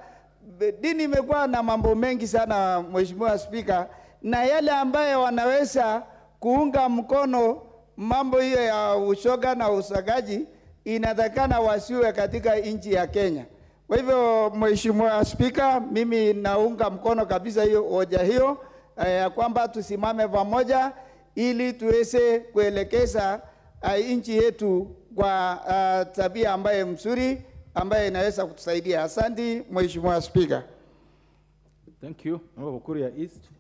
dini imekuwa na mambo mengi sana, Mheshimiwa Spika, na yale ambaye wanaweza kuunga mkono mambo hiyo ya ushoga na usagaji inatakana wasiwe katika nchi ya Kenya. Kwa hivyo Mheshimiwa Spika, mimi naunga mkono kabisa hiyo hoja hiyo ya kwamba tusimame pamoja ili tuweze kuelekeza nchi yetu kwa tabia ambaye mzuri ambaye inaweza kutusaidia. Asante Mheshimiwa Spika. Thank you. Kuria East.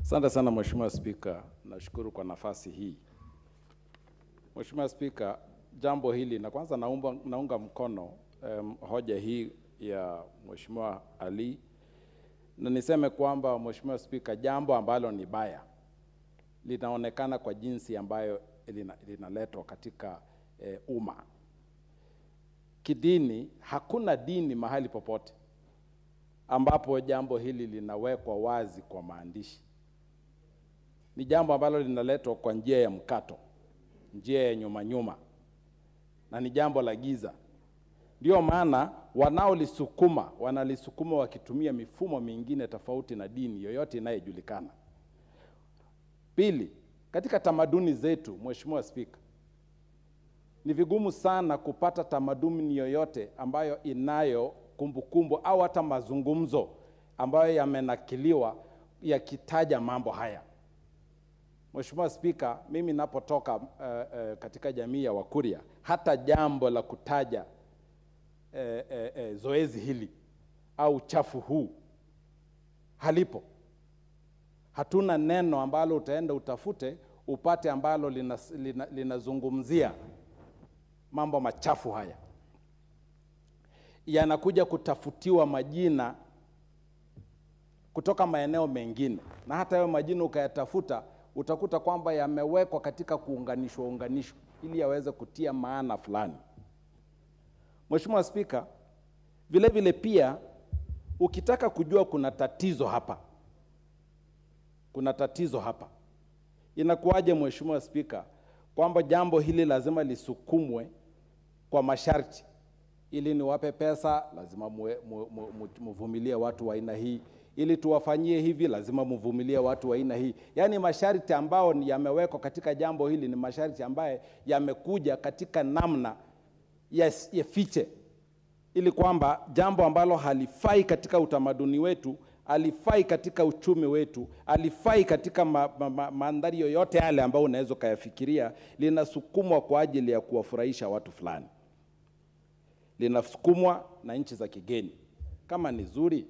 Asante sana Mheshimiwa Spika, nashukuru kwa nafasi hii. Mheshimiwa Spika, jambo hili na kwanza naunga mkono hoja hii ya Mheshimiwa Ali, na niseme kwamba Mheshimiwa Spika, jambo ambalo ni baya linaonekana kwa jinsi ambayo linaletwa katika umma. Kidini, hakuna dini mahali popote ambapo jambo hili linawekwa wazi kwa maandishi. Ni jambo ambalo linaletwa kwa njia ya mkato, njia ya nyuma, na ni jambo la giza. Ndio maana wanalisukuma wakitumia mifumo mingine tofauti na dini yoyote inayojulikana. Pili, katika tamaduni zetu, Mheshimiwa Spika, ni vigumu sana kupata tamaduni yoyote ambayo inayo kumbukumbu au hata mazungumzo ambayo yamenakiliwa yakitaja mambo haya. Mheshimiwa Spika, mimi napotoka katika jamii ya Wakuria, hata jambo la kutaja zoezi hili au uchafu huu halipo. Hatuna neno ambalo utaenda utafute upate ambalo linazungumzia mambo machafu haya. Yanakuja kutafutiwa majina kutoka maeneo mengine, na hata hayo majina ukayatafuta utakuta kwamba yamewekwa katika kuunganishwa ili yaweze kutia maana fulani. Mheshimiwa Spika, vile vile pia ukitaka kujua kuna tatizo hapa, inakuwaje Mheshimiwa Spika kwamba jambo hili lazima lisukumwe kwa masharti? Ili niwape pesa lazima muvumilie watu wa aina hii, ili tuwafanyie hivi lazima muvumilie watu wa aina hii. Yaani masharti ambao yamewekwa katika jambo hili ni masharti ambaye yamekuja katika namna ya fiche, ili kwamba jambo ambalo halifai katika utamaduni wetu, halifai katika uchumi wetu, halifai katika mandhari yoyote yale ambao unaweza kayafikiria, linasukumwa kwa ajili ya kuwafurahisha watu fulani. Linasukumwa na nchi za kigeni. Kama ni zuri,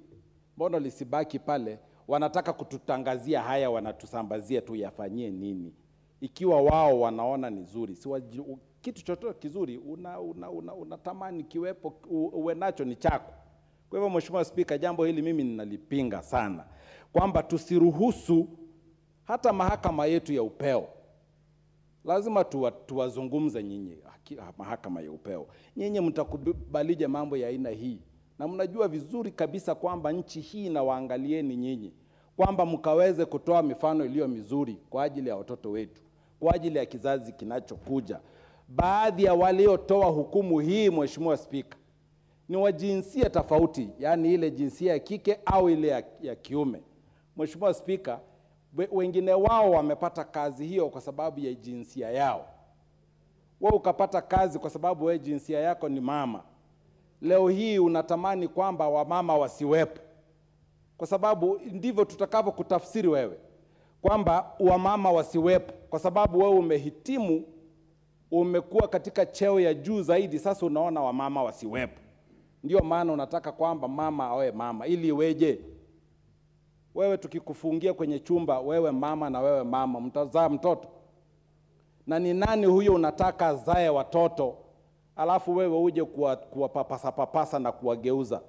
mbona lisibaki pale? Wanataka kututangazia haya, wanatusambazia tu, yafanyie nini? Ikiwa wao wanaona ni zuri, kitu chochote kizuri unatamani kiwepo, uwe nacho ni chako. Kwa hivyo Mheshimiwa Spika, jambo hili mimi ninalipinga sana, kwamba tusiruhusu hata mahakama yetu ya upeo lazima tuwazungumze nyinyi mahakama ya upeo. Nyinyi mtakubalije mambo ya aina hii? Na mnajua vizuri kabisa kwamba nchi hii inawaangalieni nyinyi, kwamba mkaweze kutoa mifano iliyo mizuri kwa ajili ya watoto wetu, kwa ajili ya kizazi kinachokuja. Baadhi ya waliotoa hukumu hii, Mheshimiwa Spika, ni wa jinsia tofauti, yani ile jinsia ya kike au ile ya kiume. Mheshimiwa Spika, wengine wao wamepata kazi hiyo kwa sababu ya jinsia yao. Wewe ukapata kazi kwa sababu wewe jinsia yako ni mama. Leo hii unatamani kwamba wamama wasiwepo, kwa sababu ndivyo tutakavyo kutafsiri wewe, kwamba wamama wasiwepo kwa sababu wewe umehitimu, umekuwa katika cheo ya juu zaidi, sasa unaona wamama wasiwepo. Ndio maana unataka kwamba mama awe mama. Ili iweje? Wewe tukikufungia kwenye chumba, wewe mama na wewe mama, mtazaa mtoto? Na ni nani huyo unataka azae watoto, alafu wewe uje kuwapapasa na kuwageuza?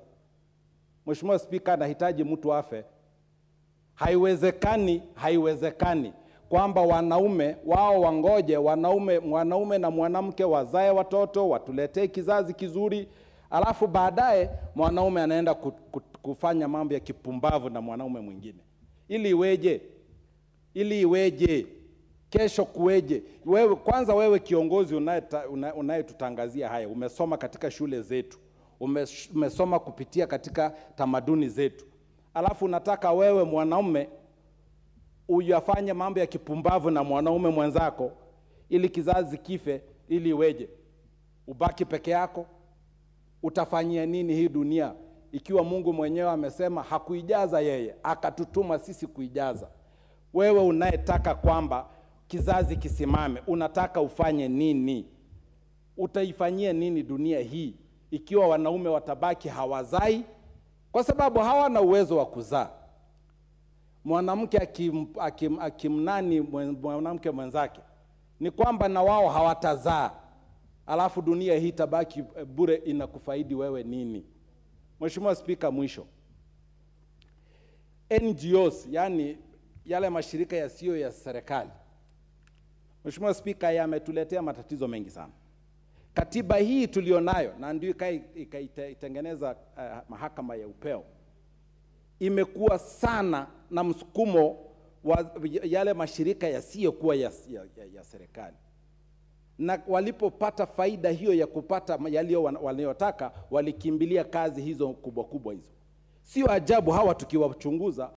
Mheshimiwa Spika, nahitaji mtu afe. Haiwezekani kwamba wanaume wao wangoje mwanaume na mwanamke wazae watoto, watuletee kizazi kizuri, alafu baadaye mwanaume anaenda kufanya mambo ya kipumbavu na mwanaume mwingine. Ili iweje? Kesho kuweje? Wewe kiongozi unayetutangazia haya, umesoma katika shule zetu, umesoma kupitia katika tamaduni zetu, alafu unataka wewe mwanaume uyafanye mambo ya kipumbavu na mwanaume mwenzako ili kizazi kife? Ili iweje? Ubaki peke yako? Utafanyia nini hii dunia ikiwa Mungu mwenyewe amesema hakuijaza yeye, akatutuma sisi kuijaza? Wewe unayetaka kwamba kizazi kisimame, unataka ufanye nini? Utaifanyia nini dunia hii ikiwa wanaume watabaki hawazai kwa sababu hawana uwezo wa kuzaa? Mwanamke akimnani mwanamke mwenzake ni kwamba na wao hawatazaa, alafu dunia hii tabaki bure. Inakufaidi wewe nini? Mheshimiwa Spika, mwisho, NGOs, yani yale mashirika yasiyo ya serikali, Mheshimiwa Spika, yametuletea matatizo mengi sana. Katiba hii tulionayo, na ndio ikaitengeneza mahakama ya upeo, imekuwa sana na msukumo wa yale mashirika yasiyokuwa ya serikali, na walipopata faida hiyo ya kupata yaliyo wanayotaka, walikimbilia kazi hizo kubwa hizo. Sio ajabu hawa tukiwachunguza